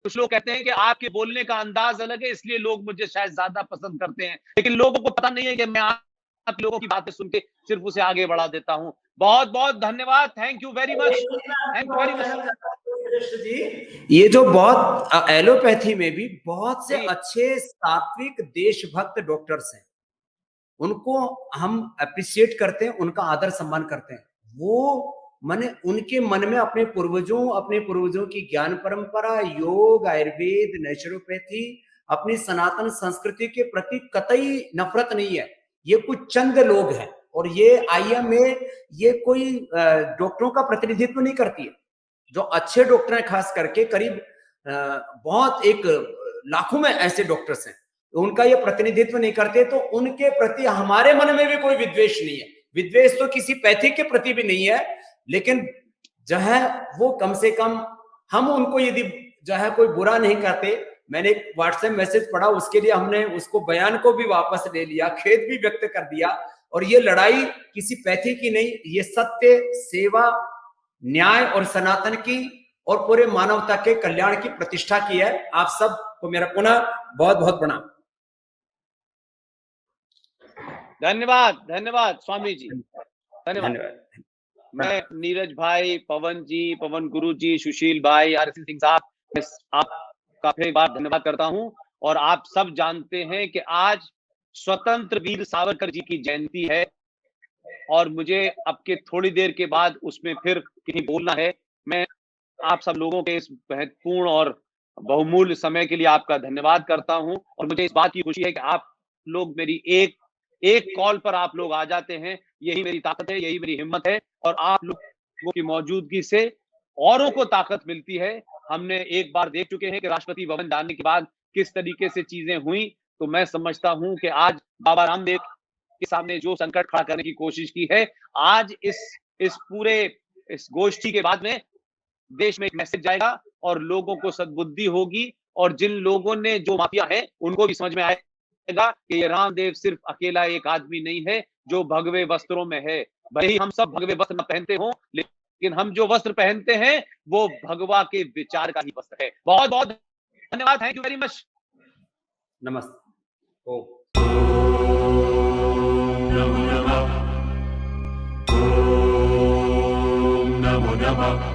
कुछ लोग कहते हैं कि आपके बोलने का अंदाज अलग है, इसलिए लोग मुझे शायद ज्यादा पसंद करते हैं, लेकिन लोगों को पता नहीं है कि मैं आप लोगों की बातें सुन के सिर्फ उसे आगे बढ़ा देता हूं। बहुत बहुत धन्यवाद। Thank you very much, thank you very much जी। ये जो बहुत एलोपैथी में भी बहुत से अच्छे सात्विक देशभक्त डॉक्टर्स हैं, उनको हम अप्रिशिएट करते हैं, उनका आदर सम्मान करते हैं। वो माने उनके मन में अपने पूर्वजों की ज्ञान परंपरा, योग, आयुर्वेद, नेचुरोपैथी, अपनी सनातन संस्कृति के प्रति कतई नफरत नहीं है। ये कुछ चंद लोग हैं और ये IMA ये कोई डॉक्टरों का प्रतिनिधित्व नहीं करती है। जो अच्छे डॉक्टर हैं, खास करके करीब बहुत एक लाखों में ऐसे डॉक्टर्स हैं, उनका ये प्रतिनिधित्व नहीं करते, तो उनके प्रति हमारे मन में भी कोई विद्वेष नहीं है। विद्वेष तो किसी पैथिक के प्रति भी नहीं है, लेकिन जो है वो कम से कम हम उनको यदि जो है कोई बुरा नहीं करते। मैंने एक व्हाट्सएप मैसेज पढ़ा, उसके लिए हमने उसको बयान को भी वापस ले लिया, खेद भी व्यक्त कर दिया। और ये लड़ाई किसी पैथी की नहीं, ये सत्य, सेवा, न्याय और सनातन की और पूरे मानवता के कल्याण की प्रतिष्ठा की है। आप सब को मेरा पुनः बहुत बहुत प्रणाम। धन्यवाद, धन्यवाद स्वामी जी, धन्यवाद। मैं नीरज भाई, पवन जी, पवन गुरु जी, सुशील भाई, RC सिंह साहब, मैं आपका फिर एक बार धन्यवाद करता हूं। और आप सब जानते हैं कि आज स्वतंत्र वीर सावरकर जी की जयंती है और मुझे अब के थोड़ी देर के बाद उसमें फिर कहीं बोलना है। मैं आप सब लोगों के इस महत्वपूर्ण और बहुमूल्य समय के लिए आपका धन्यवाद करता हूं। और मुझे इस बात की खुशी है कि आप लोग मेरी एक कॉल पर आप लोग आ जाते हैं। यही मेरी ताकत है, यही मेरी हिम्मत है। और आप लोगों की मौजूदगी से औरों को ताकत मिलती है। हमने एक बार देख चुके हैं कि राष्ट्रपति भवन जाने के बाद किस तरीके से चीजें हुई। तो मैं समझता हूं कि आज बाबा रामदेव के सामने जो संकट खड़ा करने की कोशिश की है, आज इस पूरे इस गोष्ठी के बाद में देश में एक मैसेज जाएगा और लोगों को सद्बुद्धि होगी। और जिन लोगों ने जो माफिया है उनको भी समझ में आएगा कि ये रामदेव सिर्फ अकेला एक आदमी नहीं है जो भगवे वस्त्रों में है। भले ही हम सब भगवे वस्त्र न पहनते हो, लेकिन हम जो वस्त्र पहनते हैं वो भगवा के विचार का ही वस्त्र है। बहुत बहुत धन्यवाद, थैंक यू वेरी मच, नमस्ते। नमो नमः।